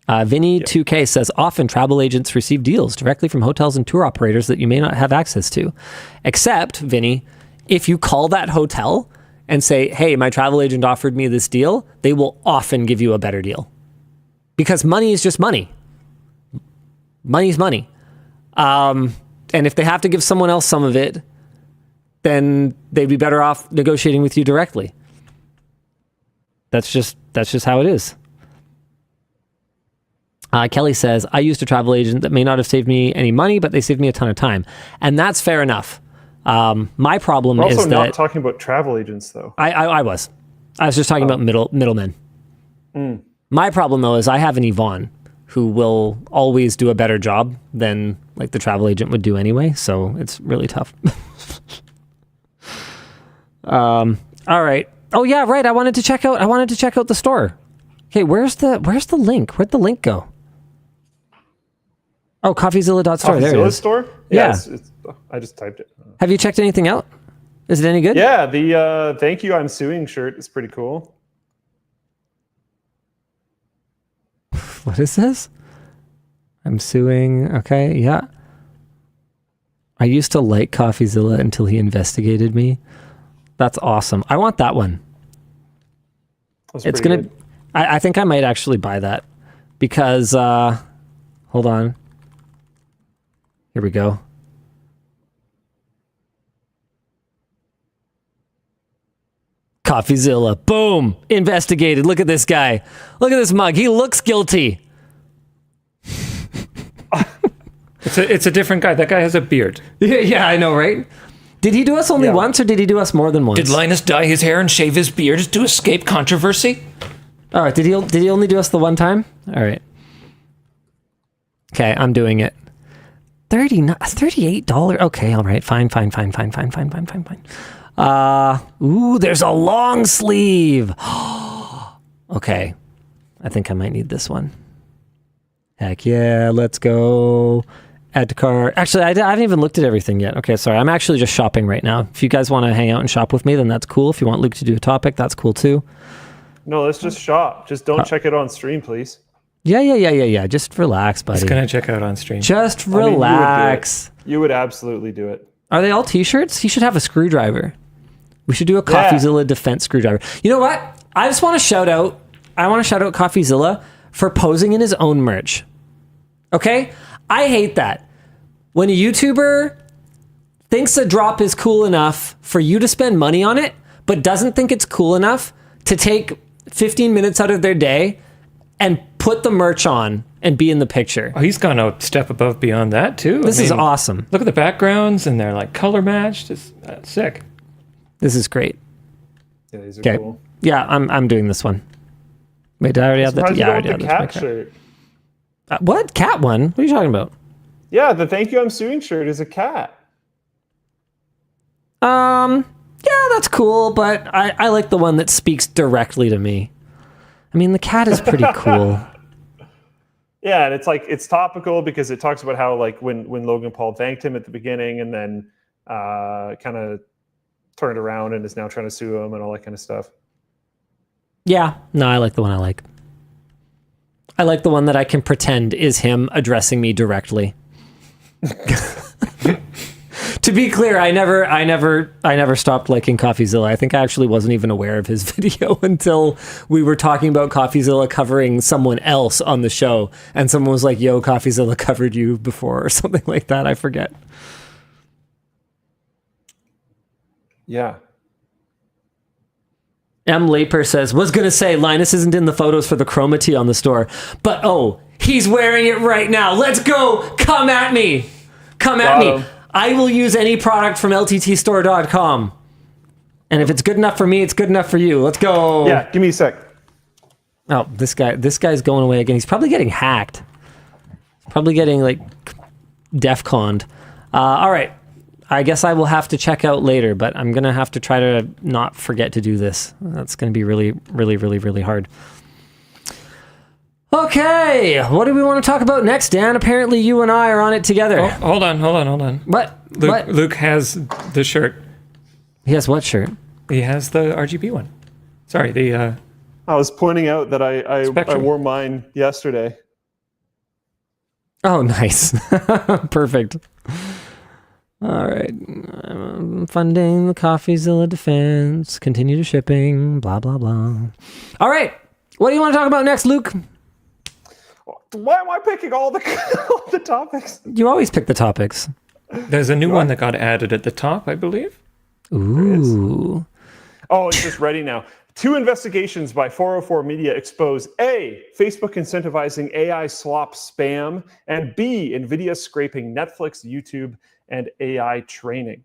Vinny2K says, often travel agents receive deals directly from hotels and tour operators that you may not have access to. Except, Vinny, if you call that hotel and say, hey, my travel agent offered me this deal, they will often give you a better deal. Because money is just money. Money's money. And if they have to give someone else some of it, then they'd be better off negotiating with you directly. That's just how it is. Kelly says, I used a travel agent that may not have saved me any money, but they saved me a ton of time. And that's fair enough. My problem We're is also that... not talking about travel agents, though. I was just talking about middlemen. My problem, though, is I have an Yvonne who will always do a better job than like the travel agent would do anyway. So it's really tough. All right. Oh yeah, right. I wanted to check out the store. Okay, where's the link? Where'd the link go? Oh, coffeezilla.store. There it is. Store? Yeah. I just typed it. Have you checked anything out? Is it any good? Yeah, the thank you, I'm suing shirt is pretty cool. What is this? I'm suing. Okay, yeah. I used to like CoffeeZilla until he investigated me. That's awesome. I want that one. It's gonna. Good. I think I might actually buy that because. Hold on. Here we go. CoffeeZilla. Boom. Investigated. Look at this guy. Look at this mug. He looks guilty. It's a different guy. That guy has a beard. Yeah, I know, right? Did he do us only once, or did he do us more than once? Did Linus dye his hair and shave his beard to escape controversy? All right. Did he only do us the one time? All right. Okay, I'm doing it. $38. Okay, all right. Fine. Ooh, there's a long sleeve. Okay. I think I might need this one. Heck yeah, let's go. Add to cart. Actually, I haven't even looked at everything yet. Okay, sorry. I'm actually just shopping right now. If you guys want to hang out and shop with me, then that's cool. If you want Luke to do a topic, that's cool too. No, let's just shop. Just don't check it on stream, please. Yeah. Just relax, buddy. Just gonna check out on stream. Just relax. You would absolutely do it. Are they all t-shirts? He should have a screwdriver. We should do a CoffeeZilla defense screwdriver. You know what? I just want to shout out CoffeeZilla for posing in his own merch. Okay? I hate that. When a YouTuber thinks a drop is cool enough for you to spend money on it, but doesn't think it's cool enough to take 15 minutes out of their day and put the merch on and be in the picture. Oh, he's gone a step above beyond that too. This is awesome. Look at the backgrounds, and they're like color matched. It's sick. This is great. Yeah, these are cool. Yeah, I'm doing this one. Wait, did I already have that? Yeah, I already have the this. cat shirt. What? Cat one? What are you talking about? Yeah, the Thank You I'm Suing shirt is a cat. Yeah, that's cool, but I like the one that speaks directly to me. I mean, the cat is pretty cool. Yeah, and it's topical because it talks about how like when Logan Paul thanked him at the beginning and then kind of turned around and is now trying to sue him and all that kind of stuff. Yeah, no, I like the one I like. I like the one that I can pretend is him addressing me directly. To be clear, I never stopped liking CoffeeZilla. I think I actually wasn't even aware of his video until we were talking about CoffeeZilla covering someone else on the show, and someone was like, "Yo, CoffeeZilla covered you before," or something like that. I forget. Yeah. M. Laper says, was going to say Linus isn't in the photos for the chroma tee on the store, but he's wearing it right now. Let's go. Come at me. Come at me. I will use any product from LTTStore.com. And if it's good enough for me, it's good enough for you. Let's go. Yeah, give me a sec. Oh, this guy's going away again. He's probably getting hacked. Probably getting like DEFCONed. All right. I guess I will have to check out later, but I'm going to have to try to not forget to do this. That's going to be really, really, really, really hard. Okay, what do we want to talk about next, Dan? Apparently you and I are on it together. Oh, hold on. What? Luke has the shirt. He has what shirt? He has the RGB one. Sorry, the... I was pointing out that I wore mine yesterday. Oh, nice. Perfect. All right. I'm funding the CoffeeZilla defense. Continue to shipping. Blah, blah, blah. All right. What do you want to talk about next, Luke? Why am I picking all the topics? You always pick the topics. There's a new one that got added at the top, I believe. Ooh. Oh, it's just ready now. 2 investigations by 404 Media expose A, Facebook incentivizing AI slop spam, and B, NVIDIA scraping Netflix, YouTube, and AI training.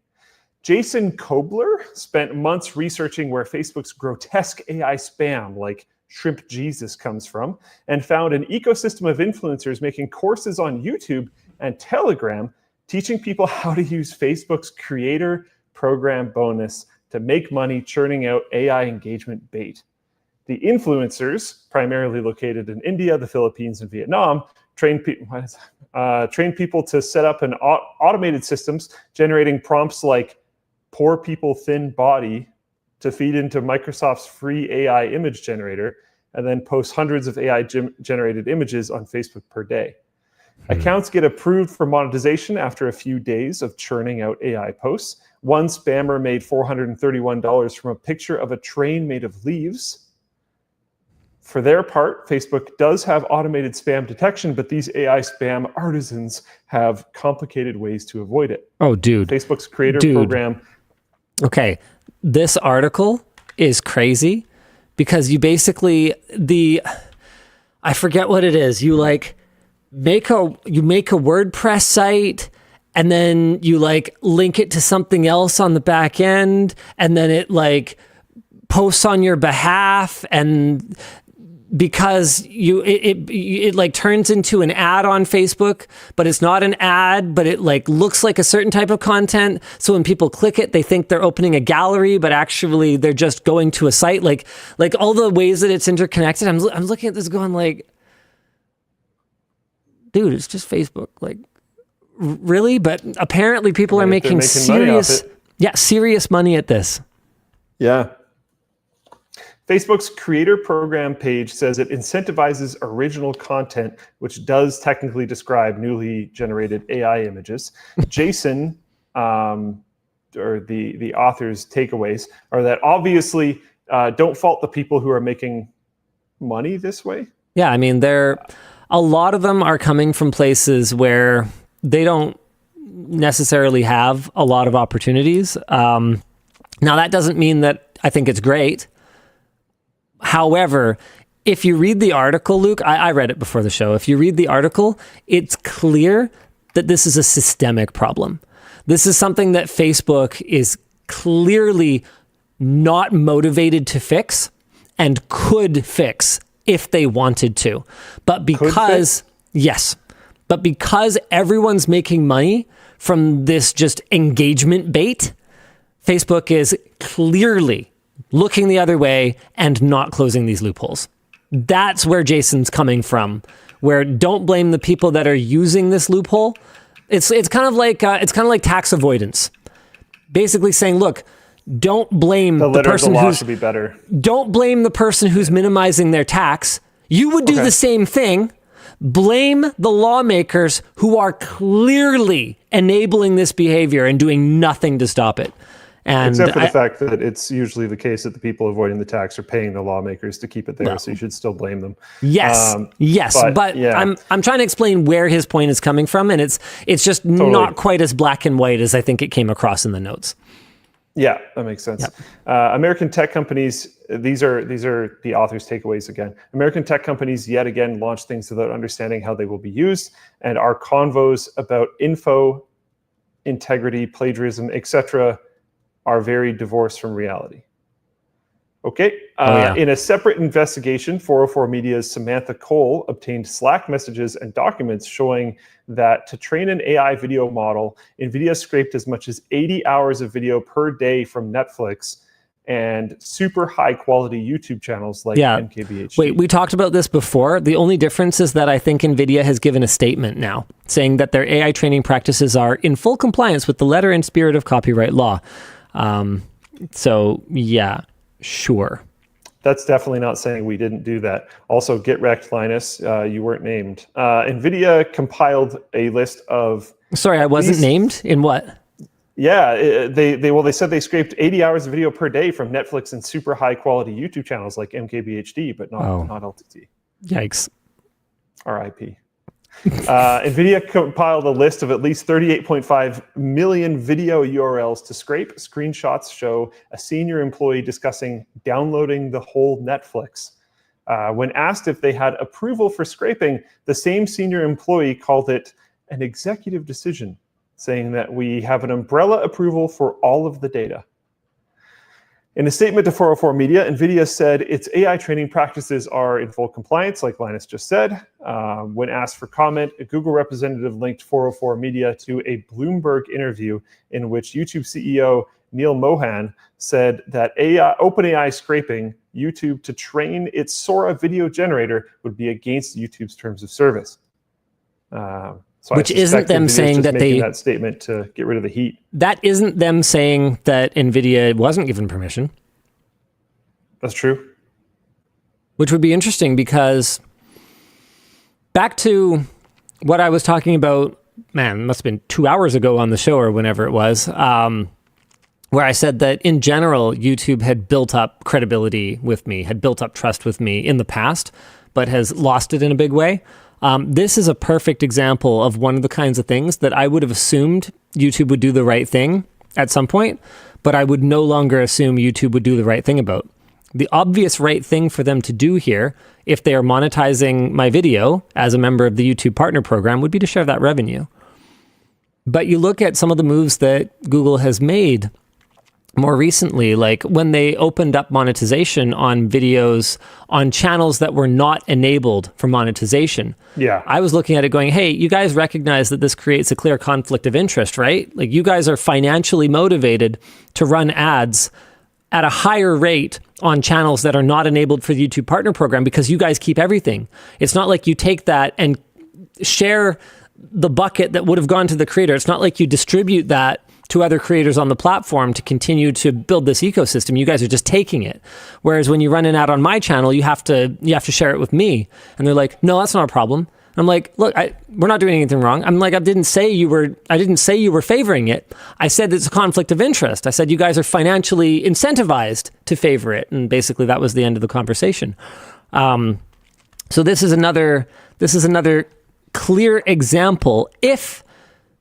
Jason Kobler spent months researching where Facebook's grotesque AI spam, like Shrimp Jesus, comes from, and found an ecosystem of influencers making courses on YouTube and Telegram, teaching people how to use Facebook's creator program bonus to make money churning out AI engagement bait. The influencers, primarily located in India, the Philippines, and Vietnam, train people to set up an automated systems generating prompts like "poor people, thin body" to feed into Microsoft's free AI image generator, and then post hundreds of AI-generated images on Facebook per day. Accounts get approved for monetization after a few days of churning out AI posts. One spammer made $431 from a picture of a train made of leaves. For their part, Facebook does have automated spam detection, but these AI spam artisans have complicated ways to avoid it. Oh, dude. Facebook's creator program. Okay, this article is crazy because you basically I forget what it is. You make a WordPress site, and then you link it to something else on the back end, and then it posts on your behalf, and because it turns into an ad on Facebook, but it's not an ad, but it looks like a certain type of content. So when people click it, they think they're opening a gallery, but actually they're just going to a site. Like all the ways that it's interconnected. I'm looking at this going dude, it's just Facebook. Really? But apparently people are making serious money at this. Yeah. Facebook's creator program page says it incentivizes original content, which does technically describe newly generated AI images. Jason, or the author's takeaways, are that obviously don't fault the people who are making money this way. Yeah, I mean, a lot of them are coming from places where they don't necessarily have a lot of opportunities. Now, that doesn't mean that I think it's great. However, if you read the article, Luke, I read it before the show. If you read the article, it's clear that this is a systemic problem. This is something that Facebook is clearly not motivated to fix and could fix if they wanted to. But because, yes, but because everyone's making money from this just engagement bait, Facebook is clearly looking the other way and not closing these loopholes. That's where Jason's coming from, where don't blame the people that are using this loophole. It's kind of like tax avoidance. Basically saying, look, don't blame the person who's should be better. Don't blame the person who's minimizing their tax. You would do the same thing. Blame the lawmakers who are clearly enabling this behavior and doing nothing to stop it. And except for the fact that it's usually the case that the people avoiding the tax are paying the lawmakers to keep it there, so you should still blame them. Yes, but yeah. I'm trying to explain where his point is coming from, and it's just not quite as black and white as I think it came across in the notes. Yeah, that makes sense. Yep. American tech companies, these are the author's takeaways again. American tech companies yet again launch things without understanding how they will be used, and our convos about info, integrity, plagiarism, etc., are very divorced from reality. Okay. In a separate investigation, 404 Media's Samantha Cole obtained Slack messages and documents showing that to train an AI video model, NVIDIA scraped as much as 80 hours of video per day from Netflix and super high quality YouTube channels like MKBHD. Wait, we talked about this before. The only difference is that I think NVIDIA has given a statement now saying that their AI training practices are in full compliance with the letter and spirit of copyright law. So yeah, sure. That's definitely not saying we didn't do that. Also, get wrecked, Linus. You weren't named. NVIDIA compiled a list of... Sorry, I wasn't named? In what? Yeah, they said they scraped 80 hours of video per day from Netflix and super high quality YouTube channels like MKBHD, but not LTT. Yikes. RIP. NVIDIA compiled a list of at least 38.5 million video URLs to scrape. Screenshots show a senior employee discussing downloading the whole Netflix. When asked if they had approval for scraping, the same senior employee called it an executive decision, saying that we have an umbrella approval for all of the data. In a statement to 404 Media, NVIDIA said its AI training practices are in full compliance, like Linus just said. When asked for comment, a Google representative linked 404 Media to a Bloomberg interview in which YouTube CEO Neil Mohan said that OpenAI scraping YouTube to train its Sora video generator would be against YouTube's terms of service. Which isn't them saying that they... that statement to get rid of the heat. That isn't them saying that NVIDIA wasn't given permission. That's true. Which would be interesting because back to what I was talking about, man, it must have been 2 hours ago on the show or whenever it was, where I said that in general, YouTube had built up credibility with me, had built up trust with me in the past, but has lost it in a big way. This is a perfect example of one of the kinds of things that I would have assumed YouTube would do the right thing at some point, but I would no longer assume YouTube would do the right thing about. The obvious right thing for them to do here, if they are monetizing my video as a member of the YouTube Partner Program, would be to share that revenue. But you look at some of the moves that Google has made more recently, like when they opened up monetization on videos on channels that were not enabled for monetization. Yeah. I was looking at it going, hey, you guys recognize that this creates a clear conflict of interest, right? Like you guys are financially motivated to run ads at a higher rate on channels that are not enabled for the YouTube Partner Program because you guys keep everything. It's not like you take that and share the bucket that would have gone to the creator. It's not like you distribute that to other creators on the platform to continue to build this ecosystem. You guys are just taking it. Whereas when you run an ad on my channel, you have to share it with me. And they're like, no, that's not a problem. I'm like, look, we're not doing anything wrong. I'm like, I didn't say you were favoring it. I said it's a conflict of interest. I said you guys are financially incentivized to favor it. And basically that was the end of the conversation. So this is another clear example. If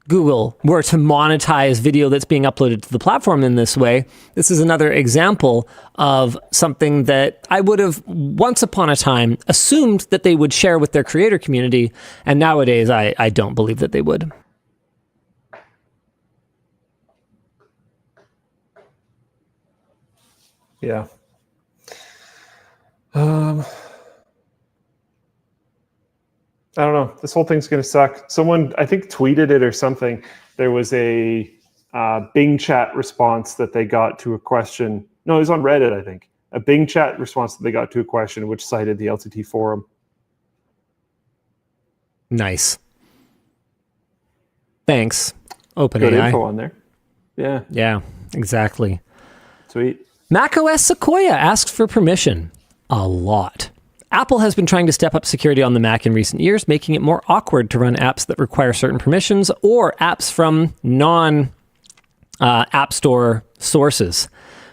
Google were to monetize video that's being uploaded to the platform in this way, this is another example of something that I would have once upon a time assumed that they would share with their creator community. And nowadays, I don't believe that they would. Yeah. I don't know. This whole thing's going to suck. Someone, I think, tweeted it or something. There was a Bing chat response that they got to a question. No, it was on Reddit, I think. A Bing chat response that they got to a question which cited the LTT forum. Nice. Thanks. OpenAI. Good info on there. Yeah. Yeah, exactly. Sweet. macOS Sequoia asks for permission. A lot. Apple has been trying to step up security on the Mac in recent years, making it more awkward to run apps that require certain permissions or apps from non-App Store sources.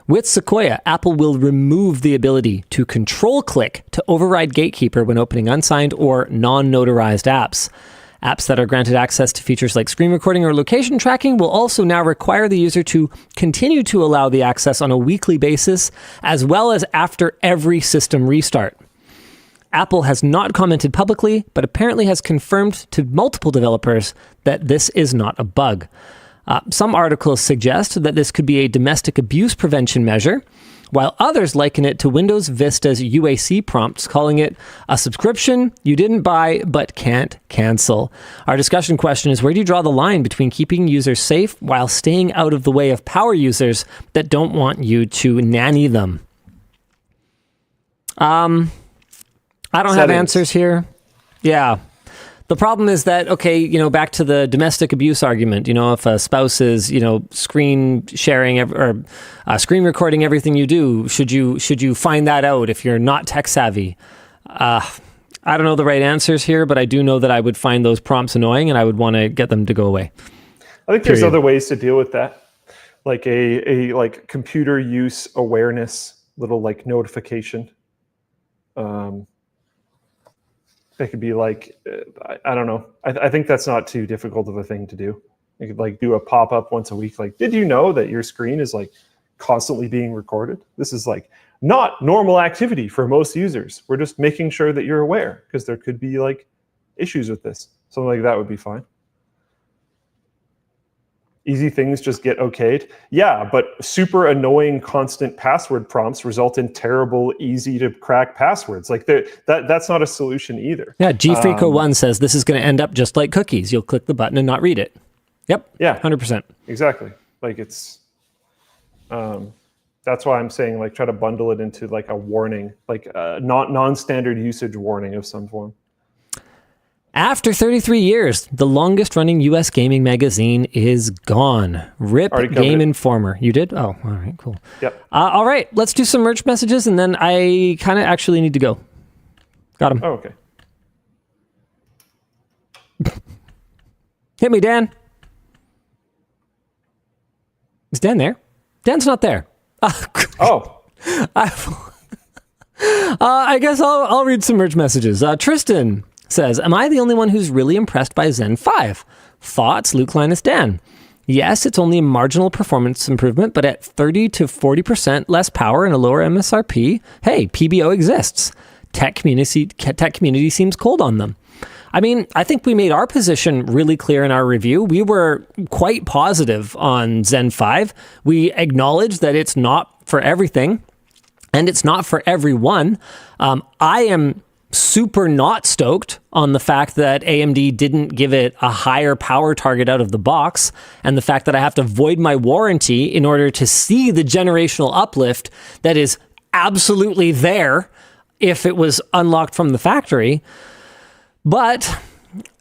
With Sequoia, Apple will remove the ability to control-click to override Gatekeeper when opening unsigned or non-notarized apps. Apps that are granted access to features like screen recording or location tracking will also now require the user to continue to allow the access on a weekly basis, as well as after every system restart. Apple has not commented publicly, but apparently has confirmed to multiple developers that this is not a bug. Some articles suggest that this could be a domestic abuse prevention measure, while others liken it to Windows Vista's UAC prompts, calling it a subscription you didn't buy but can't cancel. Our discussion question is, where do you draw the line between keeping users safe while staying out of the way of power users that don't want you to nanny them? I don't have answers here. Yeah. The problem is that, okay, back to the domestic abuse argument, if a spouse is, screen sharing or screen recording everything you do, should you find that out if you're not tech savvy? I don't know the right answers here, but I do know that I would find those prompts annoying and I would want to get them to go away. I think there's other ways to deal with that, like a computer use awareness little notification. It could be I don't know. I think that's not too difficult of a thing to do. You could do a pop-up once a week. Did you know that your screen is constantly being recorded? This is not normal activity for most users. We're just making sure that you're aware because there could be issues with this. Something like that would be fine. Easy things just get okayed. Yeah, but super annoying constant password prompts result in terrible, easy to crack passwords. That's not a solution either. Yeah, GFreako1 says this is going to end up just like cookies. You'll click the button and not read it. Yep. Yeah. 100%. Exactly. It's that's why I'm saying try to bundle it into a warning, a non-standard usage warning of some form. After 33 years, the longest-running U.S. gaming magazine is gone. RIP Game Informer. You did? Oh, all right, cool. Yep. All right, let's do some merch messages, and then I kind of actually need to go. Got him. Oh, okay. Hit me, Dan. Is Dan there? Dan's not there. Oh. I guess I'll read some merch messages. Tristan says, am I the only one who's really impressed by Zen 5? Thoughts, Luke, Linus, Dan? Yes, it's only a marginal performance improvement, but at 30 to 40% less power and a lower MSRP, hey, PBO exists. Tech community seems cold on them. I mean, I think we made our position really clear in our review. We were quite positive on Zen 5. We acknowledge that it's not for everything, and it's not for everyone. I am super not stoked on the fact that AMD didn't give it a higher power target out of the box, and the fact that I have to void my warranty in order to see the generational uplift that is absolutely there if it was unlocked from the factory. But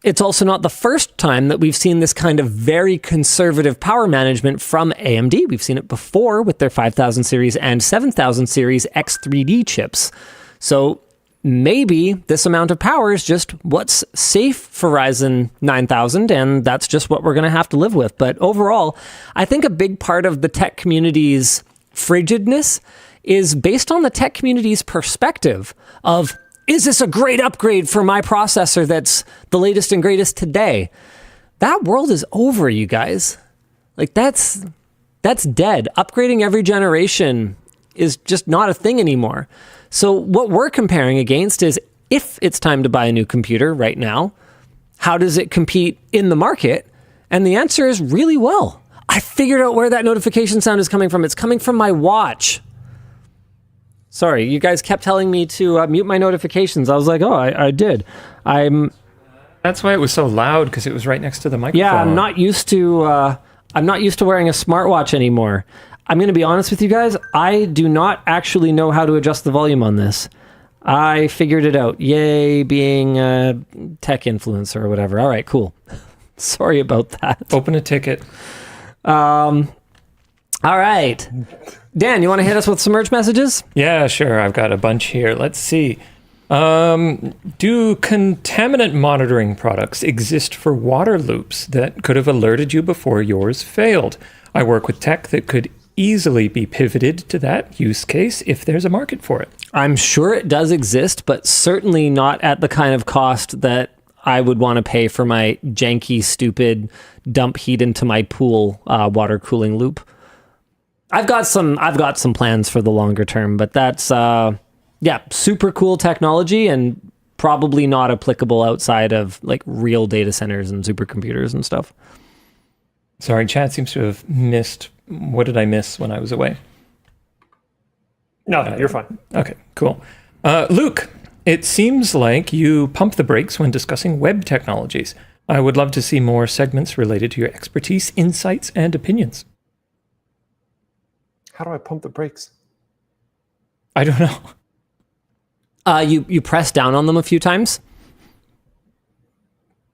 it's also not the first time that we've seen this kind of very conservative power management from AMD. We've seen it before with their 5000 series and 7000 series X3D chips. So maybe this amount of power is just what's safe for Ryzen 9000, and that's just what we're going to have to live with. But overall, I think a big part of the tech community's frigidness is based on the tech community's perspective of, is this a great upgrade for my processor that's the latest and greatest today? that world is over, you guys. Like that's dead. Upgrading every generation is just not a thing anymore. So what we're comparing against is if it's time to buy a new computer right now, how does it compete in the market? And the answer is really well. I figured out where that notification sound is coming from. It's coming from my watch. Sorry, you guys kept telling me to mute my notifications. I was like, oh, I did. That's why it was so loud, because it was right next to the microphone. Yeah, I'm not used to wearing a smartwatch anymore. I'm going to be honest with you guys. I do not actually know how to adjust the volume on this. I figured it out. Yay, being a tech influencer or whatever. All right, cool. Sorry about that. Open a ticket. All right. Dan, you want to hit us with some merch messages? Yeah, sure. I've got a bunch here. Let's see. Do contaminant monitoring products exist for water loops that could have alerted you before yours failed? I work with tech that could easily be pivoted to that use case if there's a market for it. I'm sure it does exist, but certainly not at the kind of cost that I would want to pay for my janky, stupid dump heat into my pool water cooling loop. I've got some plans for the longer term, but that's super cool technology and probably not applicable outside of like real data centers and supercomputers and stuff. Sorry, Chad seems to have missed. What did I miss when I was away? No, you're fine. Okay, cool. Luke, it seems like you pump the brakes when discussing web technologies. I would love to see more segments related to your expertise, insights, and opinions. How do I pump the brakes? I don't know. You press down on them a few times.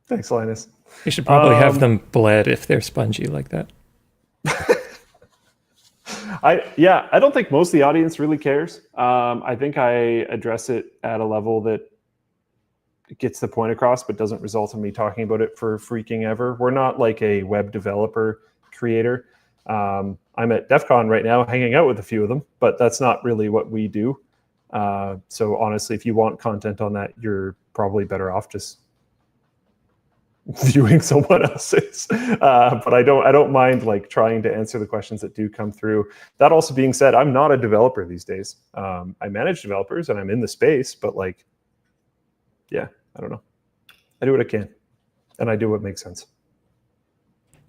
Thanks, Linus. You should probably have them bled if they're spongy like that. I don't think most of the audience really cares. I think I address it at a level that gets the point across, but doesn't result in me talking about it for freaking ever. We're not like a web developer creator. I'm at DEF CON right now hanging out with a few of them, but that's not really what we do. So honestly, if you want content on that, you're probably better off just viewing someone else's. But I don't mind like trying to answer the questions that do come through. That also being said, I'm not a developer these days. I manage developers and I'm in the space, but like, yeah, I don't know. I do what I can and I do what makes sense.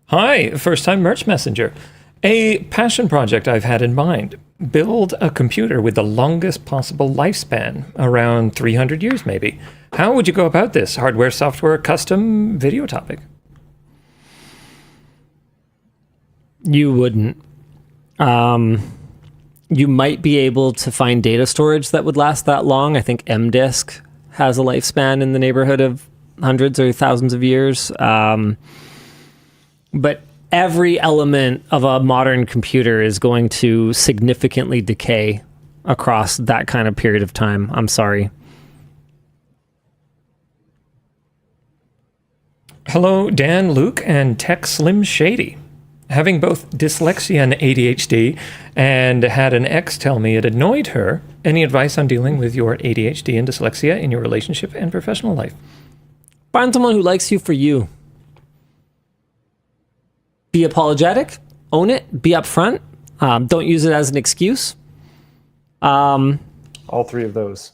Hi, first-time merch messenger. A passion project I've had in mind. Build a computer with the longest possible lifespan, around 300 years maybe. How would you go about this? Hardware, software, custom, video topic? You wouldn't. You might be able to find data storage that would last that long. I think MDisk has a lifespan in the neighborhood of hundreds or thousands of years. But every element of a modern computer is going to significantly decay across that kind of period of time. I'm sorry. Hello, Dan, Luke, and Tech Slim Shady. Having both dyslexia and ADHD, and had an ex tell me it annoyed her, any advice on dealing with your ADHD and dyslexia in your relationship and professional life? Find someone who likes you for you. Be apologetic, own it, be upfront. Don't use it as an excuse. All three of those.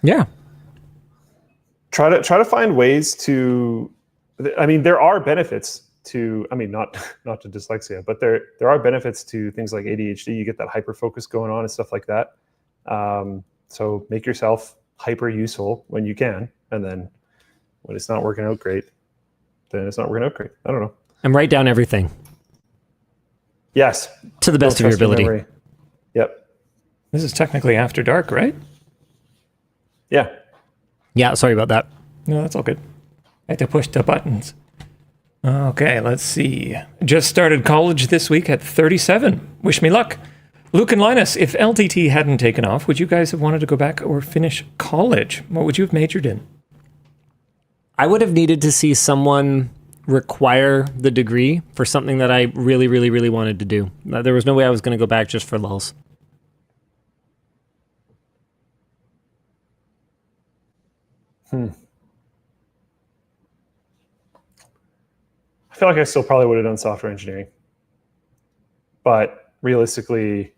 Yeah. Try to find ways to. I mean, there are benefits to. I mean, not to dyslexia, but there are benefits to things like ADHD. You get that hyper focus going on and stuff like that. So make yourself hyper useful when you can, and then when it's not working out great, then it's not working out great. I don't know. And write down everything. Yes. To the best of your ability. Memory. Yep. This is technically after dark, right? Yeah. Yeah, sorry about that. No, that's all good. I had to push the buttons. Okay, let's see. Just started college this week at 37. Wish me luck. Luke and Linus, if LTT hadn't taken off, would you guys have wanted to go back or finish college? What would you have majored in? I would have needed to see someone require the degree for something that I really, really, really wanted to do. There was no way I was going to go back just for lulz. feel like I still probably would have done software engineering. But realistically,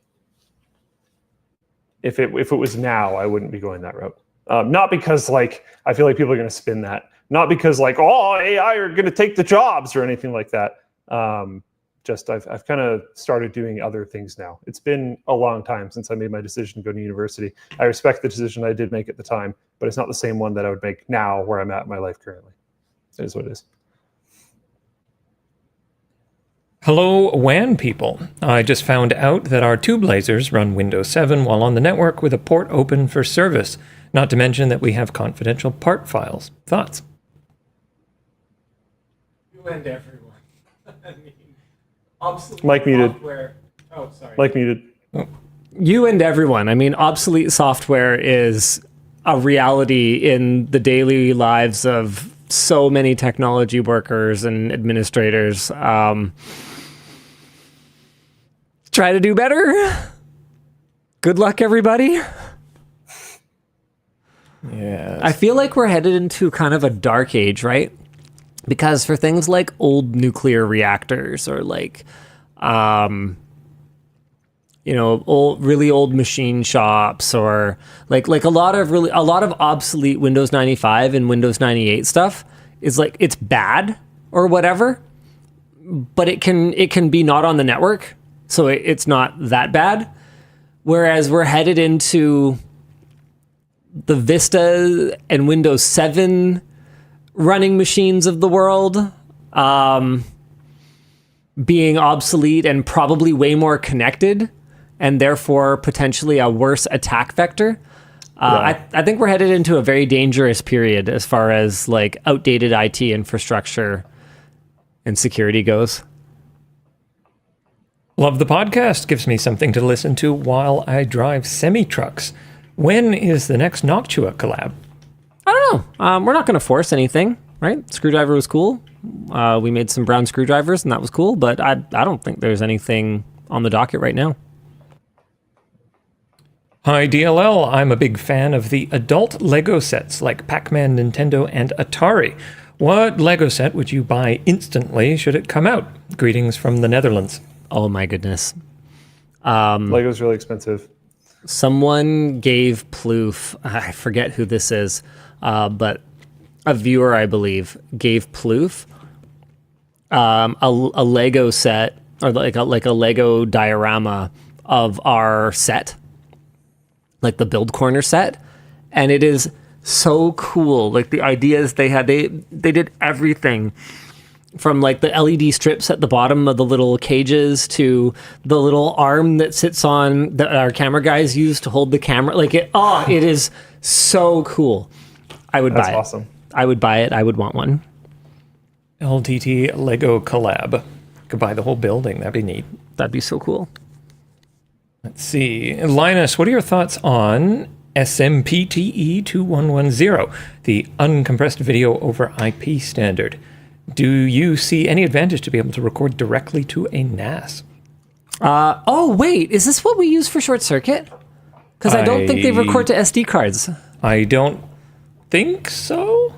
if it was now, I wouldn't be going that route. Not because like I feel like people are going to spin that. Not because like, oh, AI are going to take the jobs or anything like that. Just I've kind of started doing other things now. It's been a long time since I made my decision to go to university. I respect the decision I did make at the time, but it's not the same one that I would make now where I'm at in my life currently. It is what it is. Hello, WAN people. I just found out that our two Blazers run Windows 7 while on the network with a port open for service. Not to mention that we have confidential part files. Thoughts? You and everyone. I mean, obsolete Mike muted. software. Oh, sorry. Mike muted. Oh. You and everyone. I mean, obsolete software is a reality in the daily lives of so many technology workers and administrators. Try to do better. Good luck, everybody. Yes. I feel like we're headed into kind of a dark age, right? Because for things like old nuclear reactors or like, really old machine shops or like a lot of obsolete Windows 95 and Windows 98 stuff is like, it's bad or whatever, but it can be not on the network. So it's not that bad. Whereas we're headed into the Vista and Windows 7 running machines of the world being obsolete and probably way more connected and therefore potentially a worse attack vector. Yeah. I think we're headed into a very dangerous period as far as like outdated IT infrastructure and security goes. Love the podcast. Gives me something to listen to while I drive semi-trucks. When is the next Noctua collab? I don't know. We're not going to force anything, right? Screwdriver was cool. We made some brown screwdrivers, and that was cool. But I don't think there's anything on the docket right now. Hi, DLL. I'm a big fan of the adult Lego sets like Pac-Man, Nintendo, and Atari. What Lego set would you buy instantly should it come out? Greetings from the Netherlands. Oh, my goodness. Lego's really expensive. Someone gave Ploof, I forget who this is, but a viewer, I believe, gave Ploof a Lego set or like a Lego diorama of our set, like the Build Corner set, and it is so cool. Like the ideas they had, they did everything from like the LED strips at the bottom of the little cages to the little arm that sits on that our camera guys use to hold the camera. Like it is so cool. I would buy it. That's awesome. I would buy it. I would want one. LTT Lego collab. Could buy the whole building. That'd be neat. That'd be so cool. Let's see. Linus, what are your thoughts on SMPTE 2110, the uncompressed video over IP standard? Do you see any advantage to be able to record directly to a NAS? Oh, wait. Is this what we use for short circuit? Because I don't think they record to SD cards. I don't think so.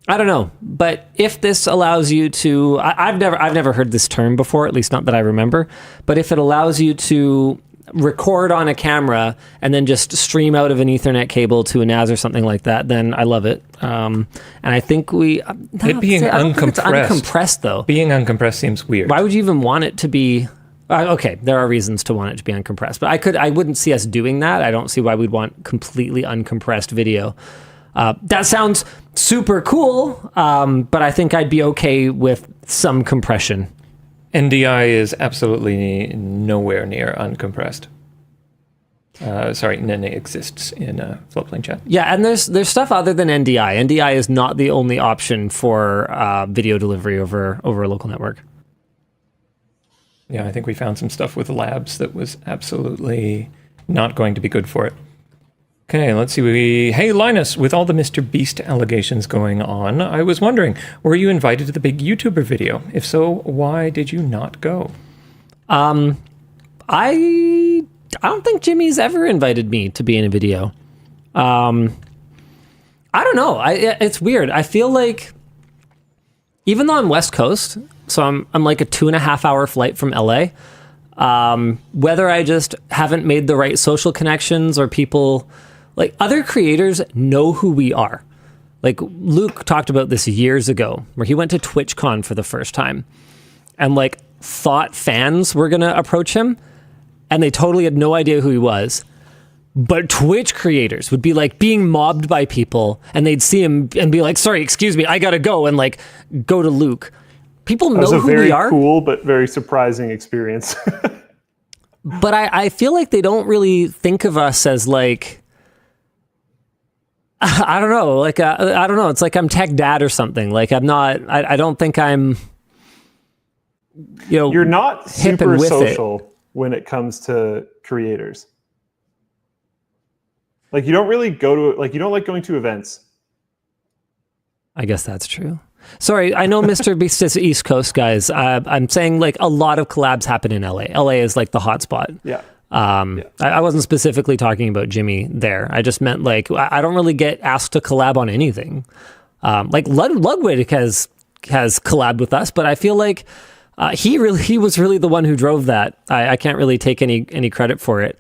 I don't know. But if this allows you to... I've never heard this term before, at least not that I remember. But if it allows you to record on a camera and then just stream out of an Ethernet cable to a NAS or something like that, then I love it. And I think it being uncompressed, though. Being uncompressed seems weird. Why would you even want it to be? Okay, there are reasons to want it to be uncompressed, but I wouldn't see us doing that. I don't see why we'd want completely uncompressed video. That sounds super cool, but I think I'd be okay with some compression. NDI is absolutely nowhere near uncompressed. None exists in Floatplane chat. Yeah, and there's stuff other than NDI. NDI is not the only option for video delivery over a local network. Yeah, I think we found some stuff with labs that was absolutely not going to be good for it. Okay, let's see. Hey, Linus, with all the Mr. Beast allegations going on, I was wondering, were you invited to the big YouTuber video? If so, why did you not go? I don't think Jimmy's ever invited me to be in a video. I don't know. It's weird. I feel like even though I'm West Coast, so I'm like a 2.5 hour flight from LA. Whether I just haven't made the right social connections or people, like other creators know who we are. Like Luke talked about this years ago, where he went to TwitchCon for the first time and like thought fans were going to approach him and they totally had no idea who he was. But Twitch creators would be like being mobbed by people and they'd see him and be like, sorry, excuse me, I got to go, and like go to Luke. People know who we are. Very cool, but very surprising experience. But I feel like they don't really think of us as like, I don't know, like, I don't know. It's like I'm tech dad or something. Like I'm not, I don't think I'm, you're not hip super and with social when it comes to creators. Like you don't really go to, like you don't like going to events. I guess that's true. Sorry, I know Mr. Beast is East Coast, guys. I'm saying like a lot of collabs happen in LA. LA is like the hotspot. Yeah. I wasn't specifically talking about Jimmy there. I just meant like I don't really get asked to collab on anything. Like Ludwig has collabed with us, but I feel like he was really the one who drove that. I can't really take any credit for it.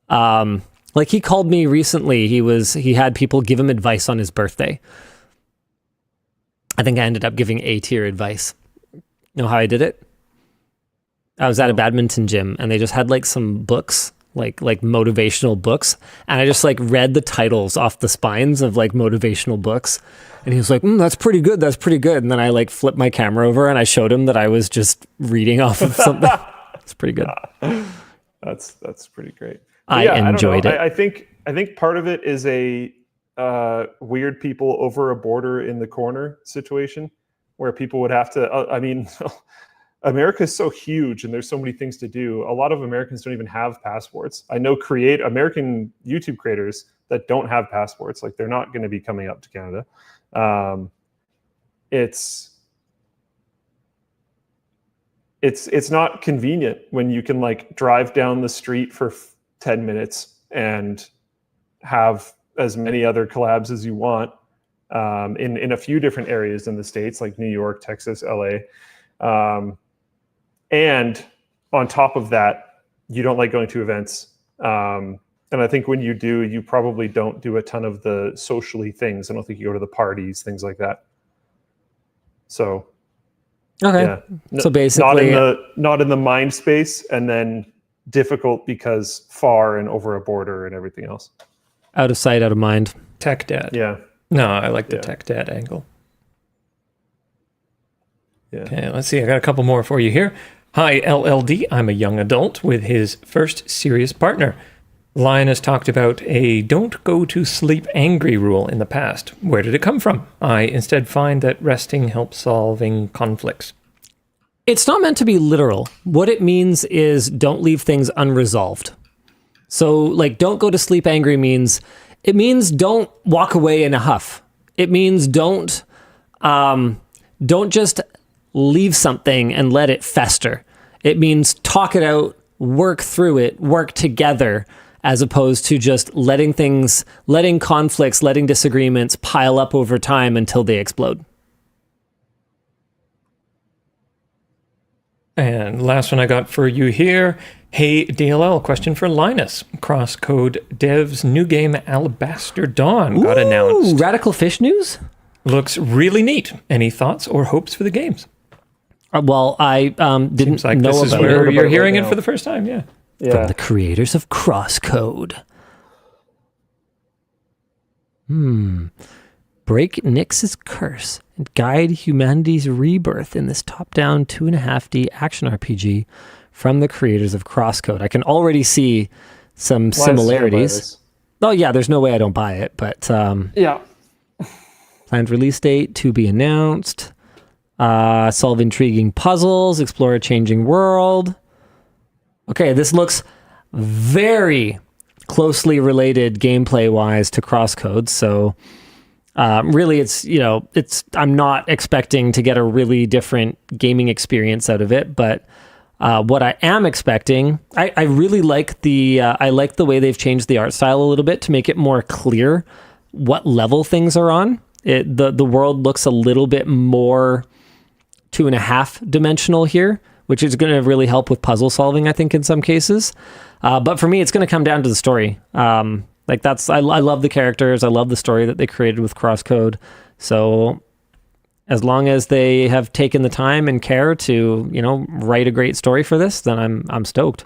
Like he called me recently. He had people give him advice on his birthday. I think I ended up giving A-tier advice. You know how I did it? I was at a badminton gym and they just had like some books, like motivational books. And I just like read the titles off the spines of like motivational books. And he was like, that's pretty good. That's pretty good. And then I like flipped my camera over and I showed him that I was just reading off of something. It's pretty good. That's pretty great. I enjoyed it. I think part of it is a weird people over a border in the corner situation where people would have to, I mean, America is so huge and there's so many things to do. A lot of Americans don't even have passports. I know American YouTube creators that don't have passports. Like they're not going to be coming up to Canada. It's not convenient when you can like drive down the street for 10 minutes and have as many other collabs as you want in a few different areas in the States, like New York, Texas, LA. And on top of that, you don't like going to events. And I think when you do, you probably don't do a ton of the socially things. I don't think you go to the parties, things like that. So, okay. Yeah. So basically, not in the mind space, and then difficult because far and over a border and everything else. out of sight, out of mind. Tech dad. Yeah. No, I like the tech dad angle. Yeah. Okay, let's see. I got a couple more for you here. Hi, LLD. I'm a young adult with his first serious partner. Linus talked about a don't go to sleep angry rule in the past. Where did it come from? I instead find that resting helps solving conflicts. It's not meant to be literal. What it means is don't leave things unresolved. So, like, don't go to sleep angry means don't walk away in a huff. It means don't just leave something and let it fester. It means talk it out, work through it, work together, as opposed to just letting conflicts, letting disagreements pile up over time until they explode. And last one I got for you here. Hey, DLL, question for Linus. Crosscode Dev's new game Alabaster Dawn got announced. Radical Fish news? Looks really neat. Any thoughts or hopes for the games? Well, I didn't Seems like know this is about where it. you're hearing it for the first time, yeah. From the creators of Crosscode. Break Nyx's curse and guide humanity's rebirth in this top-down 2.5D action RPG from the creators of Crosscode. I can already see some similarities. Oh yeah, there's no way I don't buy it, but yeah. Planned release date to be announced. Solve intriguing puzzles, explore a changing world. Okay, this looks very closely related gameplay-wise to Crosscode, so really I'm not expecting to get a really different gaming experience out of it, but what I am expecting, I really like I like the way they've changed the art style a little bit to make it more clear what level things are on. The world looks a little bit more 2.5 dimensional here, which is going to really help with puzzle solving, I think, in some cases. But for me, it's going to come down to the story. I love the characters. I love the story that they created with Crosscode. So as long as they have taken the time and care to, write a great story for this, then I'm stoked.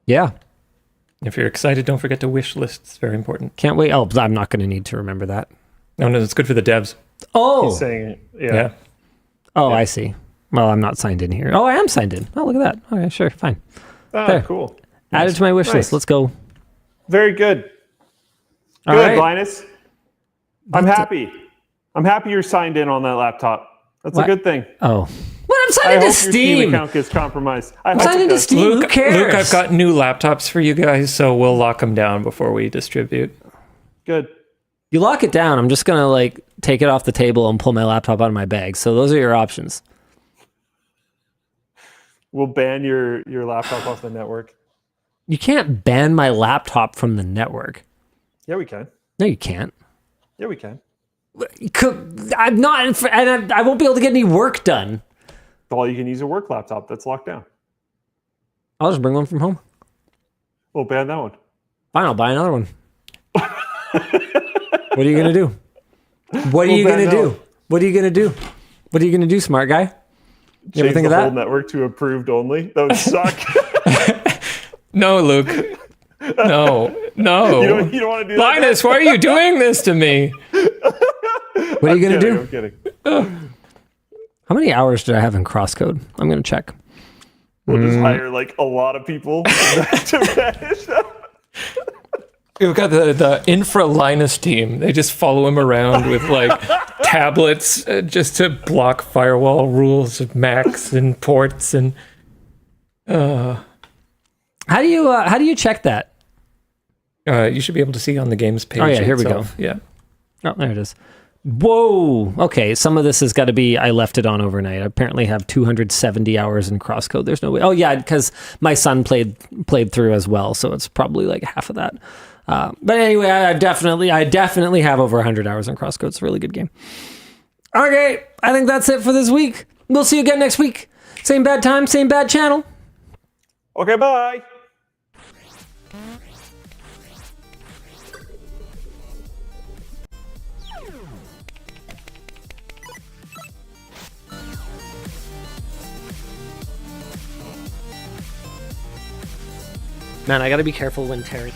Yeah. If you're excited, don't forget to wish list. It's very important. Can't wait. Oh, I'm not going to need to remember that. No, it's good for the devs. Oh. He's saying, Yeah. Oh, Yeah. I see. Well, I'm not signed in here. Oh, I am signed in. Oh, look at that. Okay, sure, fine. There. Cool. Add it to my wish Nice. list. Let's go. Very good. All Good, right. Linus. I'm happy. I'm happy you're signed in on that laptop. That's What? a good thing. Oh. What? I'm I signed into hope your Steam Steam. account gets compromised. I I'm hope signed it into does. Steam. Who cares? Luke, I've got new laptops for you guys, so we'll lock them down before we distribute. Good. You lock it down. I'm just going to take it off the table and pull my laptop out of my bag. So those are your options. We'll ban your laptop off the network. You can't ban my laptop from the network. Yeah, we can. No, you can't. Yeah, we can. I'm not, and I won't be able to get any work done. All you can use a work laptop that's locked down. I'll just bring one from home. We'll ban that one. Fine, I'll buy another one. What are you going to do? What are you going to do? What are you going to do? What are you going to do, smart guy? You ever Change think the of whole that? network to approved only. That would suck. No, Luke. No. you don't want to do that. Linus, why are you doing this to me? What are you going to do? I'm kidding. How many hours did I have in Crosscode? I'm going to check. We'll just hire a lot of people to manage that. We've got the infra Linus team. They just follow him around with tablets just to block firewall rules of Macs and ports and. How do you check that? You should be able to see on the games page. Oh, yeah, here we itself. Yeah. Oh, there it is. Whoa. Okay, some of this has got to be I left it on overnight. I apparently have 270 hours in Crosscode. There's no way. Oh yeah, because my son played through as well, so it's probably half of that. But anyway, I definitely have over 100 hours in Crosscode. It's a really good game. Okay, I think that's it for this week. We'll see you again next week. Same bad time, same bad channel. Okay, bye. Man, I gotta be careful when tearing.